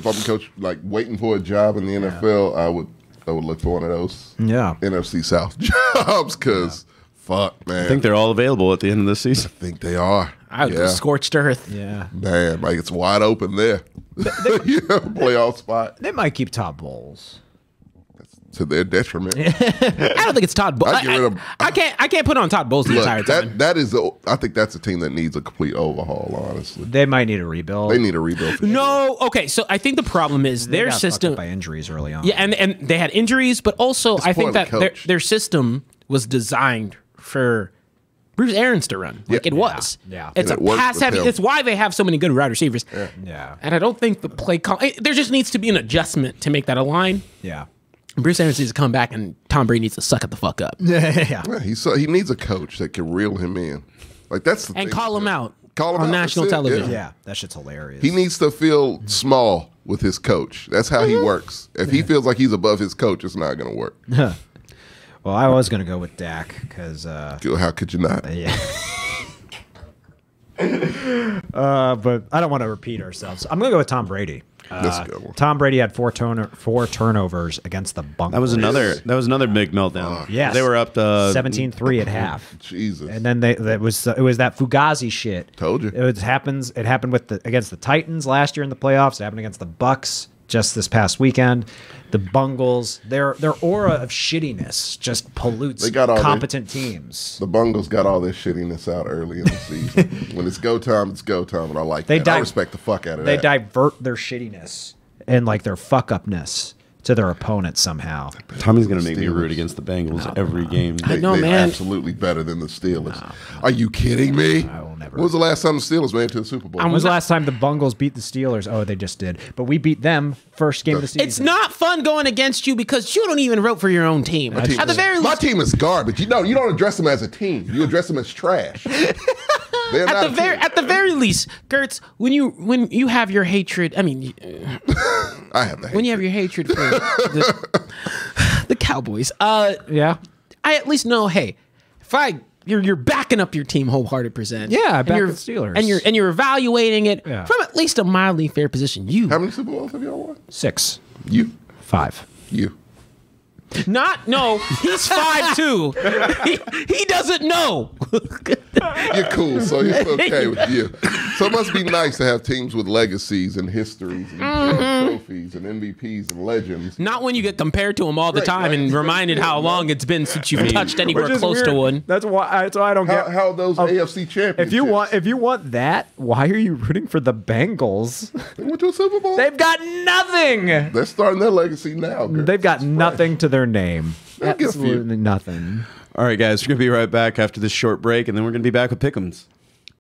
I'm a coach like waiting for a job in the NFL, I would look for one of those NFC South jobs because fuck, man. I think they're all available at the end of this season. I think they are. I would go scorched earth. Yeah. Man, like it's wide open there. Playoff spot They might keep top bowls. to their detriment. I don't think it's Todd Bowles. I'd get rid of- I can't put on Todd Bowles the entire time. I think that's a team that needs a complete overhaul, honestly. They might need a rebuild. They need a rebuild. for sure. No, okay. So I think the problem is They their got fucked system. up by injuries early on. Yeah, and they had injuries, but also I think poorly that their, coached. their system was designed for Bruce Arians to run. Like Yeah. it was. Yeah. It's And a it worked pass with heavy. him. It's why they have so many good wide receivers. Yeah. And I don't think the play call. There just needs to be an adjustment to make that align. Yeah. Bruce Arians needs to come back, and Tom Brady needs to suck it the fuck up Yeah. Yeah, he needs a coach that can reel him in. Like that's the and thing. call him out Call him on out, national that's it, television. Yeah. That shit's hilarious. He needs to feel small with his coach. That's how he works. If he feels like he's above his coach, it's not going to work. Well, I was going to go with Dak because, How could you not? yeah. But I don't want to repeat ourselves. I'm going to go with Tom Brady. That's a good one. Tom Brady had four turnovers against the Buccaneers. That was another big meltdown. Yes. They were up to 17-3 at half. Jesus. And then it was that Fugazi shit. Told you. It happened against the Titans last year in the playoffs. It happened against the Bucks just this past weekend. The Bungles, their aura of shittiness just pollutes They got all competent teams. The Bungles got all their shittiness out early in the season. When it's go time, it's go time, and I like that. I respect the fuck out of They that. divert their shittiness and like their fuck upness to their opponent somehow. Tommy's going to make me Steelers. root against the Bengals every game. I know, They're man. absolutely better than the Steelers. Are you kidding me? I will never. When was the last time the Steelers made it to the Super Bowl? When was the last time the Bungles beat the Steelers? Oh, they just did. But we beat them first game of the season. It's not fun going against you because you don't even root for your own team. At the very My least, team is garbage. You don't address them as a team. You address them as trash. They're not a team. at the very least, Gertz, when you have your hatred, I mean, I have that. when you have your hatred for the Cowboys, Yeah. I at least know, hey, if you're backing up your team wholehearted percent. Yeah, I and back you're- the Steelers. and you're evaluating it Yeah. from at least a mildly fair position. You, How many Super Bowls have y'all won? 6, You. 5. You. no, he's 5'2". He doesn't know. You're cool, so it's okay with you. So it must be nice to have teams with legacies and histories and trophies and MVPs and legends. Not when you get compared to him all the Right, time right. and reminded how long it's been since you've touched anywhere close to one. That's why I don't get. How those AFC championships? If you want that, why are you rooting for the Bengals? They went to a Super Bowl. They've got nothing. They're starting their legacy now. Girl. They've got nothing to their name. They'll get a few. Absolutely nothing. All right, guys, we're going to be right back after this short break, and then we're going to be back with Pick'ems.